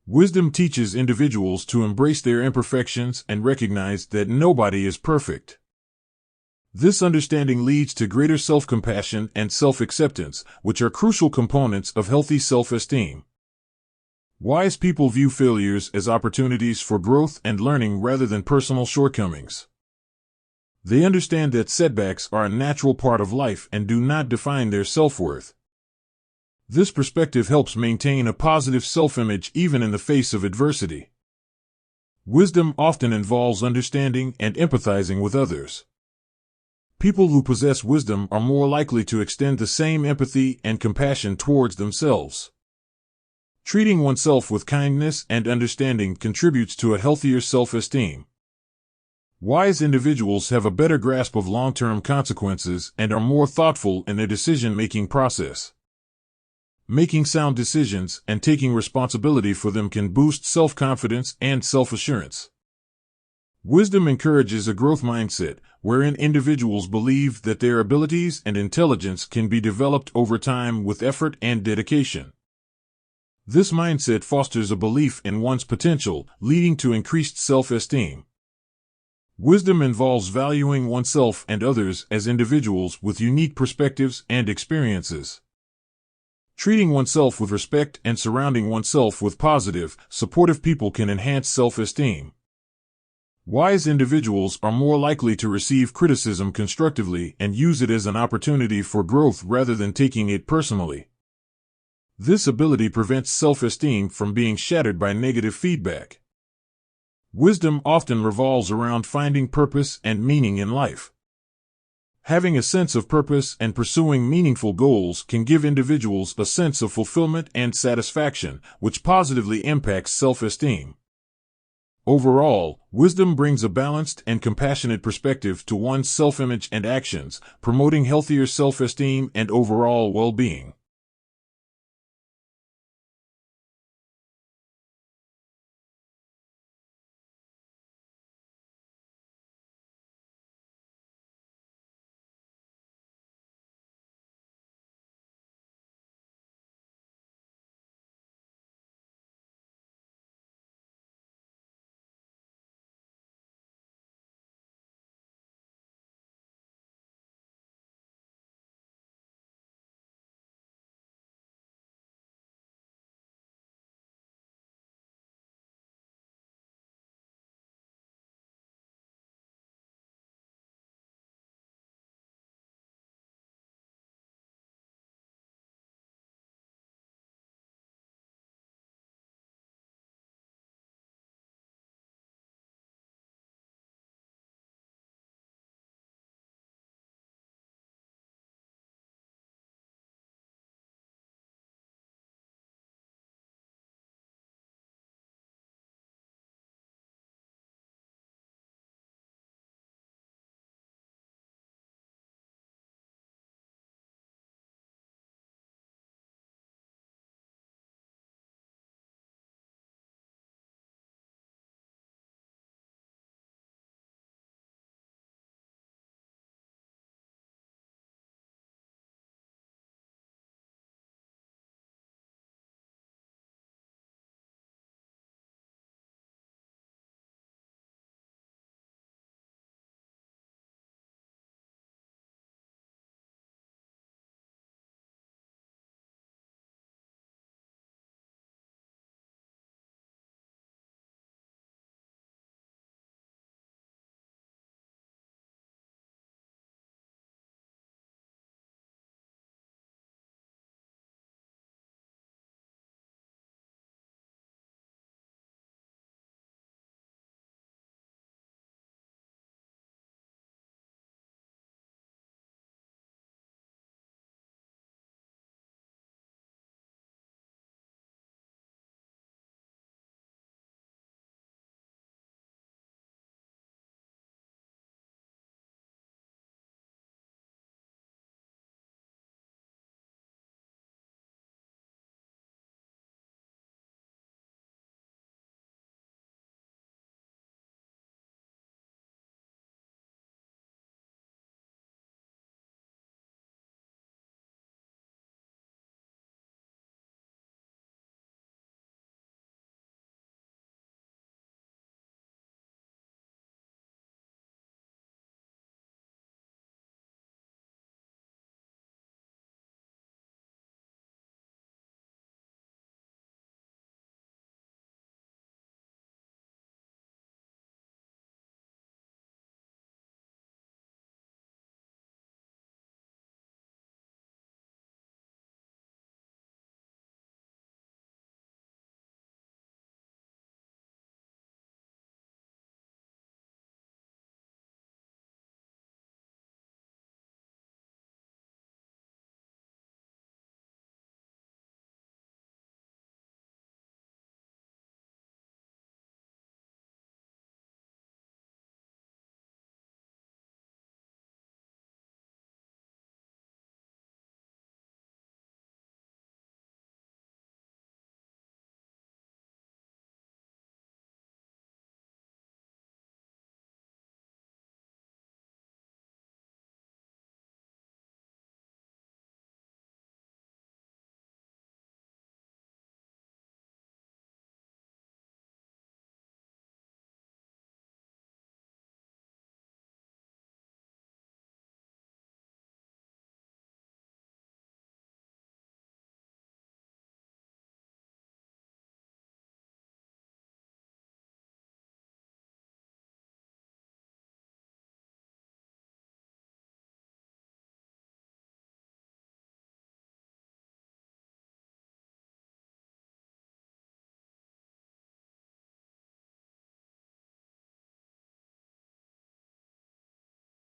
Wisdom teaches individuals to embrace their imperfections and recognize that nobody is perfect. This understanding leads to greater self-compassion and self-acceptance, which are crucial components of healthy self-esteem. Wise people view failures as opportunities for growth and learning rather than personal shortcomings. They understand that setbacks are a natural part of life and do not define their self-worth. This perspective helps maintain a positive self-image even in the face of adversity. Wisdom often involves understanding and empathizing with others. People who possess wisdom are more likely to extend the same empathy and compassion towards themselves. Treating oneself with kindness and understanding contributes to a healthier self-esteem. Wise individuals have a better grasp of long-term consequences and are more thoughtful in their decision-making process. Making sound decisions and taking responsibility for them can boost self-confidence and self-assurance. Wisdom encourages a growth mindset, wherein individuals believe that their abilities and intelligence can be developed over time with effort and dedication. This mindset fosters a belief in one's potential, leading to increased self-esteem. Wisdom involves valuing oneself and others as individuals with unique perspectives and experiences. Treating oneself with respect and surrounding oneself with positive, supportive people can enhance self-esteem. Wise individuals are more likely to receive criticism constructively and use it as an opportunity for growth rather than taking it personally. This ability prevents self-esteem from being shattered by negative feedback. Wisdom often revolves around finding purpose and meaning in life. Having a sense of purpose and pursuing meaningful goals can give individuals a sense of fulfillment and satisfaction, which positively impacts self-esteem. Overall, wisdom brings a balanced and compassionate perspective to one's self-image and actions, promoting healthier self-esteem and overall well-being.